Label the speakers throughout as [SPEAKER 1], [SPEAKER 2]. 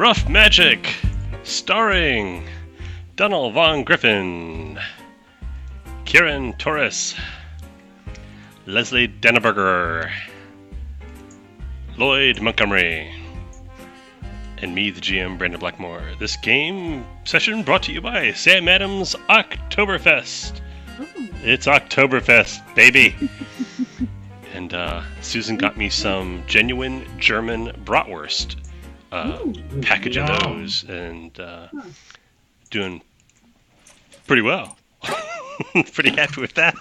[SPEAKER 1] Rough Magic, starring Donald Von Griffin, Kieran Torres, Leslie Denneberger, Lloyd Montgomery, and me, the GM, Brandon Blackmore. This game session brought to you by Sam Adams Oktoberfest. It's Oktoberfest, baby. And Susan got me some genuine German bratwurst. Package of those, and doing pretty well. Pretty happy with that.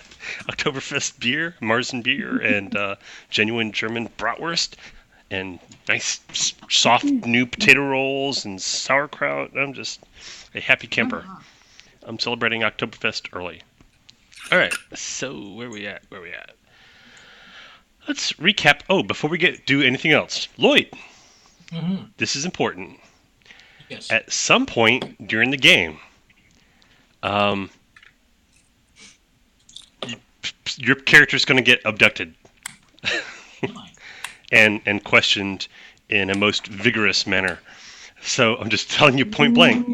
[SPEAKER 1] Oktoberfest beer, Marzen beer, and genuine German bratwurst, and nice soft new potato rolls and sauerkraut. I'm just a happy camper. I'm celebrating Oktoberfest early. All right, so where we at? Let's recap. Oh, before we do anything else, Lloyd. Mm-hmm. This is important.
[SPEAKER 2] Yes.
[SPEAKER 1] At some point during the game, your character's going to get abducted and questioned in a most vigorous manner. So I'm just telling you point blank.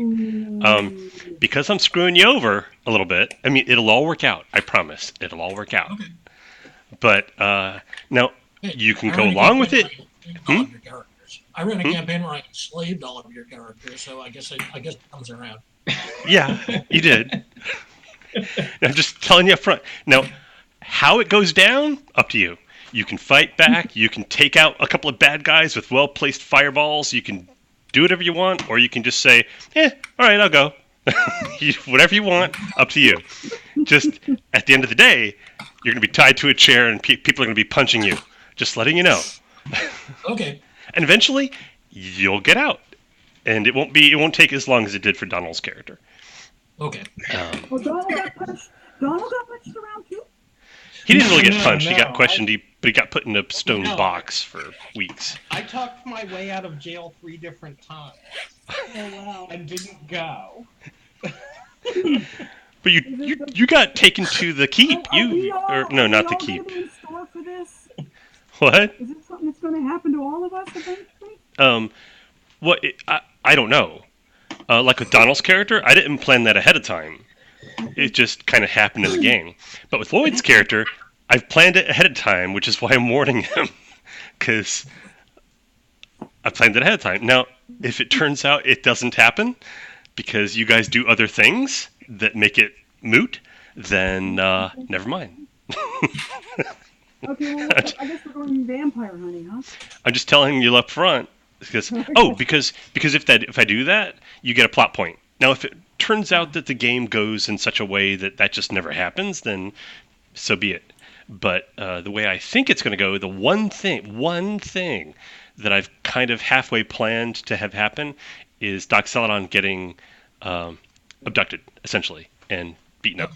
[SPEAKER 1] Because I'm screwing you over a little bit, I mean, it'll all work out. I promise. It'll all work out. Okay. But now, you can go along with it.
[SPEAKER 2] I ran a campaign where I enslaved all of your characters, so I guess it comes around.
[SPEAKER 1] Yeah, you did. I'm just telling you up front. Now, how it goes down, up to you. You can fight back. You can take out a couple of bad guys with well-placed fireballs. You can do whatever you want, or you can just say, all right, I'll go. Whatever you want, up to you. Just, at the end of the day, you're going to be tied to a chair, and people are going to be punching you. Just letting you know.
[SPEAKER 2] Okay.
[SPEAKER 1] And eventually, you'll get out, and it won't take as long as it did for Donald's character.
[SPEAKER 2] Okay.
[SPEAKER 3] Donald got punched. Donald got punched around too.
[SPEAKER 1] He didn't really get punched. He got questioned. But he got put in a stone box for weeks.
[SPEAKER 4] I talked my way out of jail 3 different times.
[SPEAKER 3] Oh wow!
[SPEAKER 4] And didn't go.
[SPEAKER 1] But you got taken to the keep. Not the keep.
[SPEAKER 3] In store for this?
[SPEAKER 1] What?
[SPEAKER 3] Is it something that's going to happen to all of us eventually?
[SPEAKER 1] I don't know. Like with Donald's character, I didn't plan that ahead of time. It just kind of happened in the game. But with Lloyd's character, I've planned it ahead of time, which is why I'm warning him. Because I planned it ahead of time. Now, if it turns out it doesn't happen, because you guys do other things that make it moot, then never mind.
[SPEAKER 3] Okay, well, I guess we're going vampire hunting, huh?
[SPEAKER 1] I'm just telling you up front because if I do that, you get a plot point. Now, if it turns out that the game goes in such a way that just never happens, then so be it. But the way I think it's going to go, the one thing that I've kind of halfway planned to have happen is Doc Celadon getting abducted, essentially, and beaten up.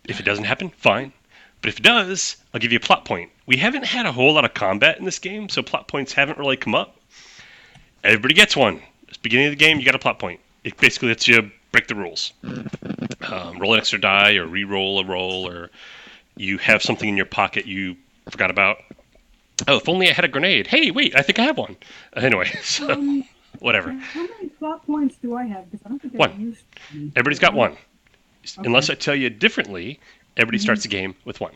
[SPEAKER 1] If it doesn't happen, fine. But if it does, I'll give you a plot point. We haven't had a whole lot of combat in this game, so plot points haven't really come up. Everybody gets one. At the beginning of the game, you got a plot point. It basically lets you break the rules. Roll an extra die, or re-roll a roll, or you have something in your pocket you forgot about. Oh, if only I had a grenade. Hey, wait, I think I have one. Anyway, so whatever.
[SPEAKER 3] How many plot points do I have? Because I don't think
[SPEAKER 1] one.
[SPEAKER 3] I've used
[SPEAKER 1] Everybody's got one.
[SPEAKER 3] Okay.
[SPEAKER 1] Unless I tell you differently, everybody starts the game with one.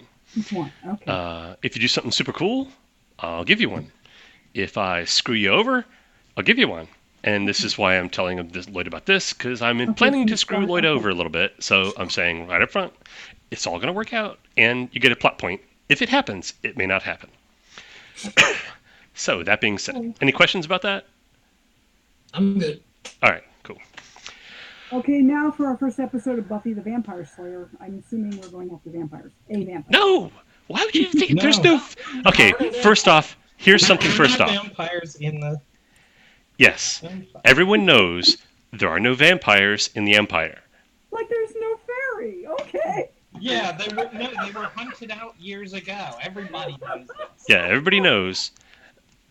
[SPEAKER 3] One. Okay.
[SPEAKER 1] If you do something super cool, I'll give you one. If I screw you over, I'll give you one. And this is why I'm telling Lloyd about this, because I'm planning to screw Lloyd over a little bit. So I'm saying right up front, it's all going to work out, and you get a plot point. If it happens, it may not happen. So that being said, any questions about that?
[SPEAKER 2] I'm good.
[SPEAKER 1] All right, cool.
[SPEAKER 3] Okay, now for our first episode of Buffy the Vampire Slayer. I'm assuming we're going after vampires. A vampire.
[SPEAKER 1] No! Why would you think there's no... Okay, first off, here's something first off.
[SPEAKER 4] Vampires in the...
[SPEAKER 1] Yes, everyone knows there are no vampires in the Empire.
[SPEAKER 3] Like there's no fairy. Okay.
[SPEAKER 4] Yeah, they were hunted out years ago. Everybody knows this.
[SPEAKER 1] Yeah, everybody knows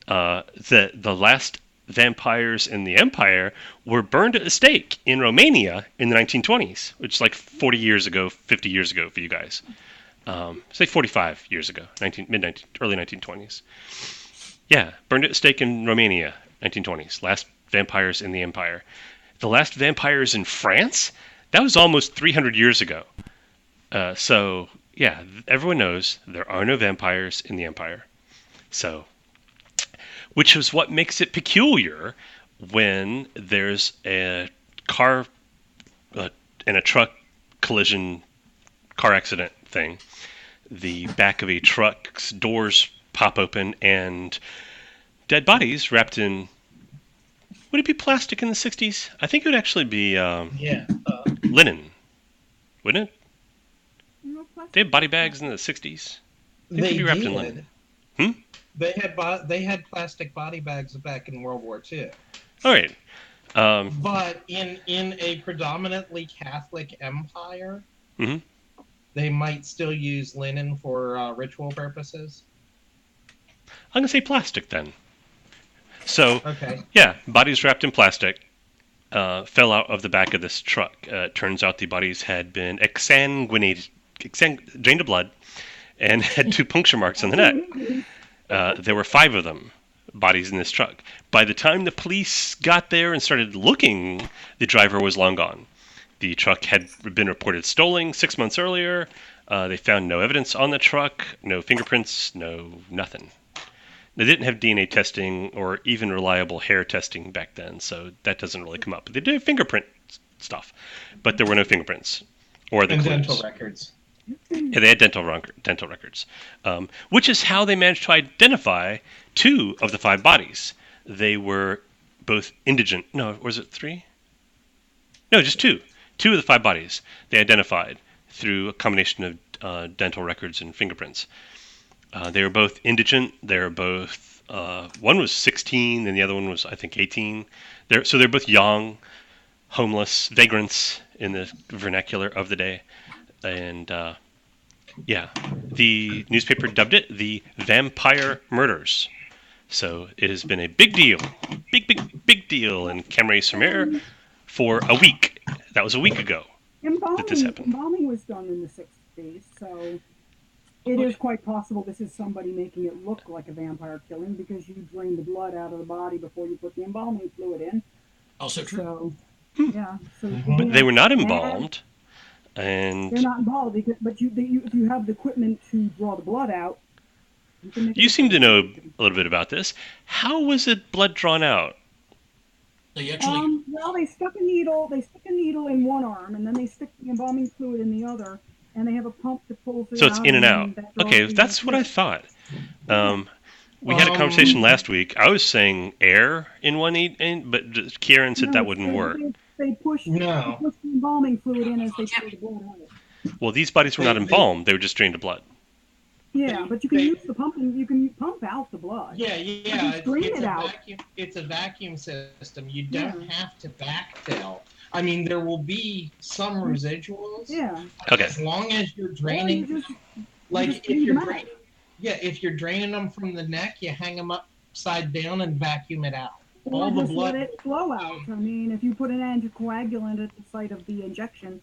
[SPEAKER 1] that the last vampires in the Empire were burned at the stake in Romania in the 1920s, which is like 40 years ago, 50 years ago for you guys. Say 45 years ago, early 1920s. Yeah, burned at the stake in Romania, 1920s. Last vampires in the Empire. The last vampires in France? That was almost 300 years ago. So, yeah, everyone knows there are no vampires in the Empire. So, which is what makes it peculiar when there's a car and a truck collision car accident thing. The back of a truck's doors pop open and dead bodies wrapped in, would it be plastic in the 60s? I think it would actually be linen, wouldn't it? They had body bags in the 60s.
[SPEAKER 4] They
[SPEAKER 1] could be wrapped in
[SPEAKER 4] did.
[SPEAKER 1] linen. Hmm?
[SPEAKER 4] They had plastic body bags back in World War II.
[SPEAKER 1] All right.
[SPEAKER 4] But in a predominantly Catholic empire,
[SPEAKER 1] Mhm.
[SPEAKER 4] they might still use linen for ritual purposes.
[SPEAKER 1] I'm going to say plastic then. So,
[SPEAKER 4] Okay.
[SPEAKER 1] yeah, bodies wrapped in plastic fell out of the back of this truck. Turns out the bodies had been drained of blood and had 2 puncture marks on the neck. There were 5 of them, bodies in this truck. By the time the police got there and started looking, the driver was long gone. The truck had been reported stolen 6 months earlier. They found no evidence on the truck, no fingerprints, no nothing. They didn't have DNA testing or even reliable hair testing back then, so that doesn't really come up. But they did have fingerprint stuff, but there were no fingerprints or the
[SPEAKER 4] And
[SPEAKER 1] clues.
[SPEAKER 4] dental records.
[SPEAKER 1] Yeah, they had dental records, which is how they managed to identify 2 of the 5 bodies. They were both indigent. No, was it 3? No, just 2. 2 of the 5 bodies they identified through a combination of dental records and fingerprints. They were both indigent. They were both. One was 16, and the other one was, I think, 18. So they're both young, homeless, vagrants in the vernacular of the day. And yeah, the newspaper dubbed it the Vampire Murders. So it has been a big deal, big deal in Cambrai-sur-Mer for a week. That was a week ago that this happened.
[SPEAKER 3] Embalming was done in the 60s, so it is quite possible this is somebody making it look like a vampire killing because you drain the blood out of the body before you put the embalming fluid in.
[SPEAKER 2] Also true.
[SPEAKER 3] So, yeah. So
[SPEAKER 1] But they were not embalmed. And
[SPEAKER 3] they're not involved, because, but if you have the equipment to draw the blood out, you can make
[SPEAKER 1] you seem to know a little bit about this. How was it blood drawn out?
[SPEAKER 2] They actually
[SPEAKER 3] Well, they stuck a needle in one arm, and then they stick the embalming fluid in the other, and they have a pump that pulls it
[SPEAKER 1] So
[SPEAKER 3] out.
[SPEAKER 1] it's in and out. Okay, that's what I thought. We had a conversation last week. I was saying air in one end, but Kieran said that wouldn't work.
[SPEAKER 3] They push the embalming fluid in as they pull the blood out.
[SPEAKER 1] Well, these bodies were not embalmed. They were just drained of blood.
[SPEAKER 3] Yeah, but you can use the pumping. You can pump out the blood.
[SPEAKER 4] Yeah.
[SPEAKER 3] Just drain it out.
[SPEAKER 4] It's a vacuum system. You don't have to backfill. I mean, there will be some residuals.
[SPEAKER 3] Yeah.
[SPEAKER 1] Okay.
[SPEAKER 4] As long as you're draining,
[SPEAKER 3] just
[SPEAKER 4] if
[SPEAKER 3] clean
[SPEAKER 4] you're
[SPEAKER 3] them out.
[SPEAKER 4] draining, if you're draining them from the neck, you hang them upside down and vacuum it out.
[SPEAKER 3] Or
[SPEAKER 4] All the
[SPEAKER 3] just
[SPEAKER 4] blood.
[SPEAKER 3] let it flow out. I mean, if you put an anticoagulant at the site of the injection,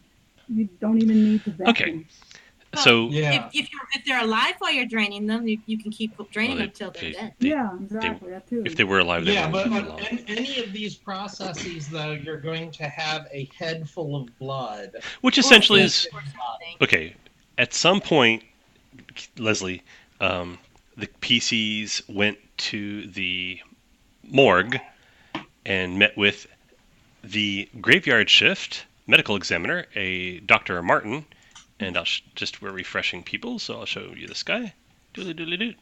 [SPEAKER 3] you don't even need to vacuum.
[SPEAKER 1] Okay. So
[SPEAKER 4] Yeah.
[SPEAKER 5] If they're alive while you're draining them, you can keep draining them till they're dead.
[SPEAKER 3] Yeah, exactly. That too.
[SPEAKER 1] if they were alive, they
[SPEAKER 4] Yeah, but
[SPEAKER 1] wouldn't
[SPEAKER 4] on
[SPEAKER 1] be alive.
[SPEAKER 4] any of these processes, though, you're going to have a head full of blood.
[SPEAKER 1] Which essentially
[SPEAKER 5] Or
[SPEAKER 1] is
[SPEAKER 5] something.
[SPEAKER 1] okay. At some point, Leslie, the PCs went to the morgue and met with the graveyard shift medical examiner, a Dr. Martin, and we're refreshing people, so I'll show you this guy. Doodly-doodly-doot.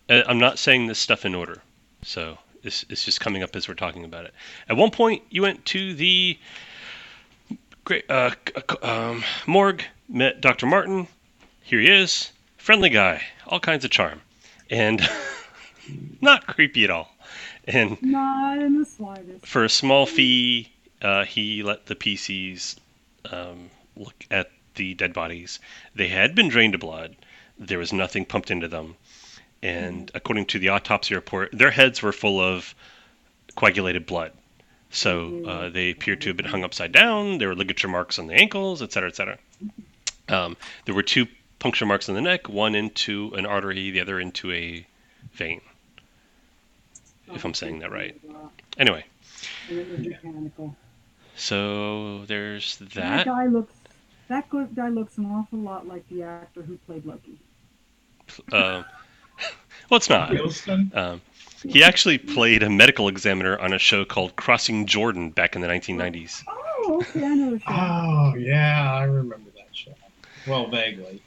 [SPEAKER 1] I'm not saying this stuff in order, so it's just coming up as we're talking about it. At one point, you went to the morgue, met Dr. Martin. Here he is, friendly guy, all kinds of charm, and not creepy at all. And
[SPEAKER 3] Not in the slightest.
[SPEAKER 1] for a small fee, he let the PCs look at the dead bodies. They had been drained of blood. There was nothing pumped into them. And according to the autopsy report, their heads were full of coagulated blood. So they appeared to have been hung upside down. There were ligature marks on the ankles, et cetera, et cetera. There were 2 puncture marks on the neck, one into an artery, the other into a vein. if I'm saying that right. Anyway,
[SPEAKER 3] And it was mechanical.
[SPEAKER 1] so there's
[SPEAKER 3] That
[SPEAKER 1] that.
[SPEAKER 3] guy looks an awful lot like the actor who played Loki.
[SPEAKER 1] Well, it's not.
[SPEAKER 4] Wilson?
[SPEAKER 1] He actually played a medical examiner on a show called Crossing Jordan back in the 1990s.
[SPEAKER 3] Oh, okay, I know the show.
[SPEAKER 4] Oh, yeah, I remember that show. Well, vaguely.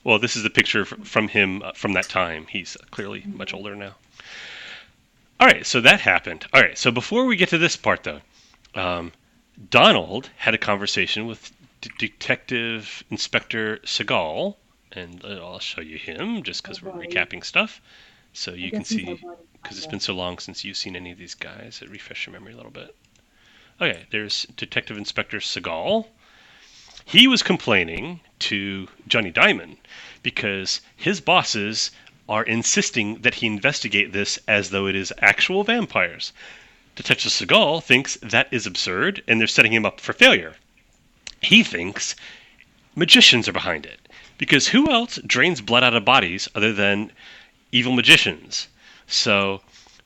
[SPEAKER 1] Well, this is the picture from him from that time. He's clearly much older now. All right, so that happened. All right, so before we get to this part, though, Donald had a conversation with Detective Inspector Seagal, and I'll show you him just because we're recapping stuff, so you can see, because it's been so long since you've seen any of these guys. It refresh your memory a little bit. Okay, there's Detective Inspector Seagal. He was complaining to Johnny Diamond because his bosses are insisting that he investigate this as though it is actual vampires. Detective Seagal thinks that is absurd and they're setting him up for failure. He thinks magicians are behind it, because who else drains blood out of bodies other than evil magicians?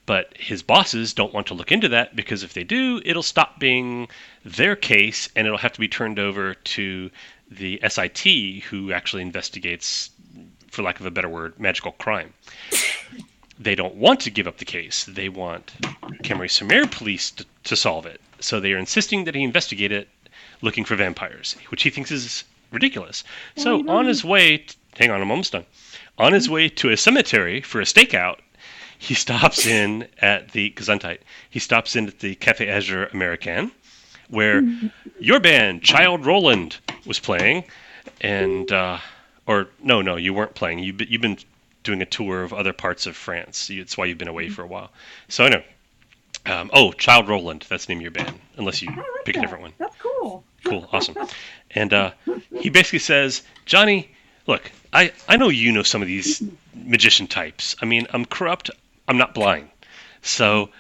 [SPEAKER 1] But his bosses don't want to look into that, because if they do, it'll stop being their case and it'll have to be turned over to the SIT, who actually investigates, for lack of a better word, magical crime. They don't want to give up the case. They want Cambrai-sur-Mer police to solve it. So they are insisting that he investigate it, looking for vampires, which he thinks is ridiculous. So on his way, hang on, I'm almost done. On his way to a cemetery for a stakeout, he stops in at the Gesundheit. He stops in at the Café Azure Americain, where your band, Child Roland, was playing, and or no, you weren't playing. You've been doing a tour of other parts of France. That's why you've been away for a while. So I know. Child Roland. That's the name of your band, unless you pick a different one.
[SPEAKER 3] That's cool.
[SPEAKER 1] Cool, awesome. And he basically says, Johnny, look, I know you know some of these magician types. I mean, I'm corrupt. I'm not blind. So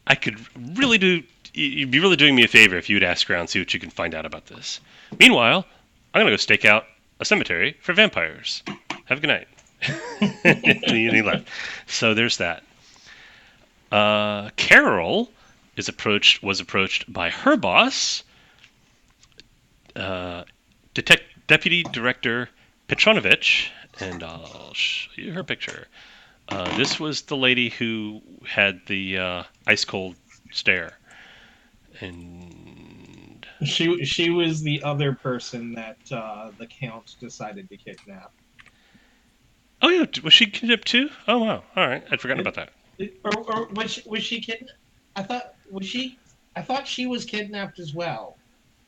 [SPEAKER 1] I could really you'd be really doing me a favor if you would ask around, see what you can find out about this. Meanwhile, I'm going to go stake out a cemetery for vampires. Have a good night. And he left. So there's that. Carol was approached by her boss, Deputy Director Petronovich, and I'll show you her picture. This was the lady who had the ice cold stare, and
[SPEAKER 4] She was the other person that the Count decided to kidnap.
[SPEAKER 1] oh yeah, was she kidnapped too? Oh wow, all right, I'd forgotten about that.
[SPEAKER 4] Or was she kidnapped? I thought she was kidnapped as well.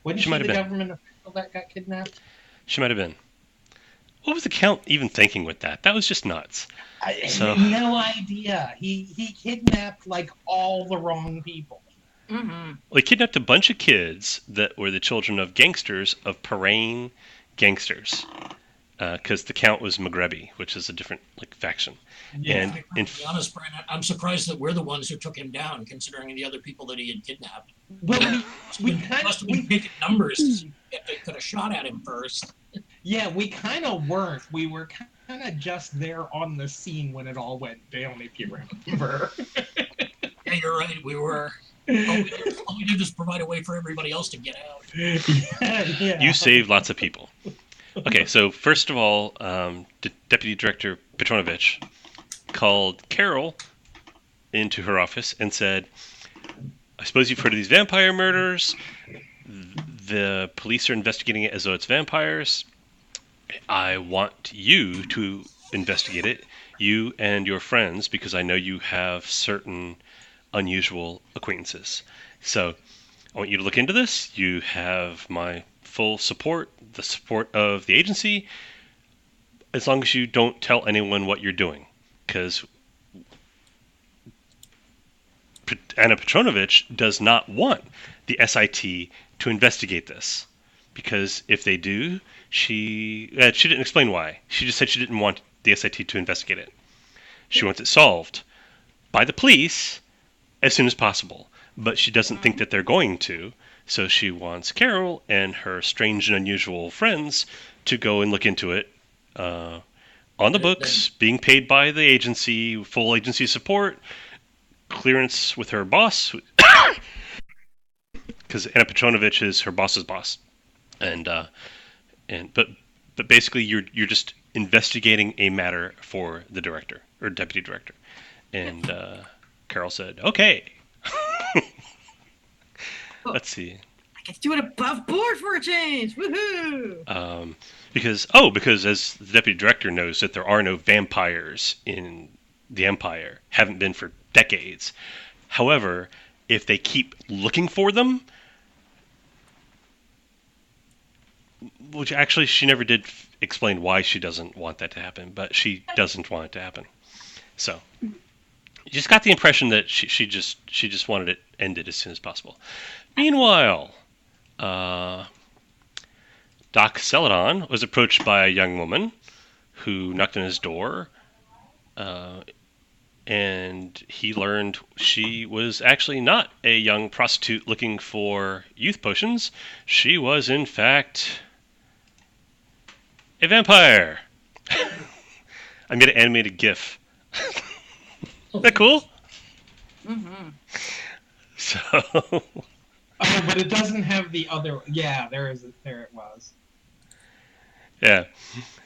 [SPEAKER 4] Wasn't
[SPEAKER 1] She
[SPEAKER 4] she
[SPEAKER 1] might have
[SPEAKER 4] the
[SPEAKER 1] been.
[SPEAKER 4] government official that got kidnapped?
[SPEAKER 1] She might have been. What was the Count even thinking with that? That was just nuts.
[SPEAKER 4] I
[SPEAKER 1] So-
[SPEAKER 4] had no idea. He kidnapped like all the wrong people.
[SPEAKER 5] Mm-hmm.
[SPEAKER 1] Well, he kidnapped a bunch of kids that were the children of gangsters, of Parain gangsters, because the Count was Maghrebi, which is a different faction.
[SPEAKER 4] Yeah.
[SPEAKER 1] And
[SPEAKER 2] To be honest, Brian, I'm surprised that we're the ones who took him down, considering the other people that he had kidnapped.
[SPEAKER 4] Well, we
[SPEAKER 2] Must
[SPEAKER 4] kind
[SPEAKER 2] have been picking numbers to see if they could have shot at him first.
[SPEAKER 4] we kind of weren't. We were kind of just there on the scene when it all went down, if you remember.
[SPEAKER 2] Yeah, you're right. We were. All we did was provide a way for everybody else to get out.
[SPEAKER 4] yeah.
[SPEAKER 1] you saved lots of people. Okay, so first of all, Deputy Director Petronovich called Carol into her office and said, I suppose you've heard of these vampire murders. The police are investigating it as though it's vampires. I want you to investigate it, you and your friends, because I know you have certain unusual acquaintances. So I want you to look into this. You have my full support, the support of the agency, as long as you don't tell anyone what you're doing. Because Anna Petronovich does not want the SIT to investigate this. Because if they do, she didn't explain why. She just said she didn't want the SIT to investigate it. She wants it solved by the police as soon as possible. But she doesn't think that they're going to. So she wants Carol and her strange and unusual friends to go and look into it on the books, being paid by the agency, full agency support, clearance with her boss, because Anna Petronovich is her boss's boss, but basically you're just investigating a matter for the director or deputy director, and Carol said, "Okay." Let's see.
[SPEAKER 5] I get to do it above board for a change. Woohoo!
[SPEAKER 1] Because as the deputy director knows that there are no vampires in the Empire, haven't been for decades. However, if they keep looking for them, which actually she never did explain why she doesn't want that to happen, but she doesn't want it to happen. So you just got the impression that she just wanted it ended as soon as possible. Meanwhile, Doc Celadon was approached by a young woman who knocked on his door, and he learned she was actually not a young prostitute looking for youth potions. She was, in fact, a vampire. I made an animated GIF. Isn't that cool?
[SPEAKER 5] Mm-hmm.
[SPEAKER 1] So...
[SPEAKER 4] But it doesn't have the other. Yeah, there it was.
[SPEAKER 1] Yeah.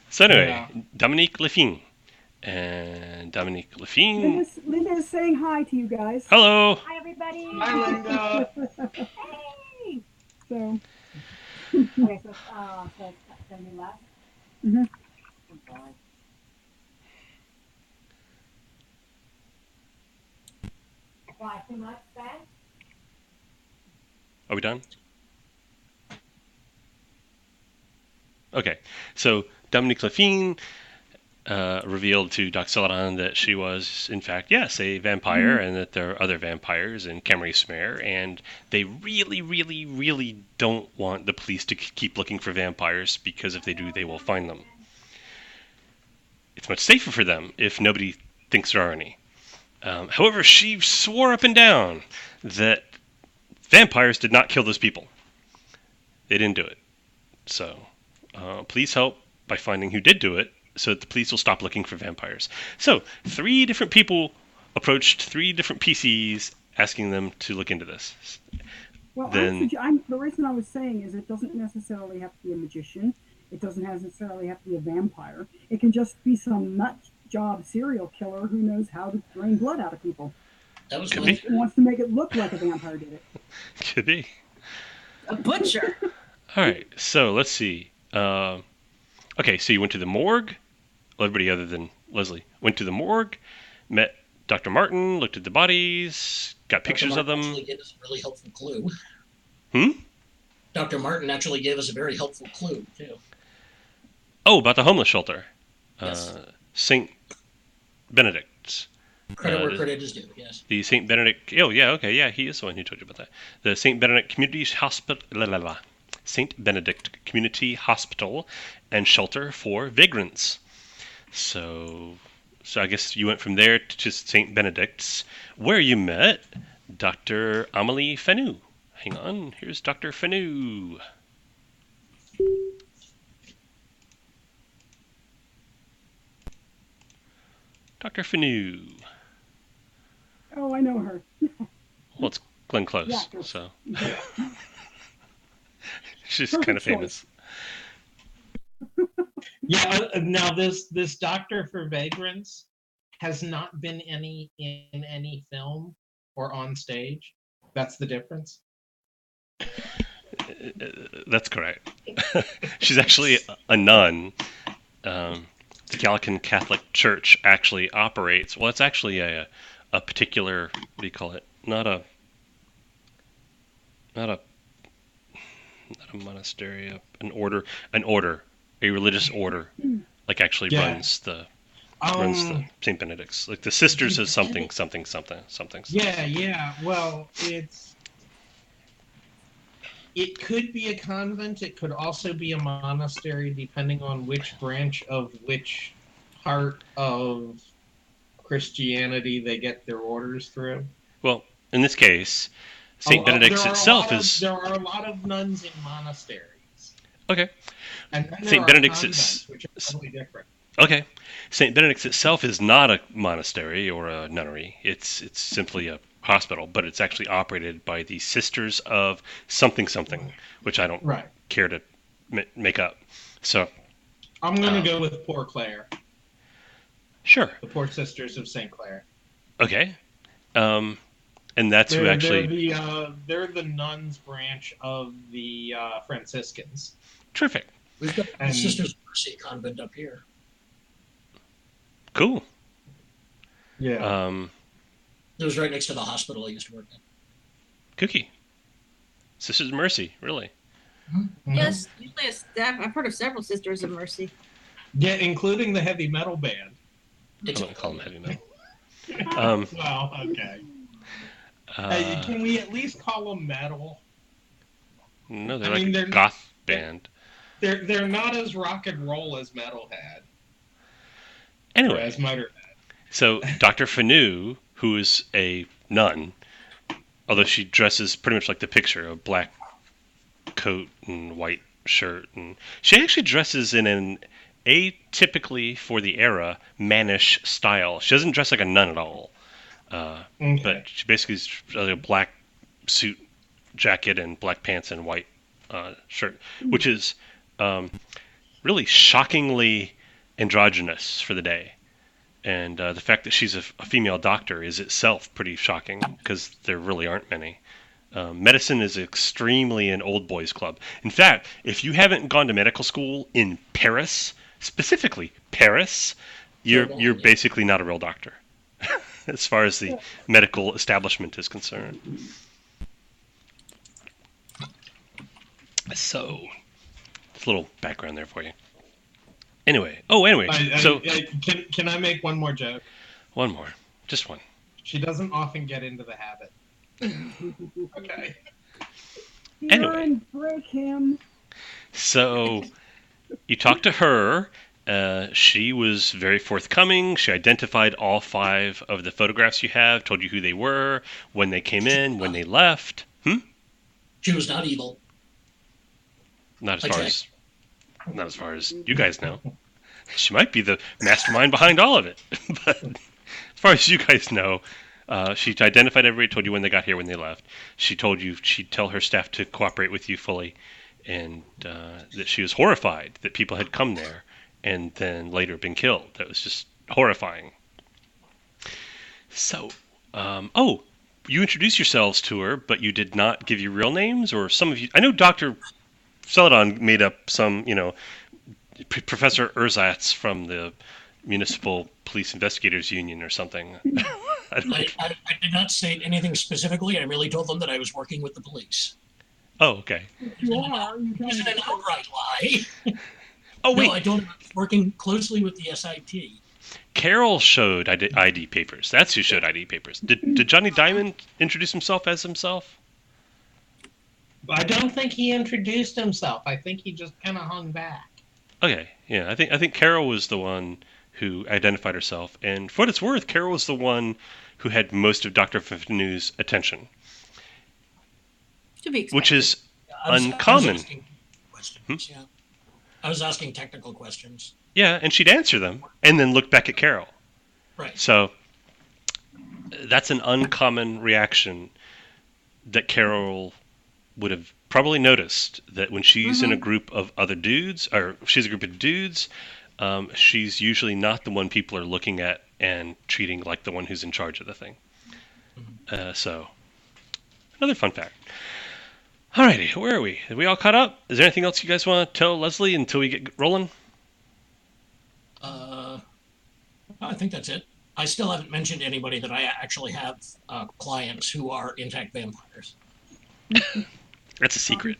[SPEAKER 1] So anyway,
[SPEAKER 4] Yeah.
[SPEAKER 1] Dominique Lefine. And Dominique Lefine...
[SPEAKER 3] Linda is saying hi to you guys.
[SPEAKER 1] Hello!
[SPEAKER 5] Hi, everybody.
[SPEAKER 4] Hi, Linda.
[SPEAKER 5] Hey.
[SPEAKER 3] So,
[SPEAKER 6] Okay, so send me last.
[SPEAKER 3] Mhm.
[SPEAKER 6] Oh, God. Why too much, Ben?
[SPEAKER 1] Are we done? Okay, so Dominique Lefine revealed to Doc Celadon that she was, in fact, yes, a vampire, and that there are other vampires in Camerismere, and they really, really, really don't want the police to keep looking for vampires, because if they do, they will find them. It's much safer for them if nobody thinks there are any. However, she swore up and down that vampires did not kill those people. They didn't do it. So, please help by finding who did do it, so that the police will stop looking for vampires. So, 3 different people approached 3 different PCs asking them to look into this.
[SPEAKER 3] well,
[SPEAKER 1] Then-
[SPEAKER 3] the reason I was saying is it doesn't necessarily have to be a magician. It doesn't necessarily have to be a vampire. It can just be some nut job serial killer who knows how to drain blood out of people.
[SPEAKER 2] That was
[SPEAKER 1] Could
[SPEAKER 2] my,
[SPEAKER 1] be.
[SPEAKER 3] Who wants to make it look like a vampire did it.
[SPEAKER 1] Could be.
[SPEAKER 5] A butcher.
[SPEAKER 1] All right, so let's see. Okay, so you went to the morgue. Well, everybody other than Leslie went to the morgue, met Dr. Martin, looked at the bodies, got pictures
[SPEAKER 2] Dr.
[SPEAKER 1] of them.
[SPEAKER 2] Martin actually gave us a really helpful clue.
[SPEAKER 1] Hmm?
[SPEAKER 2] Dr. Martin actually gave us a very helpful clue, too.
[SPEAKER 1] Oh, about the homeless shelter.
[SPEAKER 2] Yes.
[SPEAKER 1] St. Benedict's.
[SPEAKER 2] Credit where
[SPEAKER 1] the-
[SPEAKER 2] credit is due, yes.
[SPEAKER 1] The St. Benedict... Oh, yeah, okay, yeah, he is the one who told you about that. The St. Benedict Community Hospital... St. Benedict Community Hospital and Shelter for Vagrants. So I guess you went from there to St. Benedict's, where you met Dr. Amélie Fanu. Hang on, here's Dr. Fanu. Dr. Fanu.
[SPEAKER 3] Oh, I know her.
[SPEAKER 1] Well, it's Glenn Close,
[SPEAKER 3] Yeah, sure.
[SPEAKER 1] so she's
[SPEAKER 3] Perfect
[SPEAKER 1] kind of
[SPEAKER 3] choice.
[SPEAKER 1] famous.
[SPEAKER 4] Yeah. Now this Doctor for Vagrants has not been in any film or on stage. That's the difference.
[SPEAKER 1] That's correct. She's actually a nun. The Gallican Catholic Church actually operates. Well, it's actually a particular. What do you call it? Not a monastery. An order. A religious order. Like actually
[SPEAKER 4] Yeah.
[SPEAKER 1] runs the St. Benedict's. Like the Sisters of something.
[SPEAKER 4] Yeah. Well, it could be a convent. It could also be a monastery, depending on which branch of which part of Christianity they get their orders through.
[SPEAKER 1] Well, in this case, St. Benedict's itself is
[SPEAKER 4] There are a lot of nuns in monasteries.
[SPEAKER 1] okay.
[SPEAKER 4] And then there
[SPEAKER 1] St.
[SPEAKER 4] are
[SPEAKER 1] Benedict's
[SPEAKER 4] convents,
[SPEAKER 1] is-
[SPEAKER 4] which are totally different.
[SPEAKER 1] Okay. St. Benedict's itself is not a monastery or a nunnery. It's simply a hospital, but it's actually operated by the Sisters of something something, which I don't
[SPEAKER 4] Right.
[SPEAKER 1] care to make up. So,
[SPEAKER 4] I'm going to go with Poor Clare,
[SPEAKER 1] sure.
[SPEAKER 4] the Poor Sisters of St. Clare.
[SPEAKER 1] Okay. And that's who actually...
[SPEAKER 4] They're the nuns branch of the Franciscans.
[SPEAKER 1] Terrific.
[SPEAKER 2] We've got the
[SPEAKER 4] And-
[SPEAKER 2] Sisters of Mercy convent up here.
[SPEAKER 1] Cool.
[SPEAKER 4] Yeah.
[SPEAKER 2] It was right next to the hospital I used to work at.
[SPEAKER 1] Cookie. Sisters of Mercy, really.
[SPEAKER 5] Yes, usually a staff. I've heard of several Sisters of Mercy.
[SPEAKER 4] Yeah, including the heavy metal band.
[SPEAKER 1] I
[SPEAKER 2] It's
[SPEAKER 1] wouldn't call them heavy metal.
[SPEAKER 4] Well, okay.
[SPEAKER 1] Uh,
[SPEAKER 4] Can we at least call them metal?
[SPEAKER 1] no, they're
[SPEAKER 4] I
[SPEAKER 1] like
[SPEAKER 4] mean,
[SPEAKER 1] a
[SPEAKER 4] they're-
[SPEAKER 1] goth band.
[SPEAKER 4] They're not as rock and roll as Metalhead. Or
[SPEAKER 1] Anyway,
[SPEAKER 4] as Motorhead.
[SPEAKER 1] so Dr. Fanu, who is a nun, although she dresses pretty much like the picture, a black coat and white shirt, and she actually dresses in an atypically for the era mannish style. She doesn't dress like a nun at all,
[SPEAKER 4] Okay.
[SPEAKER 1] but she basically is a black suit jacket and black pants and white shirt, which is really shockingly androgynous for the day. And the fact that she's a female doctor is itself pretty shocking because there really aren't many. Medicine is extremely an old boys club. In fact, if you haven't gone to medical school in Paris, specifically Paris, you're basically not a real doctor as far as the medical establishment is concerned. So, it's a little background there for you. Anyway, so
[SPEAKER 4] Can I make one more joke?
[SPEAKER 1] one more, just one.
[SPEAKER 4] She doesn't often get into the habit. Okay.
[SPEAKER 1] Anyway.
[SPEAKER 3] Kieran, break him.
[SPEAKER 1] So you talked to her. She was very forthcoming. She identified all 5 of the photographs you have, told you who they were, when they came in, when they left.
[SPEAKER 2] She was not evil.
[SPEAKER 1] Not
[SPEAKER 2] Okay.
[SPEAKER 1] as far as you guys know. She might be the mastermind behind all of it. But as far as you guys know, she identified everybody, told you when they got here, when they left. She told you she'd tell her staff to cooperate with you fully, and that she was horrified that people had come there and then later been killed. That was just horrifying. So, you introduced yourselves to her, but you did not give your real names, or some of you. I know Dr. Celadon made up some, Professor Ersatz from the Municipal Police Investigators Union or something. I don't-
[SPEAKER 2] I did not say anything specifically. I merely told them that I was working with the police.
[SPEAKER 1] Oh, okay.
[SPEAKER 3] You are. You
[SPEAKER 2] Is
[SPEAKER 3] tell
[SPEAKER 2] it an
[SPEAKER 3] me.
[SPEAKER 2] outright lie?
[SPEAKER 1] Oh, wait.
[SPEAKER 2] No, I told them I was working closely with the SIT.
[SPEAKER 1] Carol showed ID papers. That's who showed ID papers. Did Johnny Diamond introduce himself as himself?
[SPEAKER 4] I don't think he introduced himself. I think he just kind of hung back.
[SPEAKER 1] Okay, yeah. I think Carol was the one who identified herself, and for what it's worth, Carol was the one who had most of Dr. Fanu's attention,
[SPEAKER 5] To be expected.
[SPEAKER 1] which is
[SPEAKER 2] I was
[SPEAKER 1] uncommon.
[SPEAKER 2] asking questions, yeah. I was asking technical questions.
[SPEAKER 1] Yeah, and she'd answer them and then look back at Carol.
[SPEAKER 2] Right.
[SPEAKER 1] So that's an uncommon reaction that Carol would have probably noticed, that when she's in a group of other dudes, or she's a group of dudes, she's usually not the one people are looking at and treating like the one who's in charge of the thing. So, another fun fact. Alrighty, where are we? Are we all caught up? Is there anything else you guys want to tell Leslie until we get rolling?
[SPEAKER 2] I think that's it. I still haven't mentioned anybody that I actually have clients who are in fact vampires.
[SPEAKER 1] That's a secret.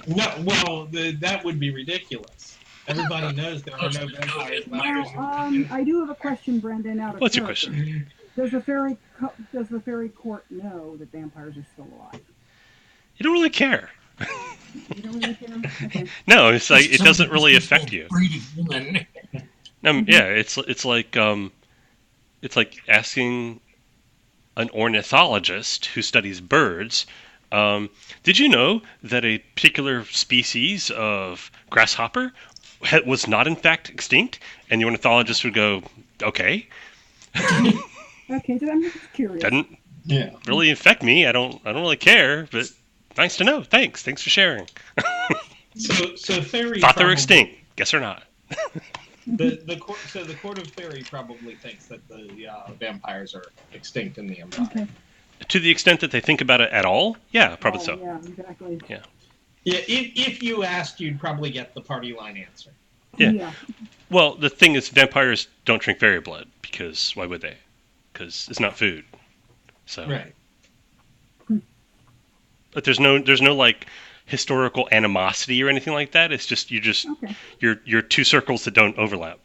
[SPEAKER 4] No, well, that would be ridiculous. Everybody knows there are no vampires.
[SPEAKER 3] Now, I do have a question, Brendan. Out of
[SPEAKER 1] What's your
[SPEAKER 3] character.
[SPEAKER 1] question?
[SPEAKER 3] Does the fairy court know that vampires are still alive?
[SPEAKER 1] You don't really care.
[SPEAKER 3] You don't really care? Okay.
[SPEAKER 1] No, it's like it
[SPEAKER 2] Some
[SPEAKER 1] doesn't really
[SPEAKER 2] people
[SPEAKER 1] affect you.
[SPEAKER 2] breed a human.
[SPEAKER 1] Yeah, it's like asking an ornithologist who studies birds. Did you know that a particular species of grasshopper was not in fact extinct, and the ornithologist would go, okay,
[SPEAKER 3] Okay, so I'm just curious.
[SPEAKER 1] doesn't
[SPEAKER 4] Yeah.
[SPEAKER 1] really affect me. I don't really care, but nice to know. Thanks for sharing.
[SPEAKER 4] So Theory
[SPEAKER 1] Thought they were
[SPEAKER 4] probably-
[SPEAKER 1] extinct. Guess or not.
[SPEAKER 4] The court of Theory probably thinks that the vampires are extinct in the Empire.
[SPEAKER 3] Okay.
[SPEAKER 1] To the extent that they think about it at all, yeah, probably so.
[SPEAKER 3] Yeah, exactly.
[SPEAKER 4] Yeah, if you asked, you'd probably get the party line answer.
[SPEAKER 1] Yeah. Well, the thing is, vampires don't drink fairy blood because why would they? Because it's not food. So,
[SPEAKER 4] Right.
[SPEAKER 1] but there's no like historical animosity or anything like that. It's just
[SPEAKER 3] Okay.
[SPEAKER 1] you're two circles that don't overlap.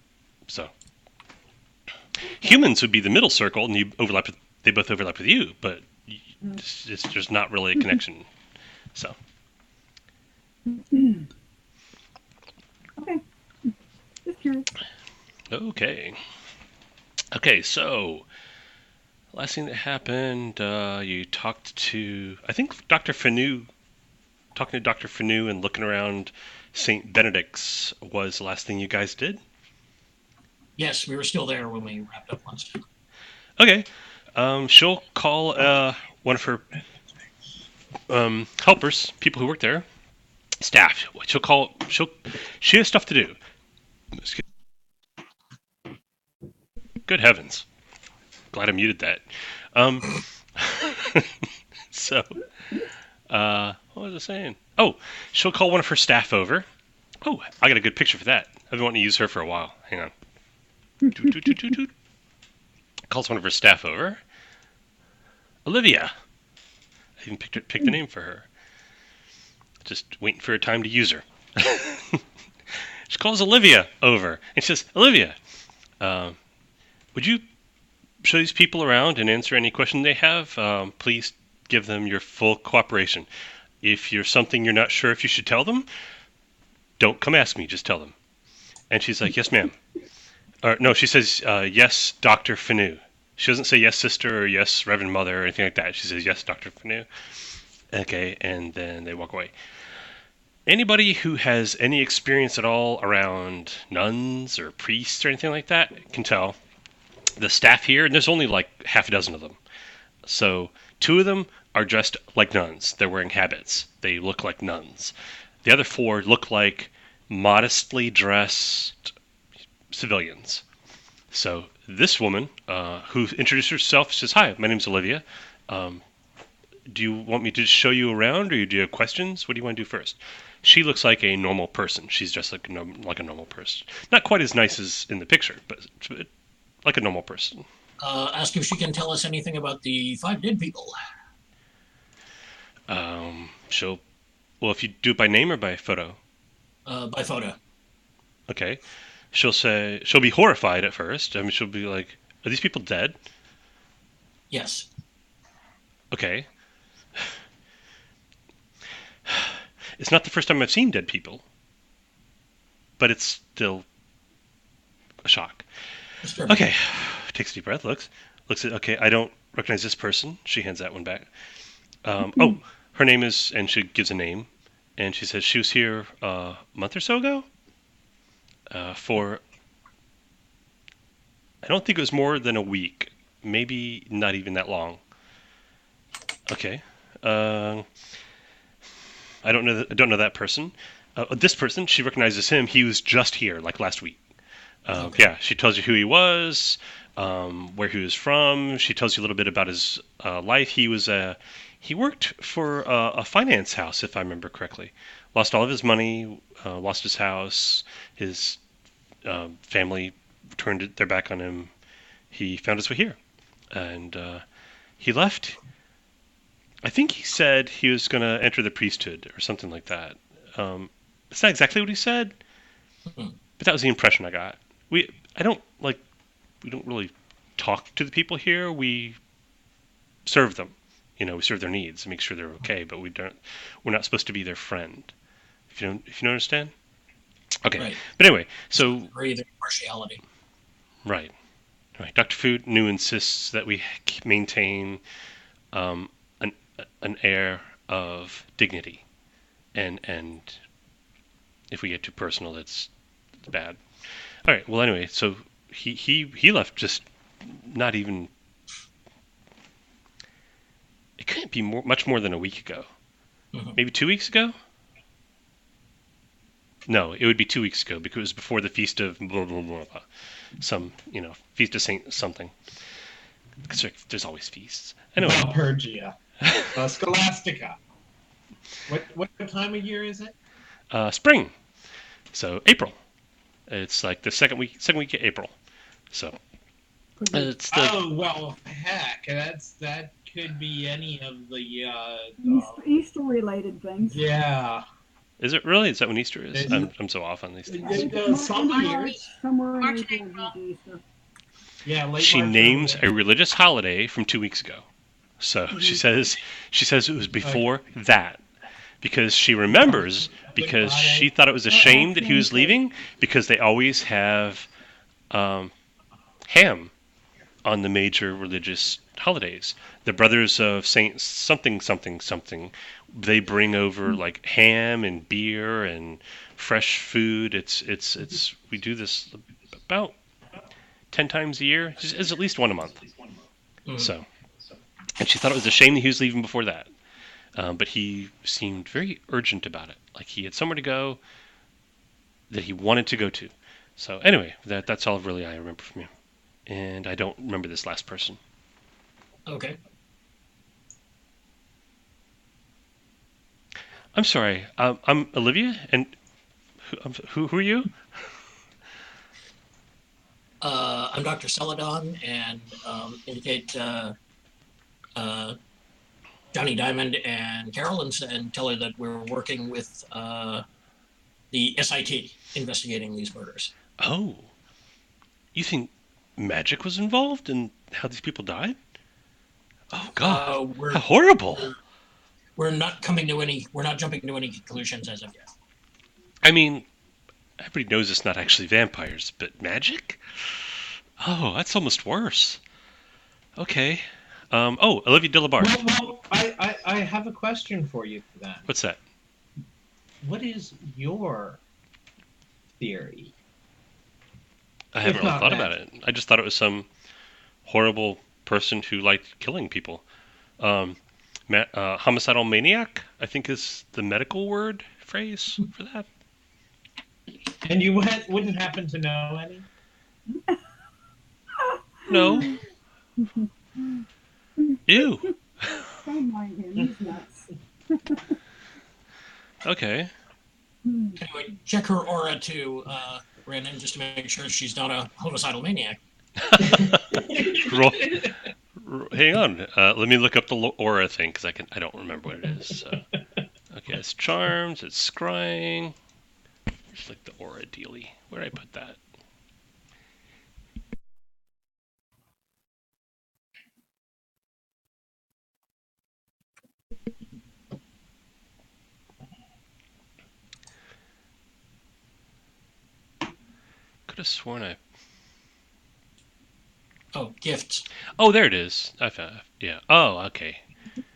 [SPEAKER 1] So humans would be the middle circle, and they both overlap with you, but it's just not really a connection. So
[SPEAKER 3] Okay. Just curious.
[SPEAKER 1] okay. So last thing that happened, you talked to I think Dr. Fanu. Talking to Dr. Fanu and looking around St. Benedict's was the last thing you guys did?
[SPEAKER 2] Yes, we were still there when we wrapped up last time.
[SPEAKER 1] Okay. She'll call one of her helpers, people who work there, staff. She has stuff to do. Good heavens. Glad I muted that. So, what was I saying? Oh, she'll call one of her staff over. Oh, I got a good picture for that. I've been wanting to use her for a while. Hang on. Toot, toot, toot, toot, toot. Calls one of her staff over. Olivia. I even picked a name for her. Just waiting for a time to use her. She calls Olivia over and she says, Olivia, would you show these people around and answer any question they have? Please give them your full cooperation. If you're something you're not sure if you should tell them, don't come ask me, just tell them. And she's like, yes, ma'am. Or no, she says, yes, Dr. Fanu. She doesn't say yes, sister, or yes, Reverend Mother, or anything like that. She says, yes, Dr. Fanu. Okay, and then they walk away. Anybody who has any experience at all around nuns or priests or anything like that can tell. The staff here, and there's only like half a dozen of them. So 2 of them are dressed like nuns. They're wearing habits. They look like nuns. The other 4 look like modestly dressed civilians. So this woman, who introduced herself, says, hi, my name's Olivia. Do you want me to show you around, or do you have questions? What do you want to do first? She looks like a normal person. She's dressed like a normal person. Not quite as nice as in the picture, but like a normal person.
[SPEAKER 2] Ask if she can tell us anything about the 5 dead people.
[SPEAKER 1] Well, if you do it by name or by photo?
[SPEAKER 2] By photo.
[SPEAKER 1] Okay. She'll be horrified at first. I mean, she'll be like, are these people dead?
[SPEAKER 2] Yes.
[SPEAKER 1] Okay. It's not the first time I've seen dead people, but it's still a shock.
[SPEAKER 2] Disturbing.
[SPEAKER 1] Okay. Takes a deep breath, looks at, okay, I don't recognize this person. She hands that one back. Oh, her name is, and she gives a name, and she says she was here a month or so ago for, I don't think it was more than a week, maybe not even that long. Okay. I don't know that person. This person, she recognizes him. He was just here, like last week.
[SPEAKER 2] Okay.
[SPEAKER 1] Yeah, she tells you who he was, where he was from. She tells you a little bit about his life. He worked for a finance house, if I remember correctly. Lost all of his money, lost his house. His family turned their back on him. He found his way here, and he left. I think he said he was going to enter the priesthood or something like that. It's not exactly what he said, but that was the impression I got. We don't really talk to the people here. We serve them. We serve their needs and make sure they're okay, but we're not supposed to be their friend. If you don't understand? Okay.
[SPEAKER 2] Right.
[SPEAKER 1] But anyway, so
[SPEAKER 2] Agree their partiality.
[SPEAKER 1] right. Dr. Fanu insists that we maintain an air of dignity, and if we get too personal, it's bad. All right. Well, anyway, so he left just not even. It couldn't be much more than a week ago.
[SPEAKER 2] Mhm.
[SPEAKER 1] Maybe 2 weeks ago. No, it would be 2 weeks ago because it was before the feast of blah blah blah, blah. Some feast of Saint something. Because there's always feasts. Anyway,
[SPEAKER 4] Valpurgia. Scholastica. What time of year is it?
[SPEAKER 1] spring. So April. It's like the second week of April. So
[SPEAKER 3] Could be.
[SPEAKER 1] it's the
[SPEAKER 4] Oh well, heck, that could be any of the.
[SPEAKER 3] Easter related things.
[SPEAKER 4] Yeah.
[SPEAKER 1] Is it really? Is that when Easter is?
[SPEAKER 4] Is
[SPEAKER 1] I'm so off on these things.
[SPEAKER 4] Some years.
[SPEAKER 3] Somewhere in
[SPEAKER 5] March and
[SPEAKER 3] April
[SPEAKER 5] April.
[SPEAKER 3] is Easter.
[SPEAKER 4] Yeah, late
[SPEAKER 1] She
[SPEAKER 4] March,
[SPEAKER 1] names
[SPEAKER 4] early
[SPEAKER 1] a religious holiday from 2 weeks ago. So she says it was before that because she remembers because she thought it was a shame that he was leaving because they always have ham on the major religious holidays. The brothers of Saint something something something, they bring over like ham and beer and fresh food. It's we do this about 10 times a year. It's at least one a month. So, and she thought it was a shame that he was leaving before that. But he seemed very urgent about it. Like he had somewhere to go that he wanted to go to. So anyway, that's all really I remember from you. And I don't remember this last person.
[SPEAKER 2] Okay.
[SPEAKER 1] I'm sorry. I'm Olivia, and who are you?
[SPEAKER 2] I'm Dr. Celadon, and indicate Johnny Diamond and Carol and tell her that we're working with the SIT investigating these murders.
[SPEAKER 1] Oh, you think magic was involved in how these people died? Oh God,
[SPEAKER 2] We're
[SPEAKER 1] how horrible!
[SPEAKER 2] we're not jumping to any conclusions as of yet.
[SPEAKER 1] I mean, everybody knows it's not actually vampires, but magic? Oh, that's almost worse. Okay. Olivia de la Barge.
[SPEAKER 4] Well, I have a question for you then.
[SPEAKER 1] What's that?
[SPEAKER 4] What is your theory?
[SPEAKER 1] I haven't
[SPEAKER 4] If
[SPEAKER 1] really
[SPEAKER 4] not
[SPEAKER 1] thought about it. I just thought it was some horrible person who liked killing people. Homicidal maniac, I think is the medical phrase for that.
[SPEAKER 4] And you wouldn't happen to know any?
[SPEAKER 1] No. Ew.
[SPEAKER 3] Don't mind him. He's nuts.
[SPEAKER 1] Okay.
[SPEAKER 2] Anyway, check her aura too, Brandon, just to make sure she's not a homicidal maniac.
[SPEAKER 1] Hang on. Let me look up the aura thing because I don't remember what it is. So. Okay, it's charms. It's scrying. It's like the aura dealy. Where did I put that? Could have sworn I.
[SPEAKER 2] Oh, gifts.
[SPEAKER 1] Oh, there it is. I found. Yeah. Oh, okay.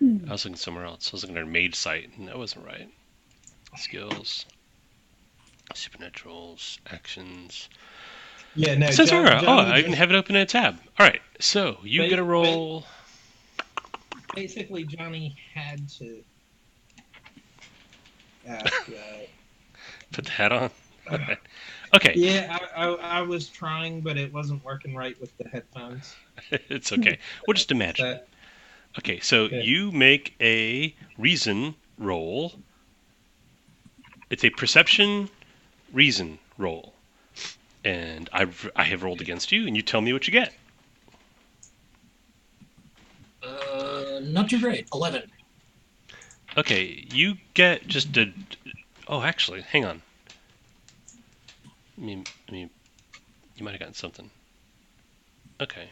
[SPEAKER 1] I was looking somewhere else. I was looking at our maid site, and that wasn't right. Skills, supernaturals, actions.
[SPEAKER 4] Yeah, no.
[SPEAKER 1] It says
[SPEAKER 4] John-
[SPEAKER 1] aura.
[SPEAKER 4] John
[SPEAKER 1] I even have it open in a tab. All right. So you
[SPEAKER 4] Ba-
[SPEAKER 1] get a roll.
[SPEAKER 4] Basically, Johnny had to ask.
[SPEAKER 1] Put the hat on. Okay.
[SPEAKER 4] Yeah, I was trying, but it wasn't working right with the headphones.
[SPEAKER 1] It's okay. We'll just imagine.
[SPEAKER 4] But
[SPEAKER 1] Okay, so
[SPEAKER 4] Okay.
[SPEAKER 1] you make a reason roll. It's a perception reason roll. And I have rolled against you, and you tell me what you get.
[SPEAKER 2] Not too great. 11.
[SPEAKER 1] Okay, you get just a... Oh, actually, hang on. I mean, you might have gotten something. Okay.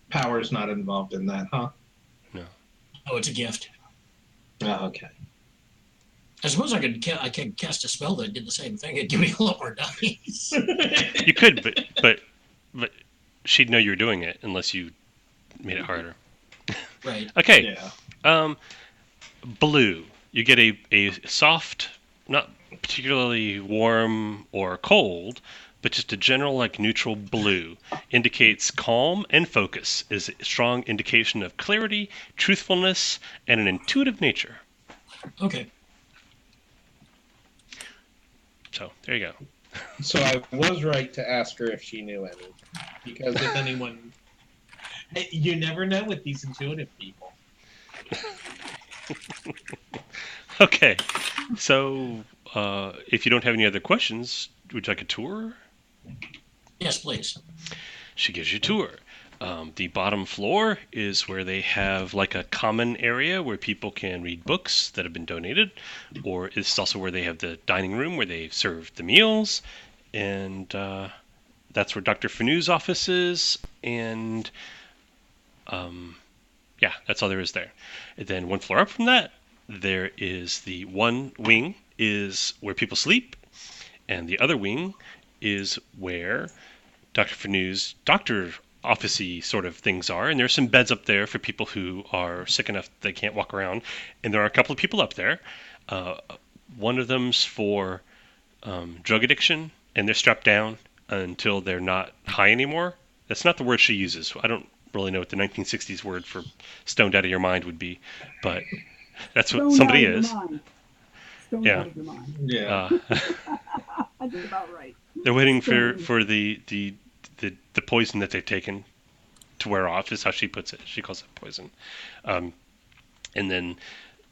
[SPEAKER 4] power's not involved in that, huh?
[SPEAKER 2] Oh, it's a gift.
[SPEAKER 4] Oh, okay.
[SPEAKER 2] I suppose I could cast a spell that did the same thing. It'd give me a lot more dice.
[SPEAKER 1] You could, but she'd know you were doing it unless you made it harder.
[SPEAKER 2] Right.
[SPEAKER 1] Okay.
[SPEAKER 4] Yeah.
[SPEAKER 1] Um, blue. You get a soft, not particularly warm or cold, but just a general like neutral blue. Indicates calm and focus. Is a strong indication of clarity, truthfulness, and an intuitive nature.
[SPEAKER 2] Okay.
[SPEAKER 1] So there you go.
[SPEAKER 4] So I was right to ask her if she knew any, because if anyone, you never know with these intuitive people.
[SPEAKER 1] Okay, so if you don't have any other questions, would you like a tour?
[SPEAKER 2] Yes, please.
[SPEAKER 1] She gives you a tour. The bottom floor is where they have like a common area where people can read books that have been donated, or it's also where they have the dining room where they serve the meals, and that's where Dr. Fanu's office is, and yeah, that's all there is there. And then one floor up from that, there is the one wing is where people sleep, and the other wing is where Dr. Fanu's doctor office-y sort of things are, and there's some beds up there for people who are sick enough they can't walk around, and there are a couple of people up there. One of them's for drug addiction, and they're strapped down until they're not high anymore. That's not the word she uses. I don't really know what the 1960s word for stoned out of your mind would be, but that's what
[SPEAKER 3] Stoned
[SPEAKER 1] somebody
[SPEAKER 3] out of your
[SPEAKER 1] is.
[SPEAKER 3] mind. Stoned
[SPEAKER 1] Yeah.
[SPEAKER 3] out of your mind.
[SPEAKER 4] Yeah.
[SPEAKER 3] I think about right.
[SPEAKER 1] They're waiting for
[SPEAKER 3] Stoned.
[SPEAKER 1] the poison that they've taken to wear off, is how she puts it. She calls it poison. And then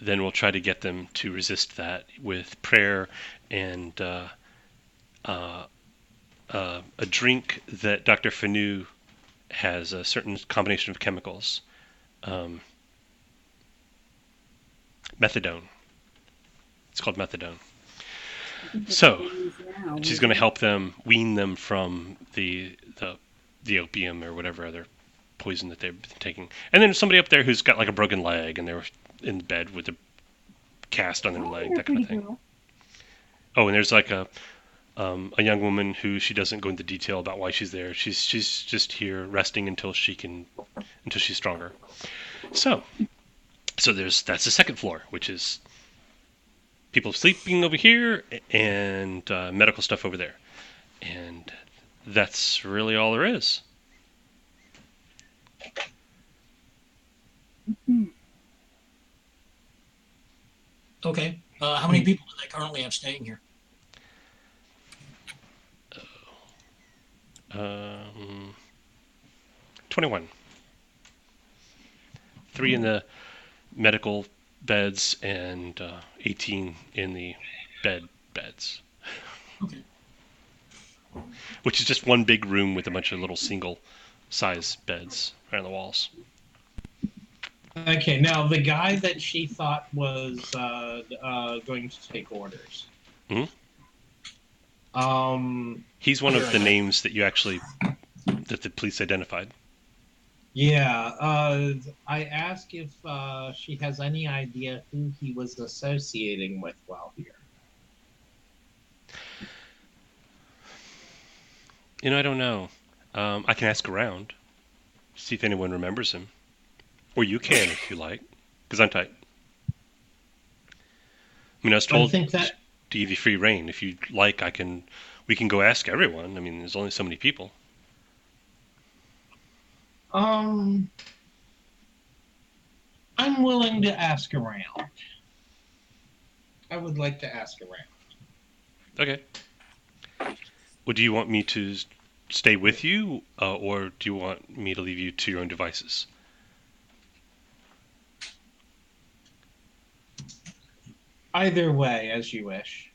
[SPEAKER 1] we'll try to get them to resist that with prayer and a drink that Dr. Fanu has a certain combination of chemicals. Methadone. It's called methadone.
[SPEAKER 3] I think that's
[SPEAKER 1] So,
[SPEAKER 3] what it is now.
[SPEAKER 1] She's going to help them, wean them from the opium or whatever other poison that they've been taking. And then somebody up there who's got like a broken leg, and they're in bed with a cast on their
[SPEAKER 3] Oh,
[SPEAKER 1] leg,
[SPEAKER 3] they're
[SPEAKER 1] that kind of
[SPEAKER 3] pretty
[SPEAKER 1] thing.
[SPEAKER 3] cool.
[SPEAKER 1] Oh, and there's like a young woman who she doesn't go into detail about why she's there. She's just here resting until she's stronger. So that's the second floor, which is people sleeping over here and medical stuff over there, and that's really all there is.
[SPEAKER 2] Okay. How many people do they currently have staying here?
[SPEAKER 1] 21. 3 in the medical beds and 18 in the beds.
[SPEAKER 2] Okay.
[SPEAKER 1] Which is just one big room with a bunch of little single size beds around the walls.
[SPEAKER 4] Okay, now the guy that she thought was going to take orders.
[SPEAKER 1] Mhm.
[SPEAKER 4] He's
[SPEAKER 1] one of the names that that the police identified.
[SPEAKER 4] Yeah, I asked if she has any idea who he was associating with while here.
[SPEAKER 1] I don't know. I can ask around, see if anyone remembers him. Or you can, if you like, because I'm tight. I was told
[SPEAKER 4] I think that
[SPEAKER 1] to give you free reign. If you like, we can go ask everyone. There's only so many people.
[SPEAKER 4] I'm willing to ask around. I would like to ask around.
[SPEAKER 1] Okay. Well, do you want me to stay with you, or do you want me to leave you to your own devices?
[SPEAKER 4] Either way, as you wish.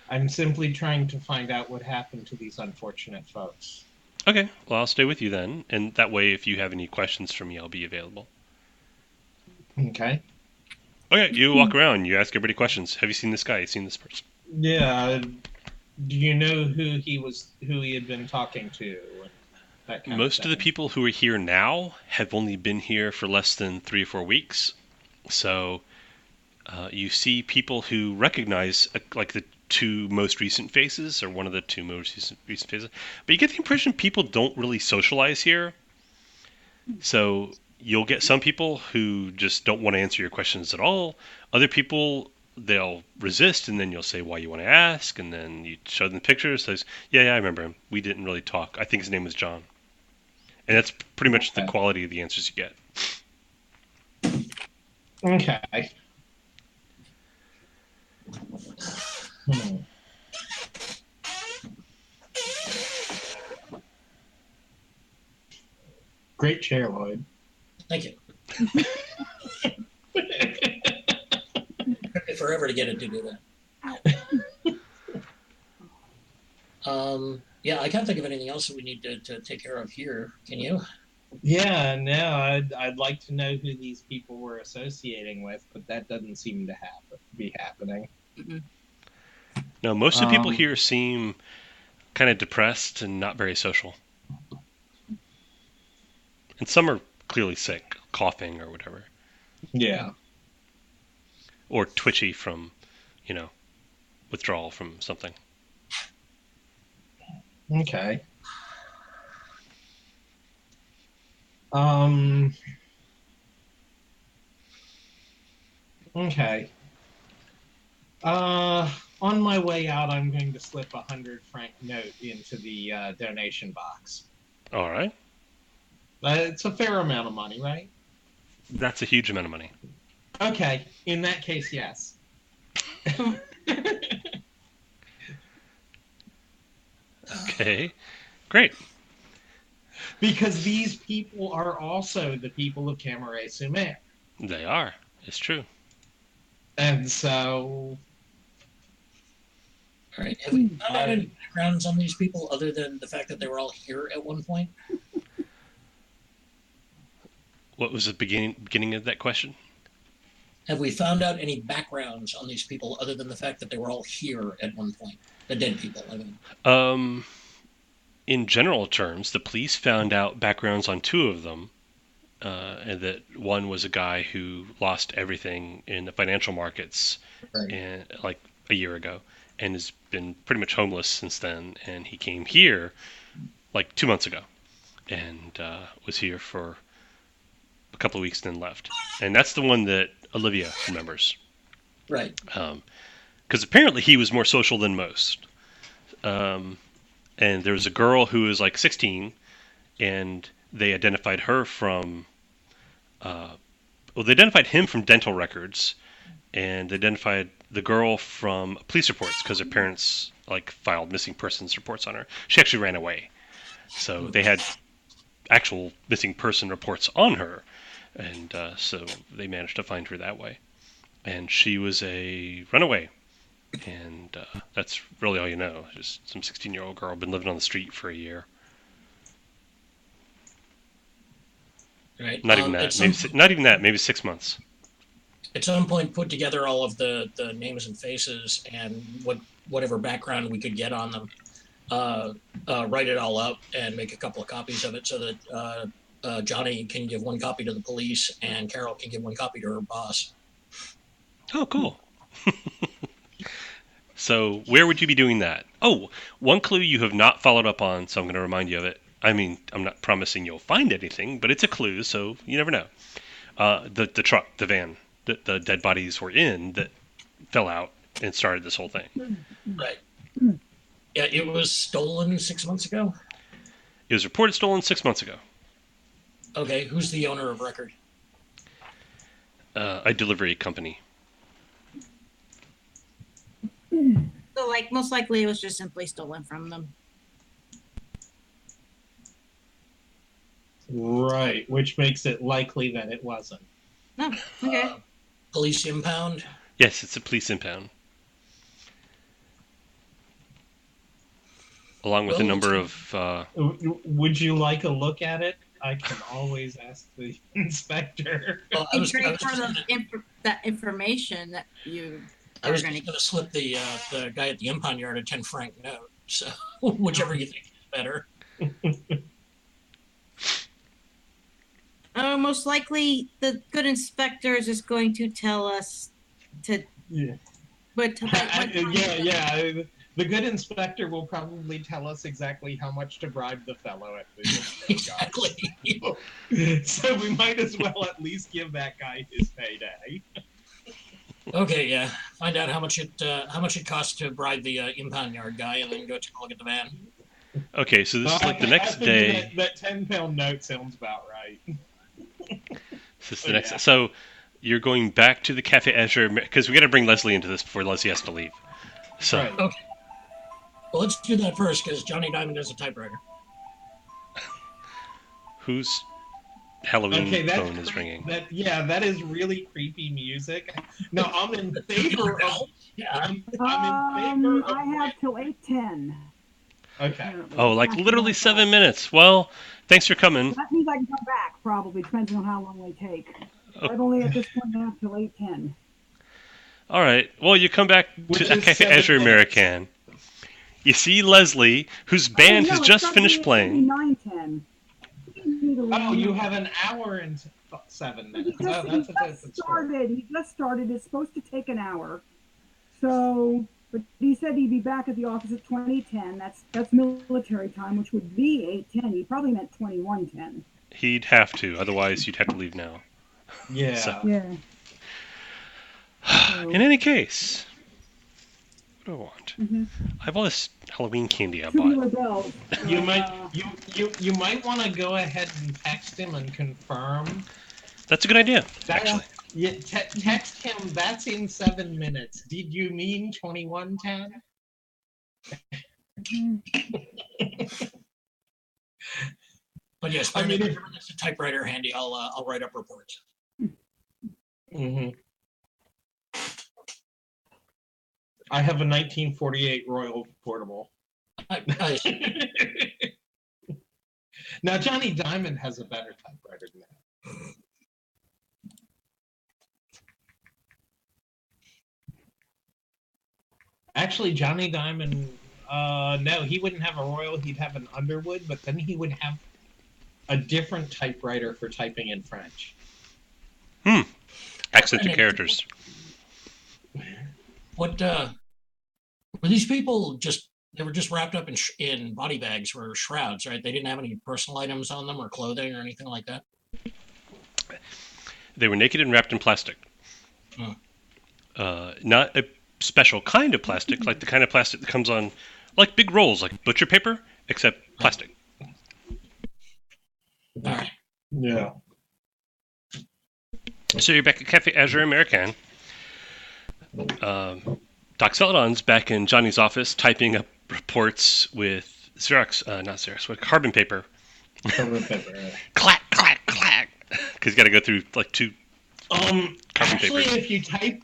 [SPEAKER 4] I'm simply trying to find out what happened to these unfortunate folks.
[SPEAKER 1] Okay. Well, I'll stay with you then, and that way, if you have any questions for me, I'll be available.
[SPEAKER 4] Okay.
[SPEAKER 1] Okay. You walk around. You ask everybody questions. Have you seen this guy? Have you seen this person?
[SPEAKER 4] Yeah. Do you know who he had been talking to? And that kind
[SPEAKER 1] Most of the
[SPEAKER 4] thing?
[SPEAKER 1] people who are here now have only been here for less than 3 or 4 weeks. So you see people who recognize like the 2 most recent faces, or one of the 2 most recent faces. But you get the impression people don't really socialize here. So you'll get some people who just don't want to answer your questions at all. Other people, they'll resist, and then you'll say why you want to ask, and then you show them pictures. Says, yeah, I remember him. We didn't really talk. I think his name was John. And that's pretty much the quality of the answers you get.
[SPEAKER 4] Okay. Great chair, Lloyd.
[SPEAKER 2] Thank you. Took me forever to get it to do that. Yeah, I can't think of anything else that we need to take care of here. Can you?
[SPEAKER 4] Yeah, no, I'd like to know who these people were associating with, but that doesn't seem to be happening.
[SPEAKER 1] No, most of the people here seem kind of depressed and not very social. And some are clearly sick, coughing or whatever.
[SPEAKER 4] Yeah.
[SPEAKER 1] Or twitchy from, withdrawal from something.
[SPEAKER 4] Okay. Okay. On my way out, I'm going to slip a 100-franc note into the donation box.
[SPEAKER 1] All right.
[SPEAKER 4] It's a fair amount of money, right?
[SPEAKER 1] That's a huge amount of money.
[SPEAKER 4] Okay. In that case, yes.
[SPEAKER 1] Okay. Great.
[SPEAKER 4] Because these people are also the people of Camaret-sur-Mer.
[SPEAKER 1] They are. It's true.
[SPEAKER 4] And so...
[SPEAKER 2] All right. Have we found out any backgrounds on these people other than the fact that they were all here at one point?
[SPEAKER 1] What was the beginning of that question?
[SPEAKER 2] Have we found out any backgrounds on these people other than the fact that they were all here at one point? The dead people, I mean.
[SPEAKER 1] In general terms, the police found out backgrounds on two of them, and that one was a guy who lost everything in the financial markets, like a year ago, and has been pretty much homeless since then. And he came here like 2 months ago, and was here for a couple of weeks, then left. And that's the one that Olivia remembers.
[SPEAKER 2] Right.
[SPEAKER 1] Because apparently he was more social than most. And there was a girl who was like 16, and they identified her from, they identified him from dental records, and they identified the girl from police reports because her parents filed missing persons reports on her. She actually ran away, so they had actual missing person reports on her, and so they managed to find her that way. And she was a runaway. And that's really all you know. Just some 16-year-old girl been living on the street for a year.
[SPEAKER 2] Right.
[SPEAKER 1] Not even that. Not even that. Maybe 6 months.
[SPEAKER 2] At some point, put together all of the names and faces and whatever background we could get on them. Write it all up and make a couple of copies of it so that Johnny can give one copy to the police and Carol can give one copy to her boss.
[SPEAKER 1] Oh, cool. So where would you be doing that? Oh, one clue you have not followed up on, so I'm going to remind you of it. I mean, I'm not promising you'll find anything, but it's a clue, so you never know. The truck, the van that the dead bodies were in that fell out and started this whole thing.
[SPEAKER 2] Right. Yeah, it was stolen 6 months ago?
[SPEAKER 1] It was reported stolen 6 months ago.
[SPEAKER 2] Okay, who's the owner of record?
[SPEAKER 1] A delivery company.
[SPEAKER 5] So, most likely it was just simply stolen from them.
[SPEAKER 4] Right, which makes it likely that it wasn't.
[SPEAKER 5] Oh, okay.
[SPEAKER 2] Police impound?
[SPEAKER 1] Yes, it's a police impound. Along with a number of...
[SPEAKER 4] Would you like a look at it? I can always ask the inspector.
[SPEAKER 2] Well,
[SPEAKER 5] In trade for that information that you...
[SPEAKER 2] I was going to slip the guy at the impound yard a 10-franc note, so whichever you think is better.
[SPEAKER 5] Most likely, the good inspector is just going to tell us to.
[SPEAKER 4] Yeah.
[SPEAKER 5] But
[SPEAKER 4] Yeah. The good inspector will probably tell us exactly how much to bribe the fellow at the
[SPEAKER 2] Exactly.
[SPEAKER 4] So we might as well at least give that guy his payday.
[SPEAKER 2] Okay, yeah. Find out how much it costs to bribe the impound yard guy, and then go take a look at the van.
[SPEAKER 1] Okay, so this is like the next
[SPEAKER 4] I think
[SPEAKER 1] day.
[SPEAKER 4] That 10-pound note sounds about right.
[SPEAKER 1] This is the next. So you're going back to the Cafe Azure because we got to bring Leslie into this before Leslie has to leave. So
[SPEAKER 4] Right.
[SPEAKER 2] Okay. Well, let's do that first because Johnny Diamond has a typewriter.
[SPEAKER 1] whose Halloween
[SPEAKER 4] Okay,
[SPEAKER 1] phone is ringing?
[SPEAKER 4] That is really creepy music. No, I'm in favor of.
[SPEAKER 2] Yeah.
[SPEAKER 4] I'm in favor of.
[SPEAKER 3] I have till 8:10.
[SPEAKER 4] Okay.
[SPEAKER 1] Oh, like literally 7 minutes. Well, thanks for coming.
[SPEAKER 3] That means I can come back, probably, depending on how long they take. I've only at this point have till 8:10.
[SPEAKER 1] All right. Well, you come back
[SPEAKER 4] Which
[SPEAKER 1] to
[SPEAKER 4] is
[SPEAKER 1] Cafe
[SPEAKER 4] 7
[SPEAKER 1] Azure
[SPEAKER 4] minutes.
[SPEAKER 1] American. You see Leslie, whose band has just finished playing.
[SPEAKER 3] 9:10.
[SPEAKER 4] Oh, you have an hour and 7
[SPEAKER 3] He
[SPEAKER 4] minutes.
[SPEAKER 3] just,
[SPEAKER 4] Oh,
[SPEAKER 3] he
[SPEAKER 4] that's a
[SPEAKER 3] just
[SPEAKER 4] different story.
[SPEAKER 3] started. He just started. It's supposed to take an hour. So, but he said he'd be back at the office at 20:10. That's military time, which would be 8:10. He probably meant 21:10.
[SPEAKER 1] He'd have to, otherwise you'd have to leave now.
[SPEAKER 4] Yeah.
[SPEAKER 1] So-
[SPEAKER 3] Yeah.
[SPEAKER 1] In any case, what do I want?
[SPEAKER 3] Mhm.
[SPEAKER 1] I have all this Halloween candy I bought.
[SPEAKER 3] Tubular bells.
[SPEAKER 4] You might want to go ahead and text him and confirm.
[SPEAKER 1] That's a good idea,
[SPEAKER 4] That-
[SPEAKER 1] actually.
[SPEAKER 4] Yeah, text him. That's in 7 minutes. Did you mean 21:10?
[SPEAKER 2] But yes,
[SPEAKER 4] I mean,
[SPEAKER 2] if it's a typewriter handy, I'll write up reports.
[SPEAKER 4] Mm-hmm. I have a 1948 Royal Portable.
[SPEAKER 2] I
[SPEAKER 4] Now Johnny Diamond has a better typewriter than that. Actually, Johnny Diamond, no, he wouldn't have a Royal. He'd have an Underwood, but then he would have a different typewriter for typing in French.
[SPEAKER 1] Accent to characters.
[SPEAKER 2] What were these people just? They were just wrapped up in body bags or shrouds, right? They didn't have any personal items on them or clothing or anything like that.
[SPEAKER 1] They were naked and wrapped in plastic.
[SPEAKER 2] Hmm.
[SPEAKER 1] Not a special kind of plastic, like the kind of plastic that comes on, like big rolls, like butcher paper, except plastic.
[SPEAKER 2] All right.
[SPEAKER 4] Yeah.
[SPEAKER 1] So you're back at Cafe Azure American. Doc Celadon's back in Johnny's office typing up reports with Xerox, not Xerox, with carbon paper. Clack, clack, clack. Because he's got to go through like 2 carbon
[SPEAKER 4] Actually,
[SPEAKER 1] papers.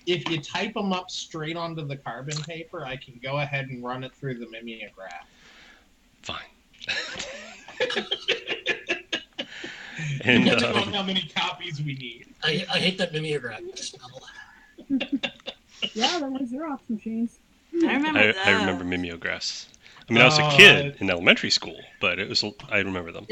[SPEAKER 4] if you type them up straight onto the carbon paper, I can go ahead and run it through the mimeograph.
[SPEAKER 1] Fine. And
[SPEAKER 4] Depending on how many copies we need.
[SPEAKER 2] I hate that mimeograph smell.
[SPEAKER 3] Yeah, they're like Xerox machines.
[SPEAKER 5] I remember
[SPEAKER 1] I remember mimeographs. I mean, I was a kid in elementary school, but I remember them.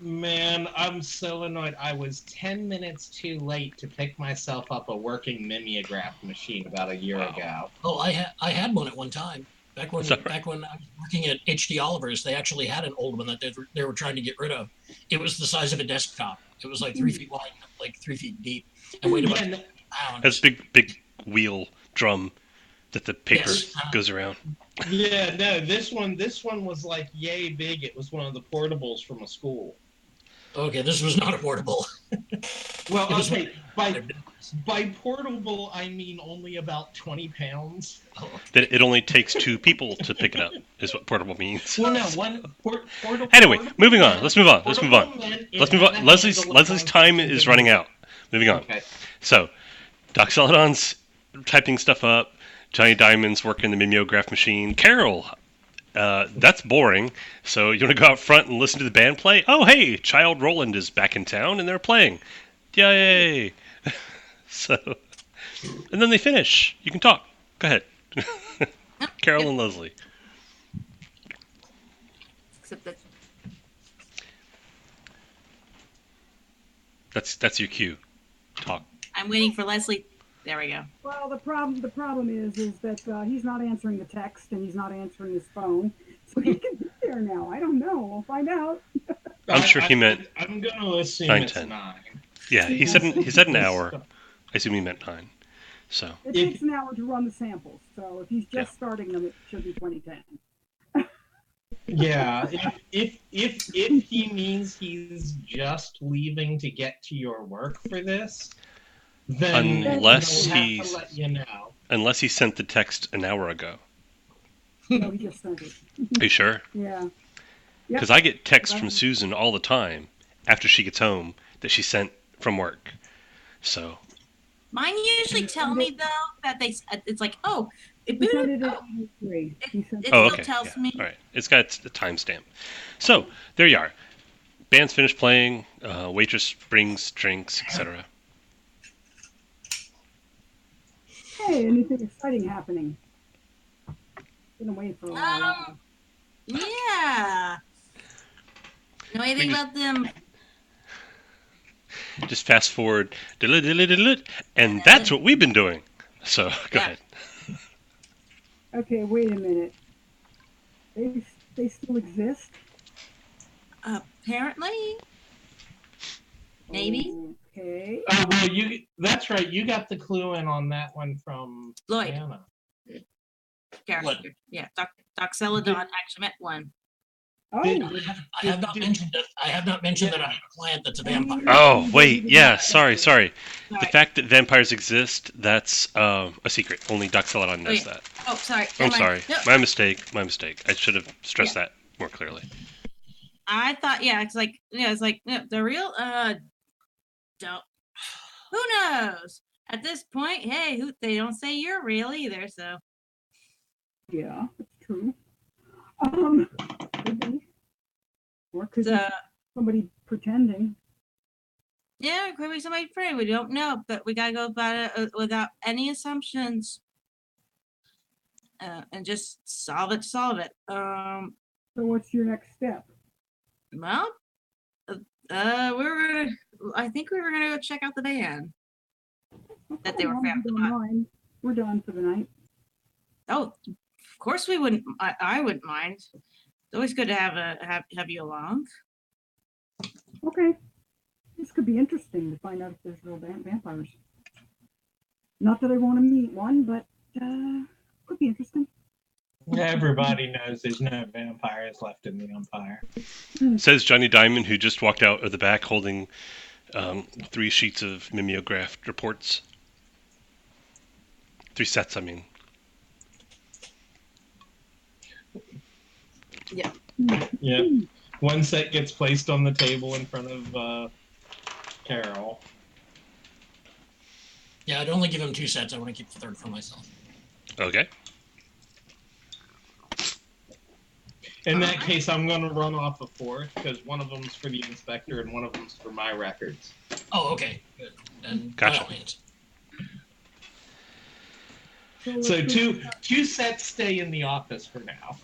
[SPEAKER 4] Man, I'm so annoyed. I was 10 minutes too late to pick myself up a working mimeograph machine about a year ago.
[SPEAKER 2] Oh, I had one at one time. Back when
[SPEAKER 1] Is that
[SPEAKER 2] I was working at HD Oliver's, they actually had an old one that they were trying to get rid of. It was the size of a desktop. It was like 3 feet wide, like 3 feet deep, and weighed about
[SPEAKER 4] Yeah,
[SPEAKER 2] pounds.
[SPEAKER 1] Has big wheel drum that the paper
[SPEAKER 2] Yes.
[SPEAKER 1] goes around.
[SPEAKER 4] yeah, no, this one was like yay big. It was one of the portables from a school.
[SPEAKER 2] Okay, this was not affordable.
[SPEAKER 4] Well,
[SPEAKER 2] It was
[SPEAKER 4] okay, by portable, I mean only about 20 pounds.
[SPEAKER 1] That it only takes 2 people to pick it up is what portable means.
[SPEAKER 4] Well, no, portable.
[SPEAKER 1] Anyway, moving on. Let's move on. Let's move on. Let's move on.
[SPEAKER 4] on.
[SPEAKER 1] Leslie's time is running out. Moving on.
[SPEAKER 4] Okay.
[SPEAKER 1] So, Doc Celadon's typing stuff up. Johnny Diamond's working the mimeograph machine. Carol, that's boring. So you want to go out front and listen to the band play? Oh, hey, Child Roland is back in town and they're playing. Yay! So, and then they finish. You can talk. Go ahead. Carol and Leslie.
[SPEAKER 5] Except that
[SPEAKER 1] That's your cue. Talk.
[SPEAKER 5] I'm waiting for Leslie There we go.
[SPEAKER 3] Well, the problem is that he's not answering the text and he's not answering his phone, so he can be there now. I don't know. We'll find out.
[SPEAKER 1] I'm sure he meant
[SPEAKER 4] I'm going to assume
[SPEAKER 1] 9,
[SPEAKER 4] it's
[SPEAKER 1] 10.
[SPEAKER 4] 9.
[SPEAKER 1] Yeah, he said an hour. I assume he meant 9. So
[SPEAKER 3] It takes an hour to run the samples, so if he's just starting them, it should be 2010.
[SPEAKER 4] Yeah, if he means he's just leaving to get to your work for this, then
[SPEAKER 1] Unless
[SPEAKER 4] he'll have
[SPEAKER 1] he's-
[SPEAKER 4] to let you know.
[SPEAKER 1] unless he sent the text an hour ago.
[SPEAKER 3] No, he just sent it.
[SPEAKER 1] Are you sure?
[SPEAKER 3] Yeah. Yep.
[SPEAKER 1] Because I get texts from Susan all the time after she gets home that she sent from work. So
[SPEAKER 5] Mine usually tell me though that it's like, oh, it
[SPEAKER 3] He sent
[SPEAKER 5] booted.
[SPEAKER 3] it at
[SPEAKER 5] Oh,
[SPEAKER 3] 83. He sent
[SPEAKER 5] It
[SPEAKER 1] oh,
[SPEAKER 5] still
[SPEAKER 1] okay.
[SPEAKER 5] tells
[SPEAKER 1] Yeah.
[SPEAKER 5] me.
[SPEAKER 1] All right. It's got the timestamp. So there you are. Band's finished playing. Waitress brings drinks, etc.
[SPEAKER 3] Hey, anything exciting happening? Been away for a while.
[SPEAKER 5] Yeah. Know anything about them?
[SPEAKER 1] Just fast forward, and that's what we've been doing. So go
[SPEAKER 5] Yeah.
[SPEAKER 1] ahead.
[SPEAKER 3] Okay, wait a minute. They still exist?
[SPEAKER 5] Apparently. Maybe.
[SPEAKER 3] Okay.
[SPEAKER 4] Oh, well, that's right. You got the clue in on that one from
[SPEAKER 5] Lloyd.
[SPEAKER 4] Anna.
[SPEAKER 5] Character.
[SPEAKER 2] What?
[SPEAKER 5] Yeah, Doc Celadon actually met one.
[SPEAKER 3] Oh,
[SPEAKER 2] I have not mentioned it. I have not mentioned that I have a client that's a vampire.
[SPEAKER 1] Oh wait, yeah. Sorry. The
[SPEAKER 5] Sorry.
[SPEAKER 1] fact that vampires exist, that's a secret. Only Doc Celadon knows
[SPEAKER 5] Okay.
[SPEAKER 1] that.
[SPEAKER 5] Oh, sorry.
[SPEAKER 1] I'm
[SPEAKER 5] Never mind.
[SPEAKER 1] sorry.
[SPEAKER 5] No,
[SPEAKER 1] My mistake. I should have stressed that more clearly.
[SPEAKER 5] I thought, it's like, the real, don't, who knows? At this point, hey, they don't say you're real either, so.
[SPEAKER 3] yeah, that's true. Could be. Or could be
[SPEAKER 5] So,
[SPEAKER 3] somebody pretending.
[SPEAKER 5] yeah, it could be somebody free. We don't know, but we gotta go about it without any assumptions. And just solve it.
[SPEAKER 3] So what's your next step?
[SPEAKER 5] Well, I think we were gonna go check out the van. That they were
[SPEAKER 3] Well, we
[SPEAKER 5] found.
[SPEAKER 3] don't mind. We're done for the night.
[SPEAKER 5] Oh, of course we wouldn't. I wouldn't mind. It's always good to have you along.
[SPEAKER 3] Okay. This could be interesting to find out if there's real vampires. Not that I want to meet one, but could be interesting.
[SPEAKER 4] Everybody knows there's no vampires left in the Empire.
[SPEAKER 1] Says Johnny Diamond, who just walked out of the back holding 3 sheets of mimeographed reports. 3 sets, I mean.
[SPEAKER 4] Yeah. One set gets placed on the table in front of Carol.
[SPEAKER 2] Yeah, I'd only give him 2 sets. I want to keep the third for myself.
[SPEAKER 1] Okay.
[SPEAKER 4] In that case, I'm going to run off a 4th because one of them's for the inspector and one of them's for my records.
[SPEAKER 2] Oh, okay. Good. Then
[SPEAKER 1] Gotcha.
[SPEAKER 2] by all means.
[SPEAKER 4] So
[SPEAKER 3] let's
[SPEAKER 4] two sets stay in the office for now.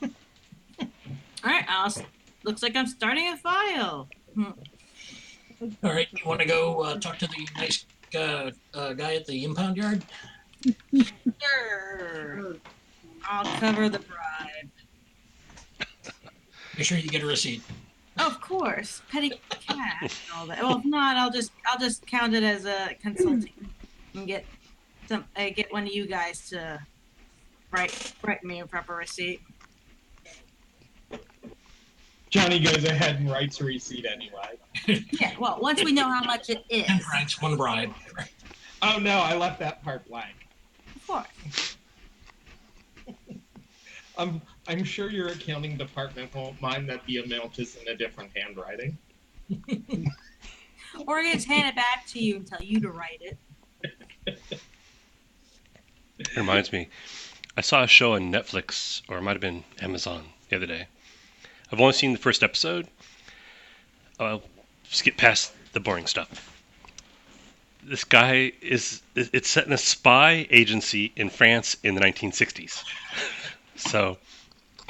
[SPEAKER 5] All right, Alice. Looks like I'm starting a file.
[SPEAKER 2] All right, you want to go talk to the nice guy at the impound yard?
[SPEAKER 5] Sure. I'll cover the bribe.
[SPEAKER 2] Make sure you get a receipt.
[SPEAKER 5] Oh, of course, petty cash and all that. Well, if not, I'll just count it as a consulting and get one of you guys to write me a proper receipt.
[SPEAKER 4] Johnny goes ahead and writes a receipt anyway.
[SPEAKER 5] Yeah, well, once we know how much it is,
[SPEAKER 2] 10 francs, 1 bribe.
[SPEAKER 4] Oh no, I left that part blank.
[SPEAKER 5] of course.
[SPEAKER 4] I'm sure your accounting department won't mind that the amount is in a different handwriting.
[SPEAKER 5] Or I just hand it back to you and tell you to write it.
[SPEAKER 1] It reminds me, I saw a show on Netflix, or it might have been Amazon, the other day. I've only seen the first episode. I'll skip past the boring stuff. This guy it's set in a spy agency in France in the 1960s. So,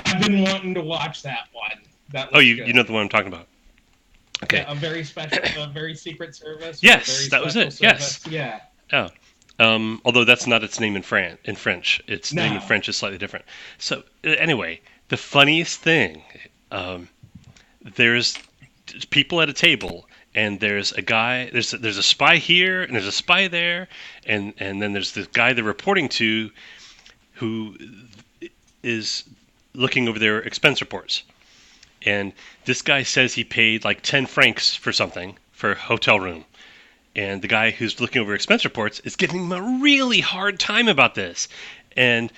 [SPEAKER 4] I've been wanting to watch that one. That
[SPEAKER 1] oh,
[SPEAKER 4] looks
[SPEAKER 1] you
[SPEAKER 4] good.
[SPEAKER 1] know the one I'm talking about. Okay.
[SPEAKER 4] Yeah, a very special, a very secret service.
[SPEAKER 1] Yes,
[SPEAKER 4] a very
[SPEAKER 1] that was
[SPEAKER 4] special
[SPEAKER 1] it, yes.
[SPEAKER 4] service. Yeah.
[SPEAKER 1] Oh, Although that's not its name in French. Its name in
[SPEAKER 4] No.
[SPEAKER 1] French is slightly different. So anyway, the funniest thing, there's people at a table, and there's a guy. There's a spy here, and there's a spy there, and then there's the guy they're reporting to, who is looking over their expense reports. And this guy says he paid like 10 francs for something for a hotel room. And the guy who's looking over expense reports is giving him a really hard time about this. And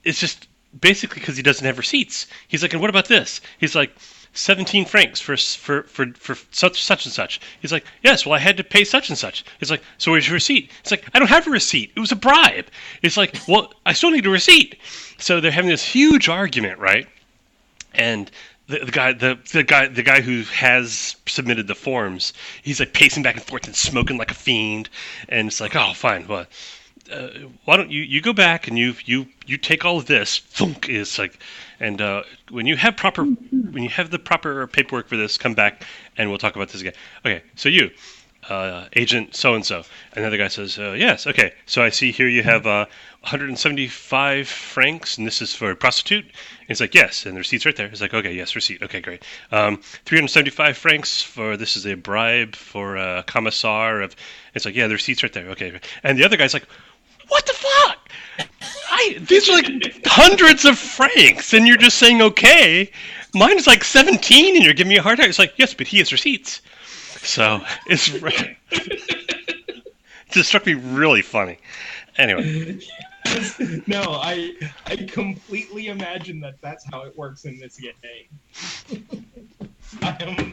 [SPEAKER 1] it's just basically because he doesn't have receipts. He's like, and what about this? He's like, 17 francs for such and such. He's like, yes, well, I had to pay such and such. He's like, so where's your receipt? It's like, I don't have a receipt. It was a bribe. It's like, well, I still need a receipt. So they're having this huge argument, right? And the guy who has submitted the forms, he's like pacing back and forth and smoking like a fiend. And it's like, oh, fine, well, why don't you go back and you take all of this? Thunk is like, and when you have the proper paperwork for this, come back and we'll talk about this again. Okay, so you, agent so and so, and the other guy says, yes, okay. So I see here you have 175 francs, and this is for a prostitute. And he's like, yes, and the receipt's right there. He's like, okay, yes, receipt. Okay, great. 375 francs for this is a bribe for a commissar of. It's like, yeah, the receipt's right there. Okay, and the other guy's like, what the fuck? These are like hundreds of francs, and you're just saying okay. Mine is like 17, and you're giving me a hard time. It's like, yes, but he has receipts. So it just struck me really funny. Anyway,
[SPEAKER 4] No, I completely imagine that's how it works in this game. I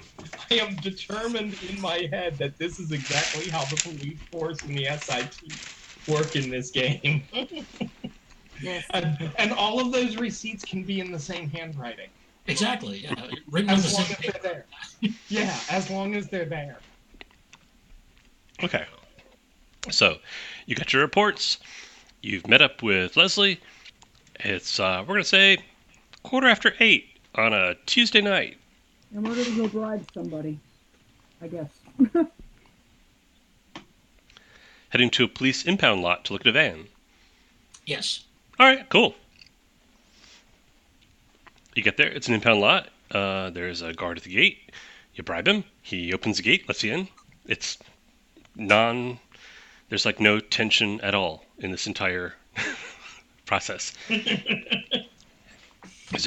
[SPEAKER 4] am determined in my head that this is exactly how the police force and the SIT work in this game.
[SPEAKER 5] Yes.
[SPEAKER 4] And all of those receipts can be in the same handwriting.
[SPEAKER 2] Exactly. Yeah. Written on the
[SPEAKER 4] As long
[SPEAKER 2] same
[SPEAKER 4] as they're
[SPEAKER 2] paper.
[SPEAKER 4] there. Yeah, as long as they're there.
[SPEAKER 1] okay. So you got your reports. You've met up with Leslie. It's we're gonna say 8:15 on a Tuesday night.
[SPEAKER 3] And we're gonna go bribe somebody, I guess.
[SPEAKER 1] Heading to a police impound lot to look at a van.
[SPEAKER 2] Yes.
[SPEAKER 1] All right, cool. You get there. It's an impound lot. There's a guard at the gate. You bribe him. He opens the gate, lets you in. It's there's like no tension at all in this entire process. He's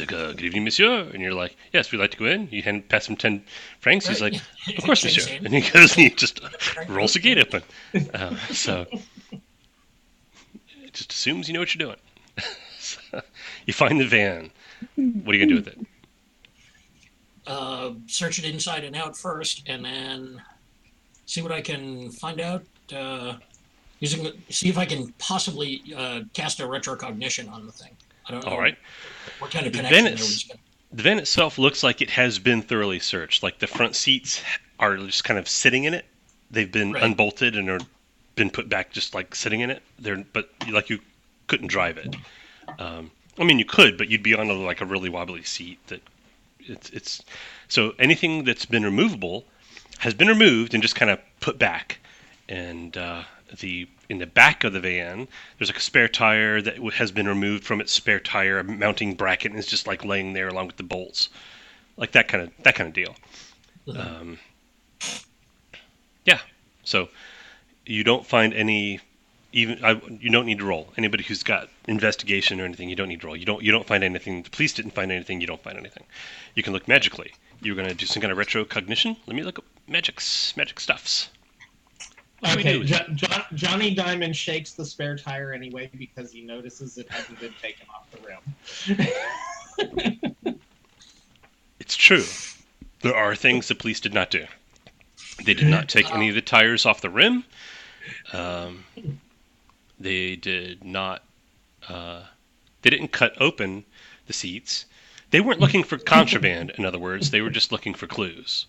[SPEAKER 1] like, good evening, monsieur. And you're like, yes, we'd like to go in. You pass him 10 francs. He's like, of course, monsieur. And he goes and he just rolls the gate open. So it just assumes you know what you're doing. So, you find the van. What are you going to do with it?
[SPEAKER 2] Search it inside and out first, and then see what I can find out. See if I can possibly cast a retrocognition on the thing. I don't know.
[SPEAKER 1] All right.
[SPEAKER 2] What kind of
[SPEAKER 1] The
[SPEAKER 2] connection
[SPEAKER 1] van,
[SPEAKER 2] there was gonna-
[SPEAKER 1] the van itself looks like it has been thoroughly searched. Like the front seats are just kind of sitting in it. They've been
[SPEAKER 2] Right.
[SPEAKER 1] unbolted and are been put back just like sitting in it. But like you couldn't drive it. I mean, you could, but you'd be on a really wobbly seat. It's so anything that's been removable has been removed and just kind of put back. And in the back of the van, there's like a spare tire that has been removed from its spare tire mounting bracket and is just like laying there along with the bolts, like that kind of deal. Yeah. So you don't find any. You don't need to roll. Anybody who's got investigation or anything, you don't need to roll. You don't find anything. The police didn't find anything. You don't find anything. You can look magically. You're going to do some kind of retrocognition. Let me look up magic stuffs. What do we
[SPEAKER 4] Okay,
[SPEAKER 1] do?
[SPEAKER 4] Johnny Diamond shakes the spare tire anyway because he notices it hasn't been taken off the rim.
[SPEAKER 1] It's true. There are things the police did not do. They did not take any of the tires off the rim. They did not. They didn't cut open the seats. They weren't looking for contraband. In other words, they were just looking for clues.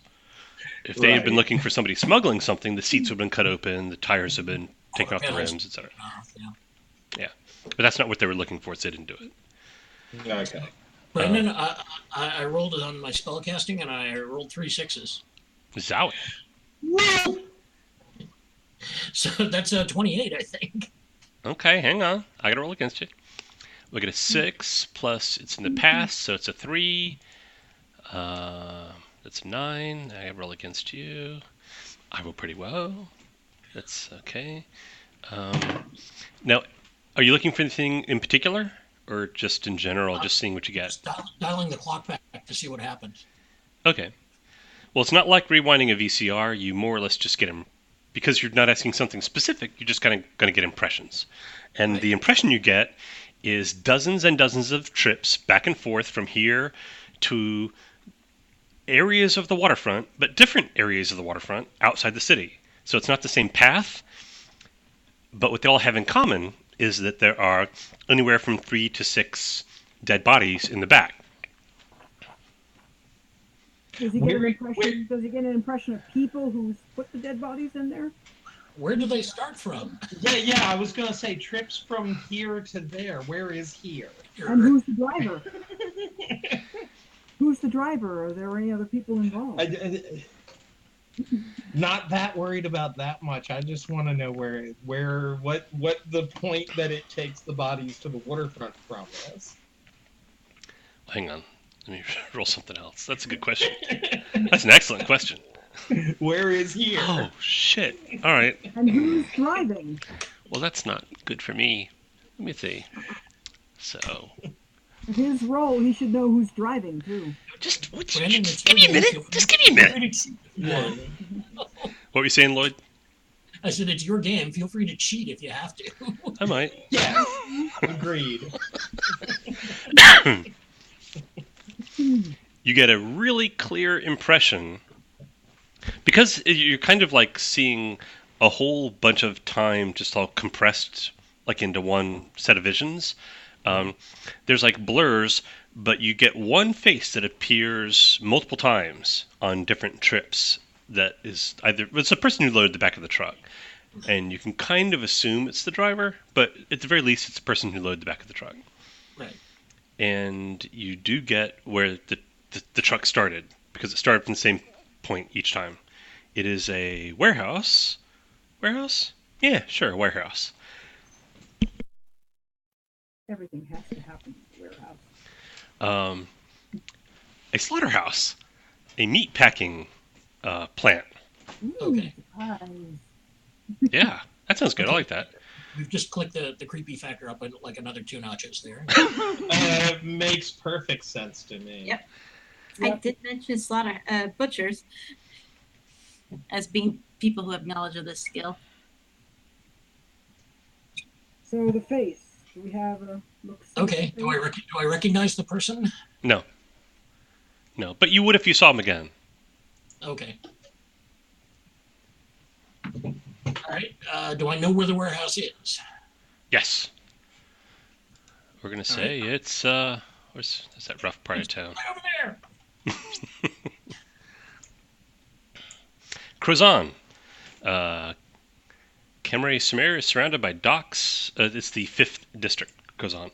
[SPEAKER 1] If they had been
[SPEAKER 4] Right.
[SPEAKER 1] looking for somebody smuggling something, the seats would have been cut open, the tires have been taken off the
[SPEAKER 2] Pedals.
[SPEAKER 1] rims, etc.
[SPEAKER 2] Yeah.
[SPEAKER 1] But that's not what they were looking for, so they didn't do it.
[SPEAKER 4] Okay.
[SPEAKER 2] Brendan, I rolled it on my spellcasting, and I rolled 3 6s.
[SPEAKER 1] Zowie.
[SPEAKER 2] So that's a 28, I think.
[SPEAKER 1] Okay, hang on. I gotta roll against you. We get a 6 plus it's in the past, so it's a 3. That's a 9. I roll against you. I roll pretty well. That's okay. Now, are you looking for anything in particular, or just in general, just seeing what you get?
[SPEAKER 2] Just dialing the clock back to see what happens.
[SPEAKER 1] Okay. Well, it's not like rewinding a VCR. You more or less just get them because you're not asking something specific. You're just kind of going to get impressions, and
[SPEAKER 2] Right.
[SPEAKER 1] the impression you get is dozens and dozens of trips back and forth from here to areas of the waterfront, but different areas of the waterfront outside the city. So it's not the same path, but what they all have in common is that there are anywhere from 3 to 6 dead bodies in the back.
[SPEAKER 3] Does he get an impression? Does he get an impression of people who's put the dead bodies in there?
[SPEAKER 2] Where do they start from?
[SPEAKER 4] Yeah. I was gonna say trips from here to there. Where is here?
[SPEAKER 3] And who's the driver? Who's the driver? Are there any other people involved?
[SPEAKER 4] Not that worried about that much. I just want to know what the point that it takes the bodies to the waterfront from is.
[SPEAKER 1] Hang on. Let me roll something else. That's a good question. That's an excellent question.
[SPEAKER 4] Where is here?
[SPEAKER 1] Oh, shit. All right.
[SPEAKER 3] And who's driving?
[SPEAKER 1] Well, that's not good for me. Let me see. So,
[SPEAKER 3] His role, he should know who's driving too.
[SPEAKER 1] just
[SPEAKER 2] Brandon, it's
[SPEAKER 1] give me a
[SPEAKER 2] your game.
[SPEAKER 1] minute. Just give me a minute.
[SPEAKER 2] Yeah.
[SPEAKER 1] What were you saying, Lloyd?
[SPEAKER 2] I said it's your game. Feel free to cheat if you have to.
[SPEAKER 1] I might.
[SPEAKER 4] Yeah. Agreed.
[SPEAKER 1] You get a really clear impression because you're kind of like seeing a whole bunch of time just all compressed like into one set of visions. There's like blurs, but you get one face that appears multiple times on different trips. That is either it's the person who loaded the back of the truck, and you can kind of assume it's the driver, but at the very least, it's the person who loaded the back of the truck.
[SPEAKER 2] Right.
[SPEAKER 1] And you do get where the truck started because it started from the same point each time. It is a warehouse. Warehouse? Yeah, sure, warehouse.
[SPEAKER 3] Everything has to happen in the warehouse.
[SPEAKER 1] A slaughterhouse, a meat packing plant.
[SPEAKER 2] Okay.
[SPEAKER 3] Surprise.
[SPEAKER 1] Yeah, that sounds good. I like that.
[SPEAKER 2] We've just clicked the creepy factor up like another 2 notches there.
[SPEAKER 4] Makes perfect sense to me.
[SPEAKER 5] Yep. I did mention butchers as being people who have knowledge of this skill.
[SPEAKER 3] So the face. Do we have a look?
[SPEAKER 2] Okay. Do I recognize the person?
[SPEAKER 1] No, but you would if you saw him again.
[SPEAKER 2] Okay. All right. Do I know where the warehouse is?
[SPEAKER 1] Yes. We're gonna say it's where's that rough part of town?
[SPEAKER 2] Right over there.
[SPEAKER 1] Crozon. Camaret-sur-Mer is surrounded by docks. It's the 5th district, Crozon.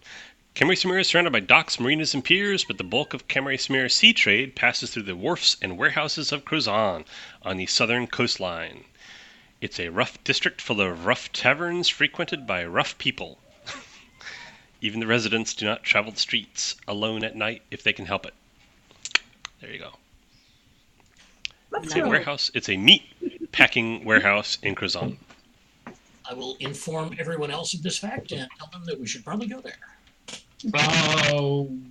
[SPEAKER 1] Camaret-sur-Mer is surrounded by docks, marinas, and piers, but the bulk of Camaret-sur-Mer sea trade passes through the wharfs and warehouses of Crozon on the southern coastline. It's a rough district full of rough taverns frequented by rough people. Even the residents do not travel the streets alone at night if they can help it. There you go.
[SPEAKER 3] Let's
[SPEAKER 1] It's a
[SPEAKER 3] go.
[SPEAKER 1] warehouse. It's a meat packing warehouse in Crozon.
[SPEAKER 2] I will inform everyone else of this fact and tell them that we should probably go there.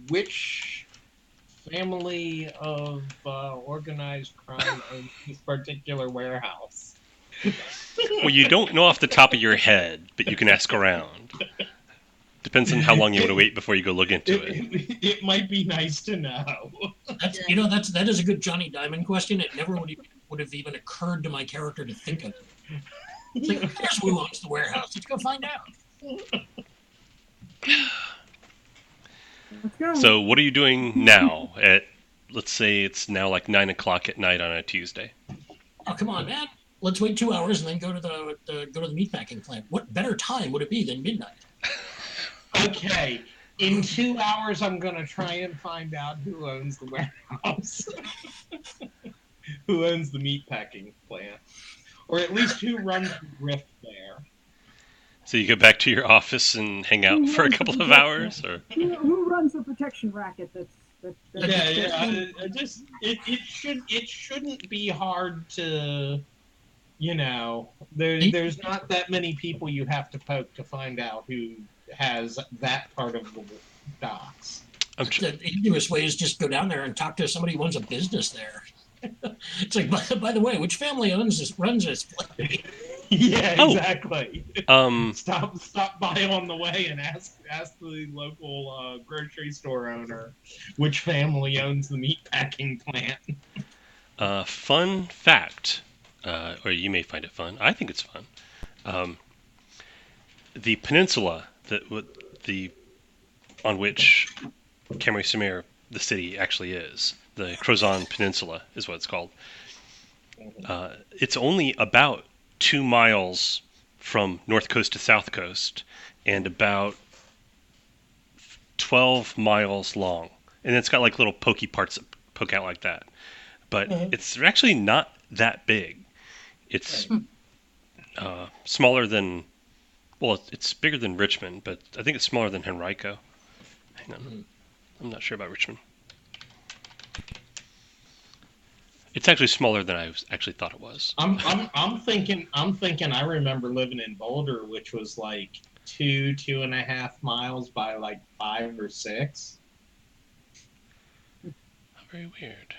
[SPEAKER 4] Which family of organized crime owns this particular warehouse?
[SPEAKER 1] Well, you don't know off the top of your head, but you can ask around. Depends on how long you want to wait before you go look into it.
[SPEAKER 4] It might be nice to know.
[SPEAKER 2] That is a good Johnny Diamond question. It never would have even occurred to my character to think of it. It's like, here's who owns the warehouse. Let's go find out.
[SPEAKER 3] Let's go.
[SPEAKER 1] So, what are you doing now? Let's say it's now like 9 o'clock at night on a Tuesday.
[SPEAKER 2] Oh, come on, man. Let's wait 2 hours and then go to the meatpacking plant. What better time would it be than midnight?
[SPEAKER 4] Okay, in 2 hours, I'm gonna try and find out who owns the warehouse, who owns the meatpacking plant. or at least who runs the grift there.
[SPEAKER 1] So you go back to your office and hang out for a couple of hours, or
[SPEAKER 3] Who runs the protection racket?
[SPEAKER 4] It shouldn't be hard to, there's not that many people you have to poke to find out who has that part of the docks.
[SPEAKER 2] The easiest way is just go down there and talk to somebody who owns a business there. It's like, by the way, which family runs this place?
[SPEAKER 4] Yeah, exactly.
[SPEAKER 1] Oh.
[SPEAKER 4] Stop by on the way and ask the local grocery store owner which family owns the meatpacking plant.
[SPEAKER 1] Fun fact, or you may find it fun. I think it's fun. The peninsula on which Khmer, the city, actually is, the Crozon Peninsula is what it's called. It's only about 2 miles from north coast to south coast, and about 12 miles long. And it's got like little pokey parts that poke out like that. But it's actually not that big. It's smaller than, it's bigger than Richmond, but I think it's smaller than Henrico. Hang on. I'm not sure about Richmond. It's actually smaller than I actually thought it was.
[SPEAKER 4] I'm thinking. I remember living in Boulder, which was like 2.5 miles by like 5 or 6.
[SPEAKER 1] Very weird.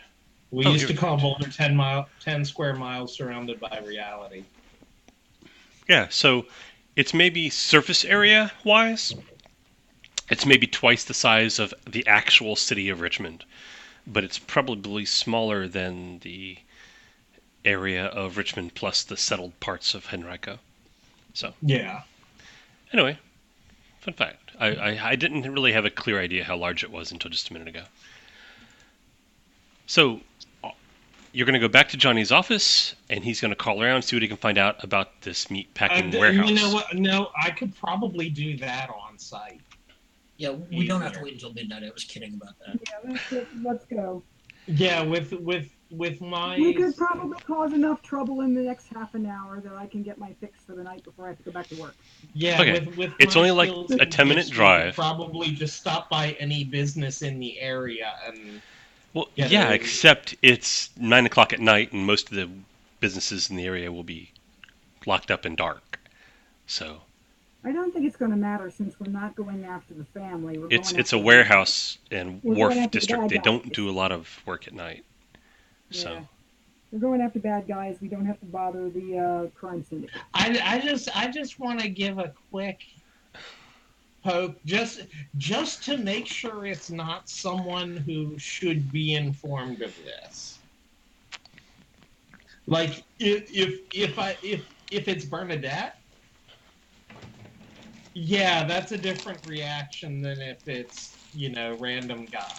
[SPEAKER 4] We used to call Boulder 10 square miles surrounded by reality.
[SPEAKER 1] Yeah, so it's maybe surface area wise, it's maybe twice the size of the actual city of Richmond. But it's probably smaller than the area of Richmond plus the settled parts of Henrico. So
[SPEAKER 4] yeah.
[SPEAKER 1] Anyway, fun fact. I didn't really have a clear idea how large it was until just a minute ago. So you're going to go back to Johnny's office, and he's going to call around, see what he can find out about this meat packing warehouse.
[SPEAKER 4] You know what? No, I could probably do that on site.
[SPEAKER 2] Yeah, we don't have to wait until midnight. I was kidding about that.
[SPEAKER 3] Yeah, let's go.
[SPEAKER 4] Yeah, with my...
[SPEAKER 3] We could probably cause enough trouble in the next half an hour that I can get my fix for the night before I have to go back to work.
[SPEAKER 4] Yeah,
[SPEAKER 1] okay.
[SPEAKER 4] with
[SPEAKER 1] it's only like a 10-minute drive.
[SPEAKER 4] Probably just stop by any business in the area and...
[SPEAKER 1] Well, yeah, except it's 9 o'clock at night, and most of the businesses in the area will be locked up and dark. So...
[SPEAKER 3] I don't think it's going to matter since we're not going after the family.
[SPEAKER 1] It's a warehouse and wharf district. They don't do a lot of work at night.
[SPEAKER 3] Yeah.
[SPEAKER 1] So
[SPEAKER 3] we're going after bad guys. We don't have to bother the crime syndicate.
[SPEAKER 4] I just want to give a quick poke just to make sure it's not someone who should be informed of this. Like if it's Bernadette. Yeah, that's a different reaction than if it's, random guy.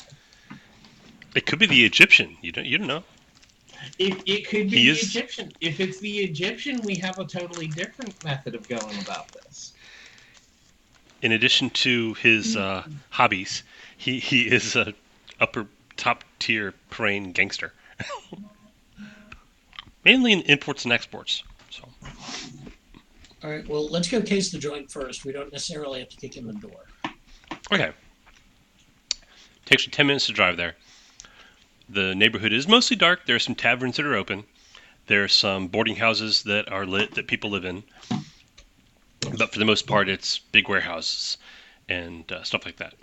[SPEAKER 1] It could be the Egyptian. You don't know.
[SPEAKER 4] It could be the Egyptian. If it's the Egyptian, we have a totally different method of going about this.
[SPEAKER 1] In addition to his hobbies, he is a top tier preying gangster. Mainly in imports and exports. So.
[SPEAKER 2] All right, well, let's go case the joint first. We don't necessarily have to kick in the door.
[SPEAKER 1] Okay. Takes you 10 minutes to drive there. The neighborhood is mostly dark. There are some taverns that are open. There are some boarding houses that are lit that people live in. But for the most part, it's big warehouses and stuff like that.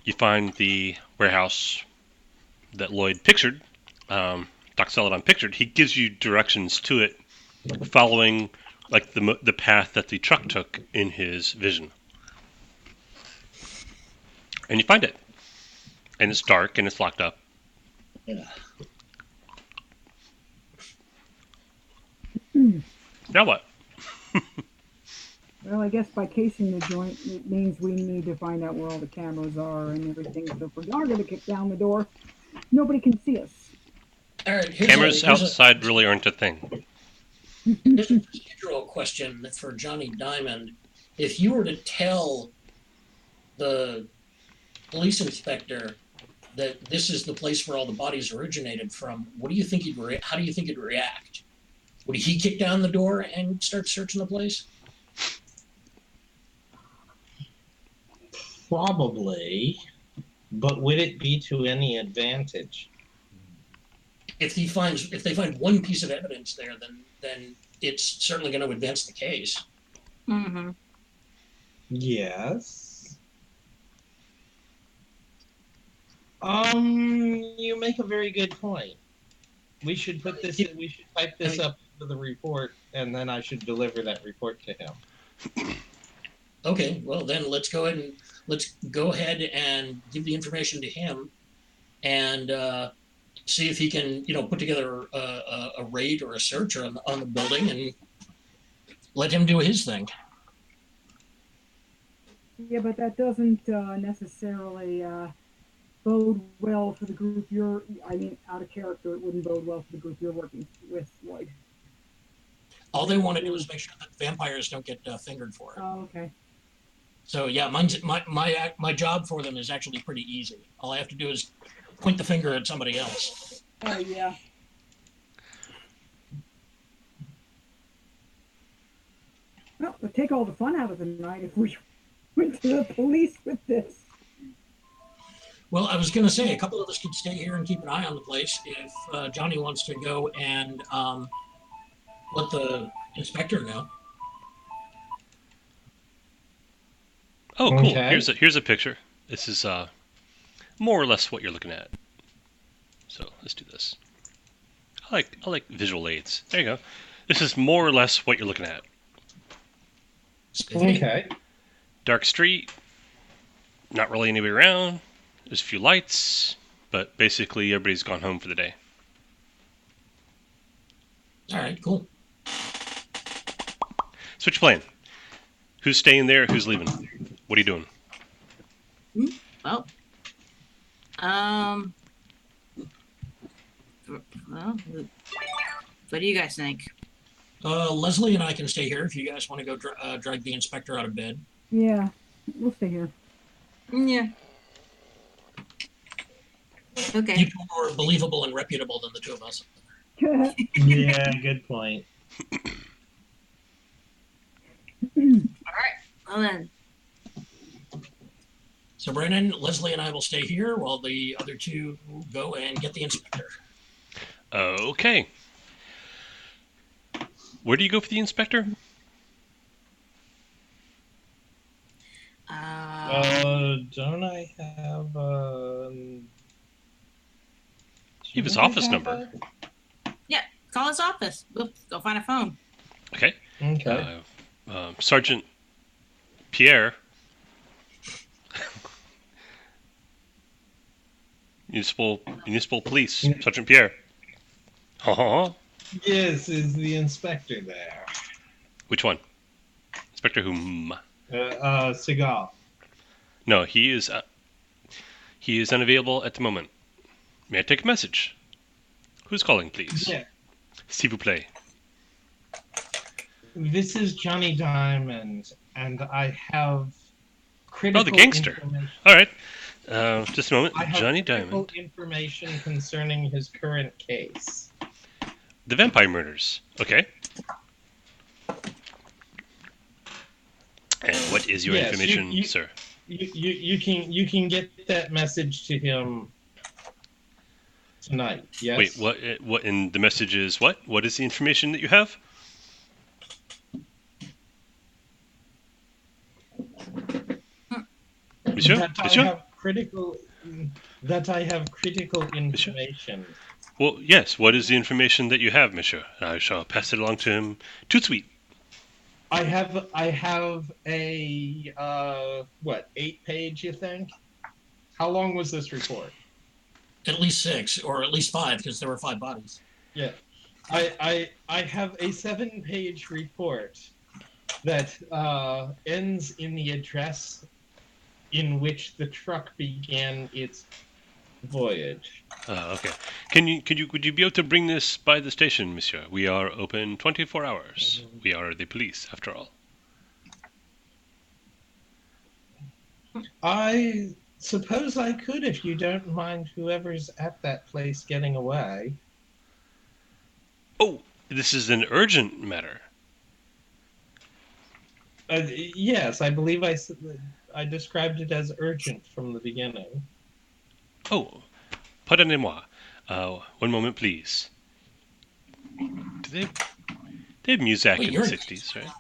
[SPEAKER 1] You find the warehouse that Lloyd pictured, Doc Celadon pictured. He gives you directions to it, following like the path that the truck took in his vision. And you find it. And it's dark and it's locked up.
[SPEAKER 2] Yeah.
[SPEAKER 1] Now what?
[SPEAKER 3] Well, I guess by casing the joint, it means we need to find out where all the cameras are and everything. So if we are going to kick down the door, nobody can see us.
[SPEAKER 2] All right.
[SPEAKER 1] Cameras outside really aren't a thing.
[SPEAKER 2] Here's a procedural question for Johnny Diamond. If you were to tell the police inspector that this is the place where all the bodies originated from, what do you think how do you think he'd react? Would he kick down the door and start searching the place?
[SPEAKER 4] Probably, but would it be to any advantage?
[SPEAKER 2] If they find one piece of evidence there, then it's certainly going to advance the case.
[SPEAKER 5] Mm-hmm.
[SPEAKER 4] Yes. You make a very good point. We should put this in, we should type this up to the report, and then I should deliver that report to him.
[SPEAKER 2] Okay, well then let's go ahead and give the information to him, and see if he can, put together a raid or a search on the building, and let him do his thing.
[SPEAKER 3] Yeah, but that doesn't necessarily bode well for the group out of character, it wouldn't bode well for the group you're working with, Lloyd.
[SPEAKER 2] All they want to do is make sure that vampires don't get fingered for it.
[SPEAKER 3] Oh, okay.
[SPEAKER 2] So yeah, my job for them is actually pretty easy. All I have to do is point the finger at somebody else.
[SPEAKER 3] Oh, yeah. Well, it'd take all the fun out of the night if we went to the police with this.
[SPEAKER 2] Well, I was going to say a couple of us could stay here and keep an eye on the place if Johnny wants to go and let the inspector know.
[SPEAKER 1] Oh, cool.
[SPEAKER 4] Okay.
[SPEAKER 1] Here's a picture. This is more or less what you're looking at. So let's do this. I like visual aids. There you go. This is more or less what you're looking at.
[SPEAKER 4] Okay.
[SPEAKER 1] Dark street. Not really anybody around. There's a few lights, but basically everybody's gone home for the day.
[SPEAKER 2] All right, cool.
[SPEAKER 1] So what you playing? Who's staying there? Who's leaving? What are you doing?
[SPEAKER 5] Well, what do you guys think?
[SPEAKER 2] Leslie and I can stay here if you guys want to go drag the inspector out of bed.
[SPEAKER 3] Yeah, we'll stay here.
[SPEAKER 5] Yeah. Okay.
[SPEAKER 2] You two are more believable and reputable than the two of us.
[SPEAKER 4] Yeah, good point.
[SPEAKER 5] Well then.
[SPEAKER 2] So Brennan, Leslie, and I will stay here while the other two go and get the inspector.
[SPEAKER 1] Okay. Where do you go for the inspector?
[SPEAKER 4] Don't I have
[SPEAKER 1] You have his office number.
[SPEAKER 5] Yeah, call his office. We'll go find a phone.
[SPEAKER 1] Okay.
[SPEAKER 4] Okay.
[SPEAKER 1] Sergeant Pierre. Municipal Police. Sergeant Pierre.
[SPEAKER 4] Yes, is the inspector there?
[SPEAKER 1] Which one? Inspector whom?
[SPEAKER 4] Seagal.
[SPEAKER 1] No, he is unavailable at the moment. May I take a message? Who's calling, please?
[SPEAKER 4] Yeah.
[SPEAKER 1] S'il vous plaît.
[SPEAKER 4] This is Johnny Diamond, and I have critical
[SPEAKER 1] the gangster.
[SPEAKER 4] information.
[SPEAKER 1] All right. Just a moment.
[SPEAKER 4] I have
[SPEAKER 1] Johnny
[SPEAKER 4] critical
[SPEAKER 1] Diamond.
[SPEAKER 4] information concerning his current case.
[SPEAKER 1] The vampire murders. Okay. And what is your
[SPEAKER 4] Yes,
[SPEAKER 1] information, sir?
[SPEAKER 4] You can get that message to him tonight. Yes.
[SPEAKER 1] Wait, what? What? And the message is what? What is the information that you have? Monsieur?
[SPEAKER 4] That
[SPEAKER 1] Monsieur?
[SPEAKER 4] I have critical information.
[SPEAKER 1] Well, yes. What is the information that you have, Monsieur? I shall pass it along to him. Tout de suite.
[SPEAKER 4] I have a 8-page, you think? How long was this report?
[SPEAKER 2] At least 6, or at least 5, because there were 5 bodies.
[SPEAKER 4] Yeah. I have a 7-page report that ends in the address in which the truck began its voyage.
[SPEAKER 1] Okay. Would you be able to bring this by the station, Monsieur? We are open 24 hours. We are the police, after all.
[SPEAKER 4] I Suppose I could, if you don't mind whoever's at that place getting away.
[SPEAKER 1] Oh, this is an urgent matter.
[SPEAKER 4] Yes, I believe I described it as urgent from the beginning.
[SPEAKER 1] Oh, pardonnez-moi. One moment, please. Do they have Muzak
[SPEAKER 2] Wait,
[SPEAKER 1] in the
[SPEAKER 2] you're-
[SPEAKER 1] 60s, right?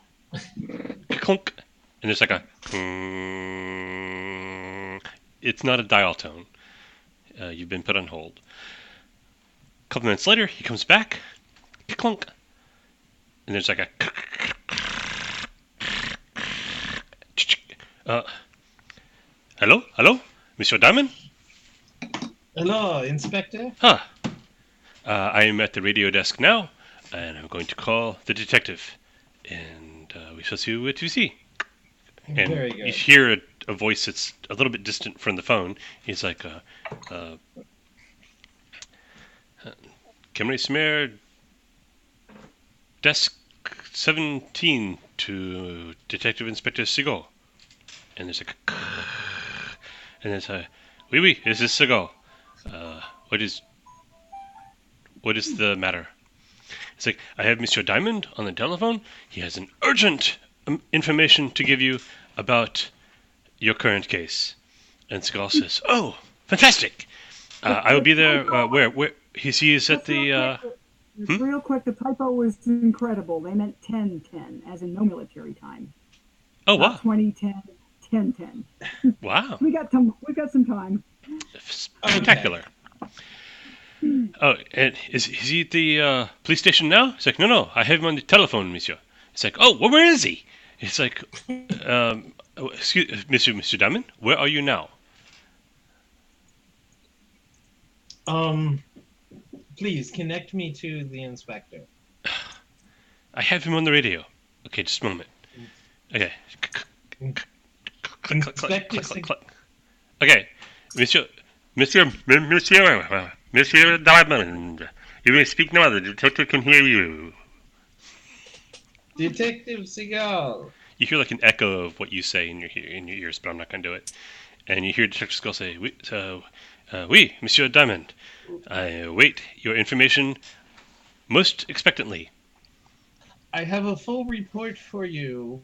[SPEAKER 1] Clunk. And there's like a... It's not a dial tone. You've been put on hold. A couple minutes later, he comes back. Clunk. And there's like a... Hello? Hello? Monsieur Diamond?
[SPEAKER 4] Hello, Inspector.
[SPEAKER 1] Huh. I am at the radio desk now, and I'm going to call the detective. And we shall see what you see. And
[SPEAKER 4] Very
[SPEAKER 1] you
[SPEAKER 4] good.
[SPEAKER 1] hear a voice that's a little bit distant from the phone. He's like, Cameron Smear, desk 17 to Detective Inspector Segal. And there's like, and there's a, oui, this is Segal. What is the matter? It's like, I have Monsieur Diamond on the telephone. He has an urgent information to give you about your current case. And Segal says, oh, fantastic. I will be there. Where? He is at the...
[SPEAKER 3] Real quick, the typo was incredible. They meant 10:10, as in no military time.
[SPEAKER 1] Oh,
[SPEAKER 3] Not
[SPEAKER 1] wow.
[SPEAKER 3] 2010, 10:10.
[SPEAKER 1] Wow.
[SPEAKER 3] We've got some time.
[SPEAKER 1] Spectacular. Oh, and is he at the police station now? It's like, no, I have him on the telephone, monsieur. It's like, oh, well, where is he? It's like, excuse, Monsieur Diamond, where are you now?
[SPEAKER 4] Please connect me to the inspector.
[SPEAKER 1] I have him on the radio. Okay, just a moment. Okay.
[SPEAKER 4] Inspector
[SPEAKER 1] Okay, Monsieur Diamond, you may speak now. The detective can hear you.
[SPEAKER 4] Detective Segal.
[SPEAKER 1] You hear like an echo of what you say in your ears, but I'm not going to do it. And you hear Detective Skull say, oui, Monsieur Diamond. I await your information most expectantly.
[SPEAKER 4] I have a full report for you,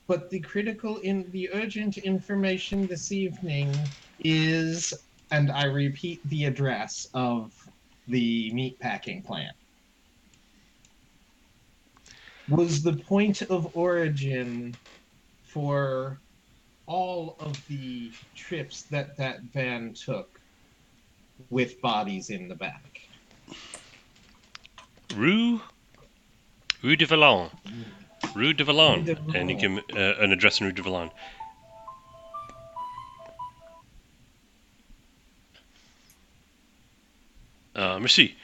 [SPEAKER 4] but the urgent information this evening is, and I repeat the address of the meatpacking plant. Was the point of origin for all of the trips that van took with bodies in the back.
[SPEAKER 1] Rue de Vallon. Rue de Vallon.
[SPEAKER 4] Rue de Vallon.
[SPEAKER 1] And you give him an address in Rue de Vallon. Merci.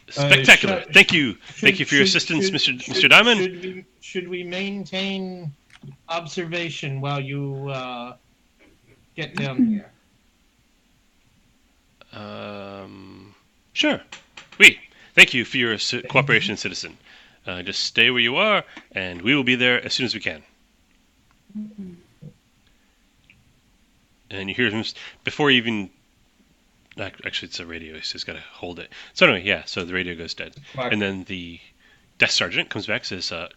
[SPEAKER 1] Spectacular. Thank you. Thank you for your assistance, Mr. Diamond.
[SPEAKER 4] Should we maintain observation while you get down here?
[SPEAKER 1] Sure. Oui. Thank you for your cooperation, citizen. Just stay where you are, and we will be there as soon as we can. And you hear him before he even... Actually, it's a radio. He's just got to hold it. So anyway, yeah. So the radio goes dead, and then the desk sergeant comes back and says,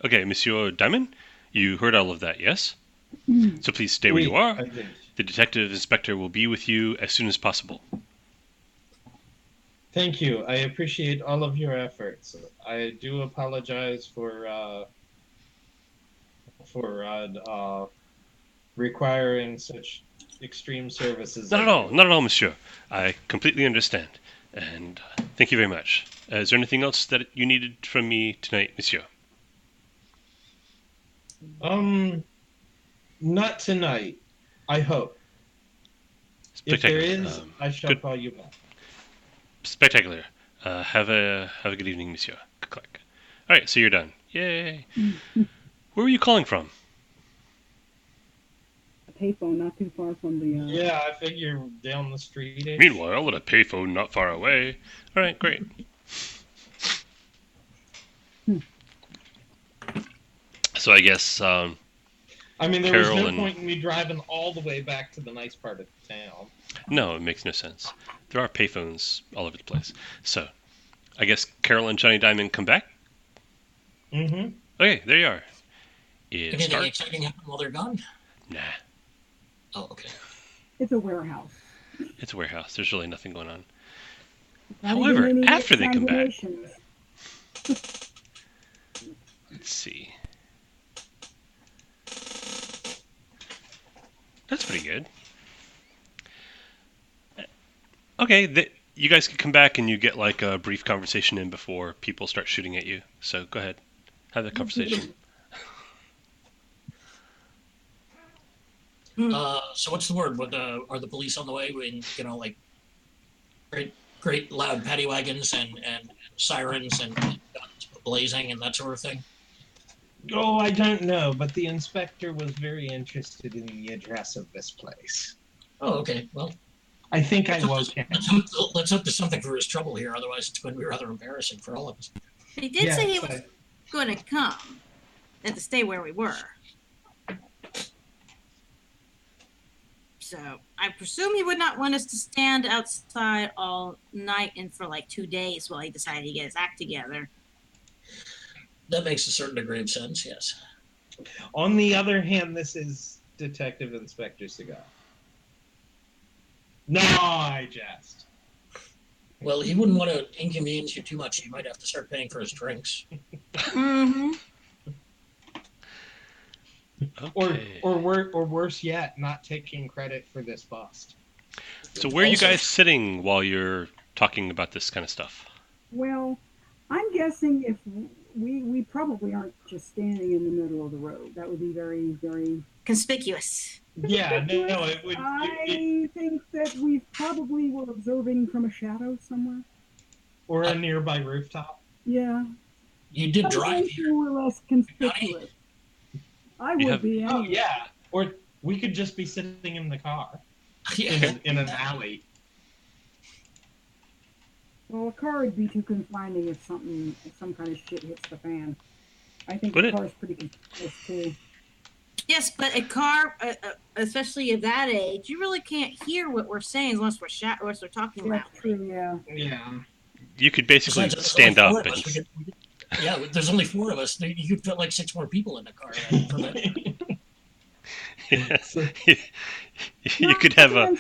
[SPEAKER 1] "Okay, Monsieur Diamond, you heard all of that, yes? So please stay where you are. The detective inspector will be with you as soon as possible."
[SPEAKER 4] Thank you. I appreciate all of your efforts. I do apologize for requiring such extreme services.
[SPEAKER 1] Not at all, monsieur. I completely understand, and thank you very much. Is there anything else that you needed from me tonight, monsieur?
[SPEAKER 4] Not tonight. I hope. If there is, I shall call you back.
[SPEAKER 1] Spectacular. Have a good evening, monsieur. Click. All right, so you're done. Yay. Where were you calling from?
[SPEAKER 3] Payphone not too far from the
[SPEAKER 4] Yeah, I figure down the street.
[SPEAKER 1] Meanwhile, at a payphone not far away. All right, great. So I guess
[SPEAKER 4] I mean, there was
[SPEAKER 1] Carol
[SPEAKER 4] no
[SPEAKER 1] and
[SPEAKER 4] point in me driving all the way back to the nice part of town.
[SPEAKER 1] no, it makes no sense. There are payphones all over the place. So, I guess Carol and Johnny Diamond come back.
[SPEAKER 4] Mm-hmm.
[SPEAKER 1] Okay, there you are. It's
[SPEAKER 2] Anything
[SPEAKER 1] dark.
[SPEAKER 2] exciting happen while they're gone?
[SPEAKER 1] Nah,
[SPEAKER 2] Oh, okay.
[SPEAKER 3] It's a warehouse.
[SPEAKER 1] it's a warehouse. There's really nothing going on.
[SPEAKER 3] Not
[SPEAKER 1] However,
[SPEAKER 3] even any
[SPEAKER 1] after they come back-
[SPEAKER 3] combinations.
[SPEAKER 1] Let's see. That's pretty good. Okay, you guys can come back and you get like a brief conversation in before people start shooting at you. So go ahead, have that conversation.
[SPEAKER 2] So what's the word? Are the police on the way? Like great loud paddy wagons and sirens and guns blazing and that sort of thing.
[SPEAKER 4] Oh, I don't know, but the inspector was very interested in the address of this place.
[SPEAKER 2] Oh, okay. Well,
[SPEAKER 4] I think I woke him.
[SPEAKER 2] let's hope there's something for his trouble here. Otherwise, it's going to be rather embarrassing for all of us.
[SPEAKER 5] He did say he
[SPEAKER 4] Yes,
[SPEAKER 5] was going to come and to stay where we were. So I presume he would not want us to stand outside all night and for like 2 days while he decided to get his act together.
[SPEAKER 2] That makes a certain degree of sense. Yes.
[SPEAKER 4] On the other hand, this is Detective Inspector Cigar. No, I jest.
[SPEAKER 2] Well, he wouldn't want to inconvenience you too much. He might have to start paying for his drinks.
[SPEAKER 5] Mm-hmm.
[SPEAKER 1] Okay.
[SPEAKER 4] Or worse yet, not taking credit for this bust.
[SPEAKER 1] So where are you
[SPEAKER 2] Also-
[SPEAKER 1] guys sitting while you're talking about this kind of stuff?
[SPEAKER 3] Well, I'm guessing if we probably aren't just standing in the middle of the road. That would be very, very.
[SPEAKER 5] Conspicuous.
[SPEAKER 4] Yeah, no, it would.
[SPEAKER 3] I think that we probably were observing from a shadow somewhere.
[SPEAKER 4] Or a nearby rooftop.
[SPEAKER 3] Yeah.
[SPEAKER 2] You did drive
[SPEAKER 3] Something
[SPEAKER 2] here.
[SPEAKER 3] more or less conspicuous. I
[SPEAKER 1] You
[SPEAKER 3] would
[SPEAKER 1] have-
[SPEAKER 3] be.
[SPEAKER 4] Oh
[SPEAKER 3] Anyway.
[SPEAKER 4] yeah, or we could just be sitting in the car
[SPEAKER 2] Yeah.
[SPEAKER 4] in an alley.
[SPEAKER 3] Well, a car would be too confining if some kind of shit hits the fan. I think
[SPEAKER 1] Would
[SPEAKER 3] the
[SPEAKER 1] it?
[SPEAKER 3] car's pretty conspicuous too.
[SPEAKER 5] Yes, but a car, especially at that age, you really can't hear what we're saying unless we're talking loud.
[SPEAKER 3] That's true. Yeah.
[SPEAKER 4] Yeah.
[SPEAKER 1] You could basically
[SPEAKER 2] Besides, there's
[SPEAKER 1] stand
[SPEAKER 2] only four
[SPEAKER 1] up
[SPEAKER 2] of
[SPEAKER 1] and
[SPEAKER 2] us. Yeah, there's only 4 of us. You could fit like 6 more people in the car.
[SPEAKER 1] you could have a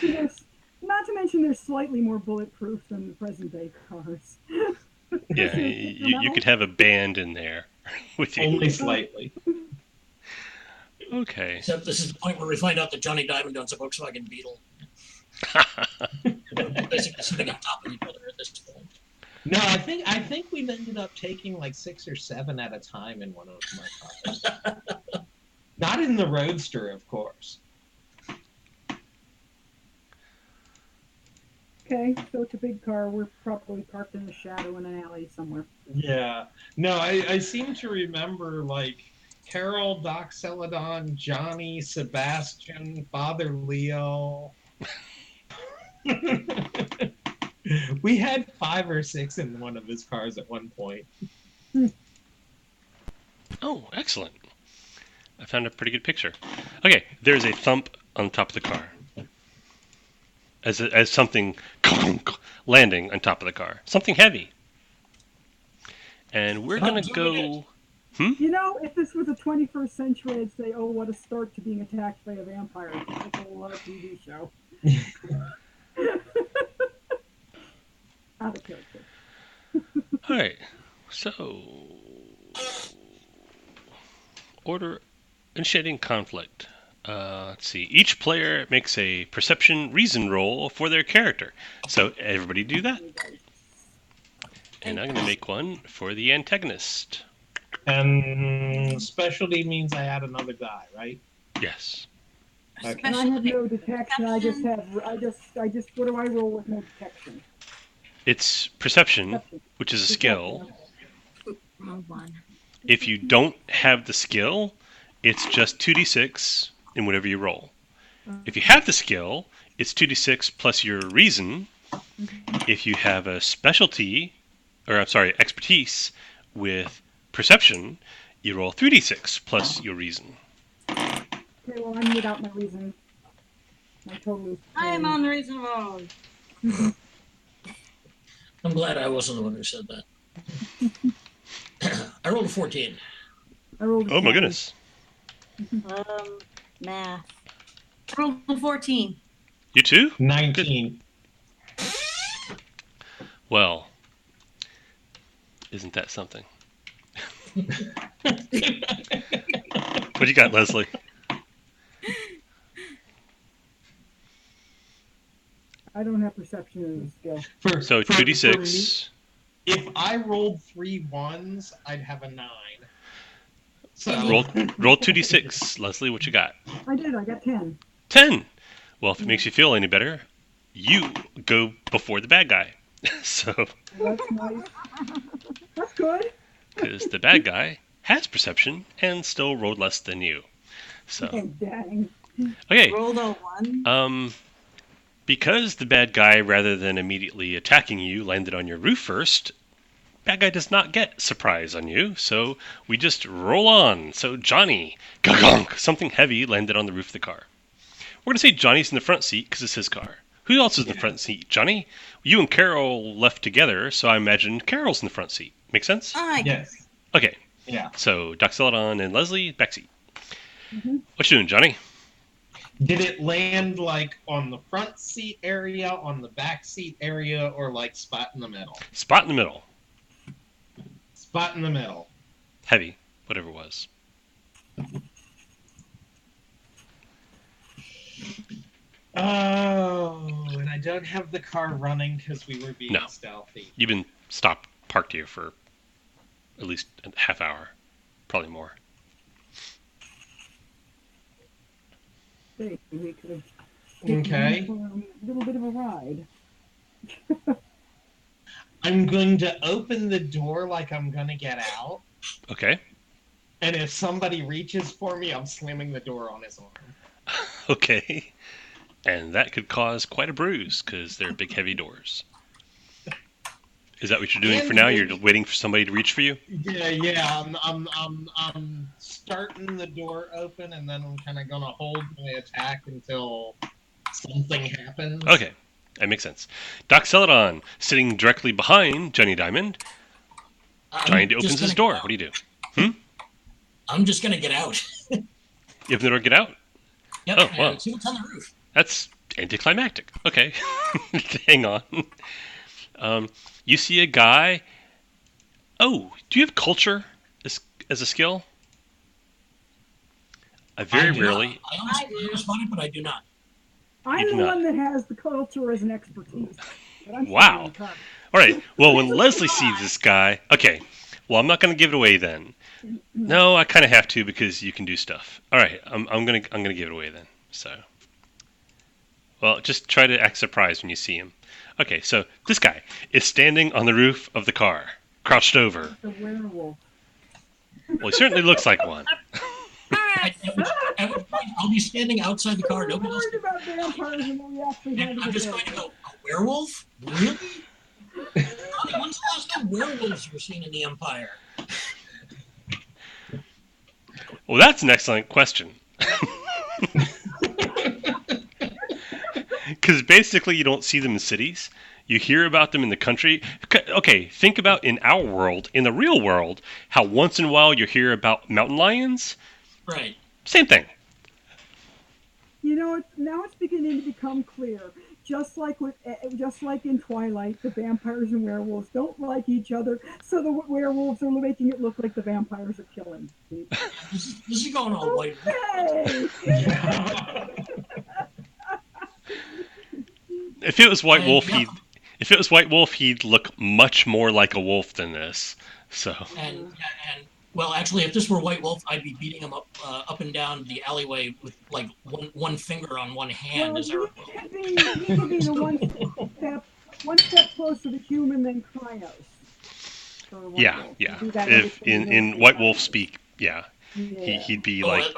[SPEAKER 3] Not to mention they're slightly more bulletproof than the present day cars.
[SPEAKER 1] yeah. You could have a band in there with you.
[SPEAKER 4] Only slightly.
[SPEAKER 1] Okay.
[SPEAKER 2] Except this is the point where we find out that Johnny Diamond owns a Volkswagen Beetle. We're basically sitting on top of each other at this point.
[SPEAKER 4] No, I think we've ended up taking like 6 or 7 at a time in one of my cars. Not in the Roadster, of course.
[SPEAKER 3] Okay, so it's a big car. We're probably parked in the shadow in an alley somewhere.
[SPEAKER 4] Yeah. No, I seem to remember like Carol, Doc Celadon, Johnny, Sebastian, Father Leo. We had 5 or 6 in one of his cars at one point.
[SPEAKER 1] Oh, excellent. I found a pretty good picture. Okay, there's a thump on top of the car. As something landing on top of the car. Something heavy. And we're going to go...
[SPEAKER 3] You know, if this was the 21st century, I'd say, oh, what a start to being attacked by a vampire. It's a whole TV show. Out of character.
[SPEAKER 1] All right. So... Order initiating conflict. Let's see. Each player makes a perception reason roll for their character. So everybody do that. And I'm going to make one for the antagonist.
[SPEAKER 4] And specialty means I add another die, right?
[SPEAKER 1] Yes.
[SPEAKER 4] Okay.
[SPEAKER 3] And I have
[SPEAKER 5] Especially
[SPEAKER 3] no detection. I just, what do I roll with no detection?
[SPEAKER 1] It's perception, which is a skill.
[SPEAKER 5] Move on.
[SPEAKER 1] If you don't have the skill, it's just 2d6 in whatever you roll. If you have the skill, it's 2d6 plus your reason. If you have a specialty, or I'm sorry, expertise with perception, you roll 3d6 plus your reason.
[SPEAKER 3] Okay, well, I'm without my reason. My total is
[SPEAKER 5] I am
[SPEAKER 3] 10.
[SPEAKER 5] unreasonable.
[SPEAKER 2] I'm glad I wasn't the one who said that. I rolled a 14.
[SPEAKER 3] I rolled a
[SPEAKER 1] Oh my
[SPEAKER 3] 10.
[SPEAKER 1] goodness.
[SPEAKER 6] Math.
[SPEAKER 5] I rolled a 14.
[SPEAKER 1] You too?
[SPEAKER 4] 19.
[SPEAKER 1] Well, isn't that something? What do you got, Leslie?
[SPEAKER 3] I don't have perception as a skill.
[SPEAKER 1] So
[SPEAKER 4] For
[SPEAKER 1] 2d6.
[SPEAKER 4] me, if I rolled 3 1s, I'd have a 9. So
[SPEAKER 1] Roll 2d6. Leslie, what you got?
[SPEAKER 3] I did. I got 10.
[SPEAKER 1] 10. Well, if it makes you feel any better, you go before the bad guy. So,
[SPEAKER 3] That's nice. That's good.
[SPEAKER 1] because the bad guy has perception and still rolled less than you. So,
[SPEAKER 3] Oh, dang.
[SPEAKER 1] okay.
[SPEAKER 5] Rolled a 1.
[SPEAKER 1] Because the bad guy, rather than immediately attacking you, landed on your roof first, bad guy does not get surprise on you, so we just roll on. So Johnny, gunk, something heavy landed on the roof of the car. We're going to say Johnny's in the front seat because it's his car. Who else is in the front seat? Johnny? You and Carol left together, so I imagine Carol's in the front seat. Make sense?
[SPEAKER 4] yes,
[SPEAKER 1] Okay,
[SPEAKER 4] yeah.
[SPEAKER 1] so Doxeladon and Leslie, back seat.
[SPEAKER 3] Mm-hmm.
[SPEAKER 1] What you doing, Johnny?
[SPEAKER 4] Did it land like on the front seat area, on the back seat area, or like spot in the middle?
[SPEAKER 1] Spot in the middle.
[SPEAKER 4] Spot in the middle.
[SPEAKER 1] Heavy, whatever it was.
[SPEAKER 4] Oh, and I don't have the car running because we were being
[SPEAKER 1] No.
[SPEAKER 4] stealthy.
[SPEAKER 1] You've been stopped, parked here for at least a half hour, probably more.
[SPEAKER 3] Hey, we could have
[SPEAKER 4] Okay.
[SPEAKER 3] for a little bit of a ride.
[SPEAKER 4] I'm going to open the door like I'm going to get out.
[SPEAKER 1] Okay.
[SPEAKER 4] And if somebody reaches for me, I'm slamming the door on his arm.
[SPEAKER 1] Okay. And that could cause quite a bruise because they're big, heavy doors. Is that what you're doing for now? You're waiting for somebody to reach for you?
[SPEAKER 4] Yeah. I'm starting the door open, and then I'm kind of going to hold my attack until something happens.
[SPEAKER 1] Okay. That makes sense. Doc Celadon, sitting directly behind Johnny Diamond, trying to open his door. What do you do?
[SPEAKER 2] I'm just going to get out.
[SPEAKER 1] You open the door, get out?
[SPEAKER 2] Yep,
[SPEAKER 1] Oh, wow.
[SPEAKER 2] and see what's on the roof.
[SPEAKER 1] That's anticlimactic. Okay. Hang on. You see a guy. Oh, do you have culture as a skill? I very
[SPEAKER 2] do
[SPEAKER 1] rarely.
[SPEAKER 2] not. I almost spotted, but I do not.
[SPEAKER 3] I'm
[SPEAKER 1] do
[SPEAKER 3] the
[SPEAKER 1] not.
[SPEAKER 3] one that has the culture as an expertise. But I'm
[SPEAKER 1] Wow.
[SPEAKER 3] sitting in the car.
[SPEAKER 1] All right. Well, when Leslie sees this guy, okay. Well, I'm not going to give it away then. No, I kind of have to because you can do stuff. All right. I'm gonna give it away then. So, well, just try to act surprised when you see him. Okay. So this guy is standing on the roof of the car, crouched over.
[SPEAKER 3] The werewolf.
[SPEAKER 1] Well, he certainly looks like one.
[SPEAKER 2] At which point, I'll be standing outside the car.
[SPEAKER 3] I'm
[SPEAKER 2] Nobody else.
[SPEAKER 3] worried about vampires and we actually had
[SPEAKER 2] I'm
[SPEAKER 3] to
[SPEAKER 2] just
[SPEAKER 3] get
[SPEAKER 2] going to go, a werewolf? Really? When's the last time werewolves were seen in the Empire?
[SPEAKER 1] Well, that's an excellent question. Because basically you don't see them in cities. You hear about them in the country. Okay, think about in our world, in the real world, how once in a while you hear about mountain lions.
[SPEAKER 2] Right.
[SPEAKER 1] Same thing.
[SPEAKER 3] You know, now it's beginning to become clear. Just like in Twilight, the vampires and werewolves don't like each other, so the werewolves are making it look like the vampires are killing people.
[SPEAKER 2] This is going all white.
[SPEAKER 3] Hey!
[SPEAKER 1] If it was White
[SPEAKER 2] And,
[SPEAKER 1] Wolf,
[SPEAKER 2] yeah.
[SPEAKER 1] if it was White Wolf, he'd look much more like a wolf than this. So
[SPEAKER 2] And well, actually, if this were White Wolf, I'd be beating him up and down the alleyway with like one finger on one hand.
[SPEAKER 3] Well,
[SPEAKER 2] As I
[SPEAKER 3] you could be the one step closer to human than Kryos. For White
[SPEAKER 1] yeah,
[SPEAKER 3] Wolf.
[SPEAKER 1] yeah.
[SPEAKER 3] Do that
[SPEAKER 1] If
[SPEAKER 3] every
[SPEAKER 1] in White Wolf speak, yeah,
[SPEAKER 3] Yeah.
[SPEAKER 1] he'd be like.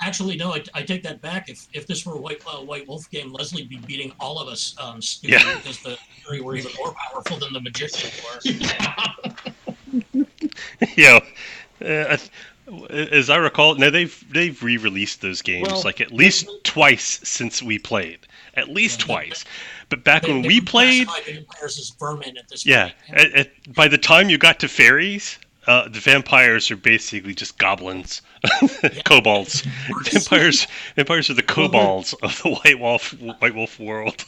[SPEAKER 2] Actually, no. I take that back. If this were a White Wolf game, Leslie'd be beating all of us stupid
[SPEAKER 1] Yeah.
[SPEAKER 2] because the Fury were even more powerful than the magician were.
[SPEAKER 1] You know, As I recall, now they've re-released those games
[SPEAKER 4] Well,
[SPEAKER 1] like at least twice since we played. At least
[SPEAKER 2] Yeah,
[SPEAKER 1] twice. But back when
[SPEAKER 2] They
[SPEAKER 1] we played,
[SPEAKER 2] classify vampires as vermin at this
[SPEAKER 1] yeah,
[SPEAKER 2] point.
[SPEAKER 1] by the time you got to fairies, the vampires are basically just goblins, kobolds. Vampires are the kobolds of the White Wolf world.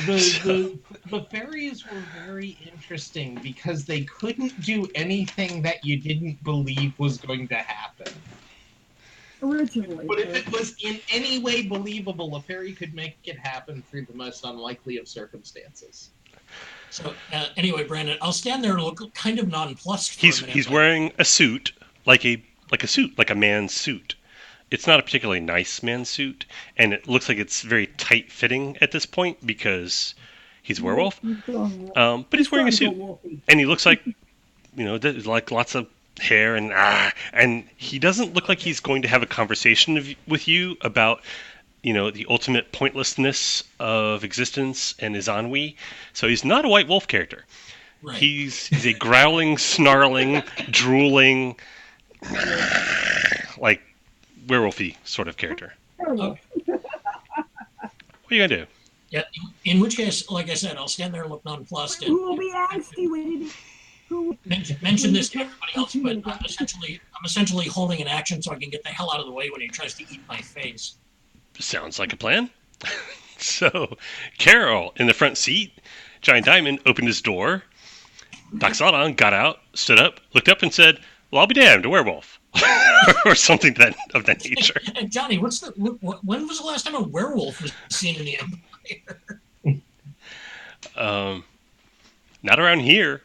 [SPEAKER 4] The fairies were very interesting because they couldn't do anything that you didn't believe was going to happen.
[SPEAKER 3] Originally.
[SPEAKER 4] But if it was in any way believable, a fairy could make it happen through the most unlikely of circumstances.
[SPEAKER 2] So anyway, Brandon, I'll stand there and look kind of nonplussed for a minute.
[SPEAKER 1] He's
[SPEAKER 2] but-
[SPEAKER 1] wearing a suit, like a suit, like a man's suit. It's not a particularly nice man's suit, and it looks like it's very tight fitting at this point because he's a werewolf. But he's wearing a suit, and he looks like, there's like lots of hair and he doesn't look like he's going to have a conversation with you about the ultimate pointlessness of existence and his ennui. So he's not a White Wolf character.
[SPEAKER 2] Right.
[SPEAKER 1] He's a growling, snarling, drooling, like werewolfy sort of character.
[SPEAKER 3] Terrible.
[SPEAKER 1] What are you gonna do?
[SPEAKER 2] Yeah. In which case, like I said, I'll stand there and look nonplussed
[SPEAKER 3] Who
[SPEAKER 2] and
[SPEAKER 3] will be angsty when it who
[SPEAKER 2] mention this to everybody else. But I'm essentially holding an action so I can get the hell out of the way when he tries to eat my face.
[SPEAKER 1] Sounds like a plan. So, Carol in the front seat, Giant Diamond opened his door. Doc Zaldon got out, stood up, looked up, and said, "Well, I'll be damned, a werewolf," or something of that nature.
[SPEAKER 2] And Johnny, when was the last time a werewolf was seen in the Empire?
[SPEAKER 1] Not around here.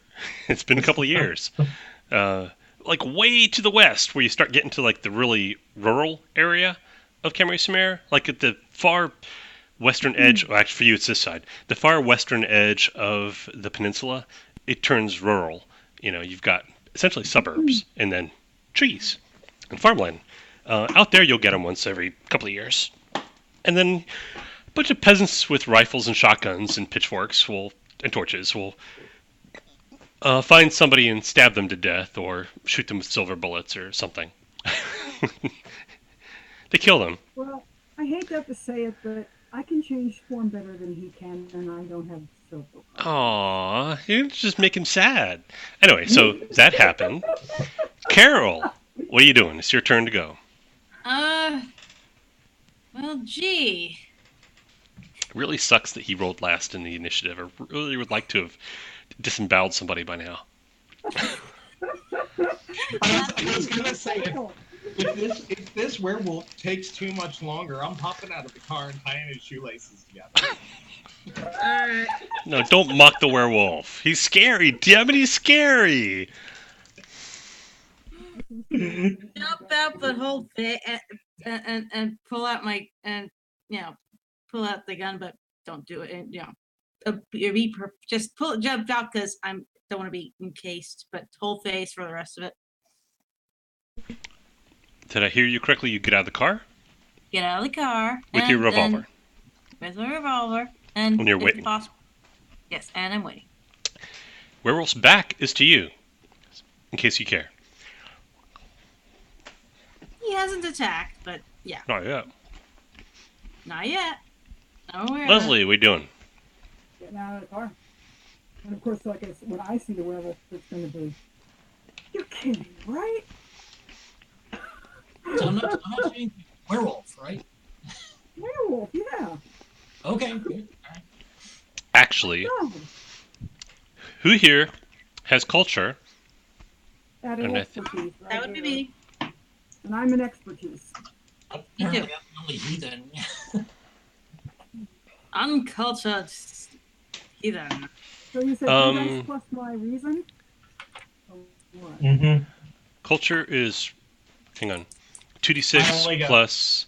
[SPEAKER 1] It's been a couple of years. Like way to the west, where you start getting to like the really rural area of Khemri Sumer, like at the far western edge. Well, actually, for you, it's this side. The far western edge of the peninsula, it turns rural. You've got essentially suburbs and then trees and farmland. Out there, you'll get them once every couple of years, and then a bunch of peasants with rifles and shotguns and pitchforks and torches will find somebody and stab them to death or shoot them with silver bullets or something. They kill them.
[SPEAKER 3] Well, I hate to have to say it, but I can change form better than he can, and I don't have silver.
[SPEAKER 1] Aww, you just make him sad. Anyway, so that happened. Carol, what are you doing? It's your turn to go.
[SPEAKER 5] Well, gee.
[SPEAKER 1] It really sucks that he rolled last in the initiative. I really would like to have disemboweled somebody by now.
[SPEAKER 4] I was gonna say, if this werewolf takes too much longer, I'm hopping out of the car and tying his shoelaces together.
[SPEAKER 5] Alright.
[SPEAKER 1] No, don't mock the werewolf. He's scary. Damn it, he's scary.
[SPEAKER 5] Jump out, but hold and pull out pull out the gun, but don't do it. And just jump out because I don't want to be encased, but whole face for the rest of it.
[SPEAKER 1] Did I hear you correctly? You get out of the car
[SPEAKER 5] Get out of the car
[SPEAKER 1] with your revolver.
[SPEAKER 5] With a revolver, and
[SPEAKER 1] And you're
[SPEAKER 5] if
[SPEAKER 1] waiting.
[SPEAKER 5] possible- Yes, and I'm waiting.
[SPEAKER 1] Werewolf's back is to you, in case you care.
[SPEAKER 5] He hasn't attacked, but yeah,
[SPEAKER 1] Not yet.
[SPEAKER 5] not yet. I'm aware of
[SPEAKER 1] Leslie, what are you doing?
[SPEAKER 3] Getting out of the car. And of course, like when I see the werewolf, it's going to be, you're kidding, right?
[SPEAKER 2] So I'm not saying werewolf, right?
[SPEAKER 3] Werewolf, yeah.
[SPEAKER 2] Okay. Good. All right.
[SPEAKER 1] Actually,
[SPEAKER 3] No,
[SPEAKER 1] who here has culture?
[SPEAKER 3] that is
[SPEAKER 1] And I
[SPEAKER 3] expertise.
[SPEAKER 5] that. That would be me.
[SPEAKER 3] And I'm an expertise.
[SPEAKER 2] Apparently, I'm the only heathen.
[SPEAKER 5] Uncultured heathen.
[SPEAKER 3] So you said 2 dice plus my reason? Or what?
[SPEAKER 4] Mm-hmm.
[SPEAKER 1] Culture is, hang on,
[SPEAKER 4] I only
[SPEAKER 1] 2d6
[SPEAKER 4] got-
[SPEAKER 1] plus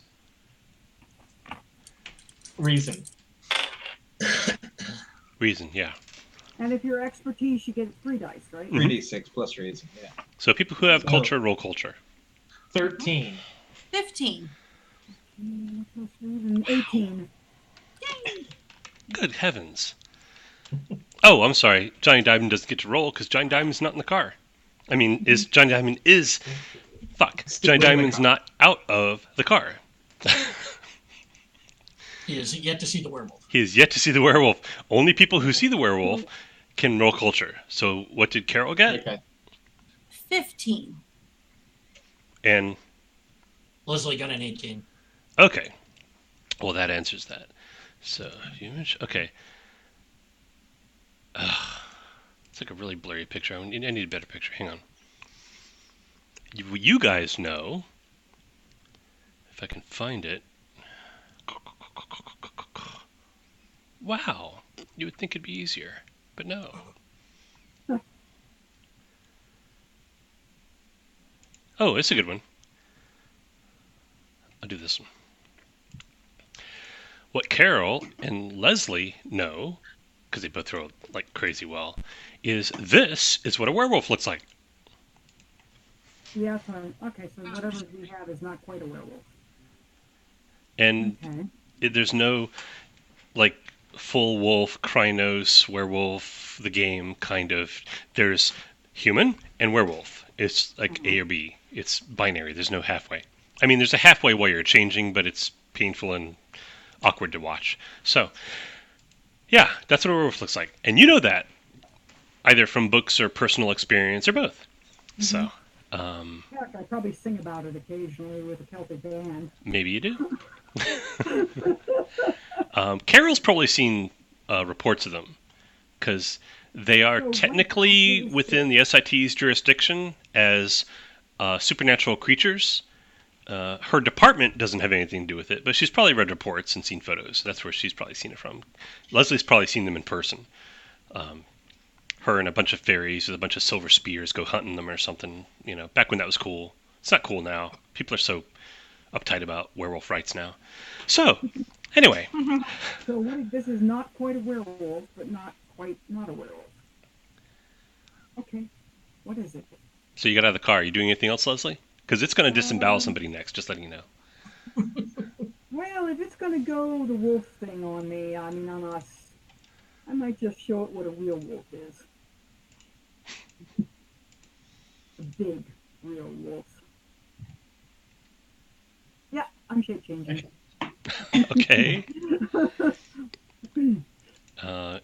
[SPEAKER 4] Reason.
[SPEAKER 1] reason, yeah.
[SPEAKER 3] And if you're expertise, you get 3 dice, right?
[SPEAKER 4] 3d6 plus reason, yeah.
[SPEAKER 1] So people who have culture roll culture.
[SPEAKER 4] 13.
[SPEAKER 5] 15.
[SPEAKER 3] Plus reason, 18.
[SPEAKER 1] Good heavens. Oh, I'm sorry. Johnny Diamond doesn't get to roll because Johnny Diamond's not in the car. I mean, Johnny Diamond is Fuck.
[SPEAKER 4] Still
[SPEAKER 1] Johnny
[SPEAKER 4] in the
[SPEAKER 1] Diamond's
[SPEAKER 4] car.
[SPEAKER 1] not out of the car.
[SPEAKER 2] He is yet to see the werewolf.
[SPEAKER 1] He is yet to see the werewolf. Only people who see the werewolf can roll culture. So what did Carol get?
[SPEAKER 4] Okay.
[SPEAKER 5] 15.
[SPEAKER 1] And
[SPEAKER 2] Leslie got an 18.
[SPEAKER 1] okay. Well, that answers that. So image. Okay. It's like a really blurry picture. I need a better picture. Hang on. You guys know, if I can find it. Wow. You would think it'd be easier, but no. Oh, it's a good one. I'll do this one. What Carol and Leslie know, because they both throw like crazy well, is this is what a werewolf looks like.
[SPEAKER 3] Yeah, so, okay, so whatever we have is not quite a werewolf.
[SPEAKER 1] And
[SPEAKER 3] Okay.
[SPEAKER 1] there's no like full wolf, Krynos, werewolf, the game kind of. There's human and werewolf. It's like A or B. It's binary. There's no halfway. I mean, there's a halfway while you're changing, but it's painful and awkward to watch. So, yeah, that's what a werewolf looks like. And you know that, either from books or personal experience or both. So,
[SPEAKER 3] Heck, I probably sing about it occasionally with a Celtic band.
[SPEAKER 1] maybe you do. Carol's probably seen reports of them, because they are
[SPEAKER 3] So what
[SPEAKER 1] technically
[SPEAKER 3] is
[SPEAKER 1] within the SIT's jurisdiction as supernatural creatures. Her department doesn't have anything to do with it, but she's probably read reports and seen photos. That's where she's probably seen it from. Leslie's probably seen them in person. Her and a bunch of fairies with a bunch of silver spears go hunting them or something. You know, back when that was cool. It's not cool now. People are so uptight about werewolf rights now. So, anyway,
[SPEAKER 3] So this is not quite a werewolf, but not a werewolf. Okay, what is it?
[SPEAKER 1] so you got out of the car. Are you doing anything else, Leslie? Because it's going to disembowel somebody next, just letting you know.
[SPEAKER 3] Well, if it's gonna go the wolf thing on me, I mean on us, I might just show it what a real wolf is. A big, real wolf. Yeah, I'm shape changing.
[SPEAKER 1] Okay.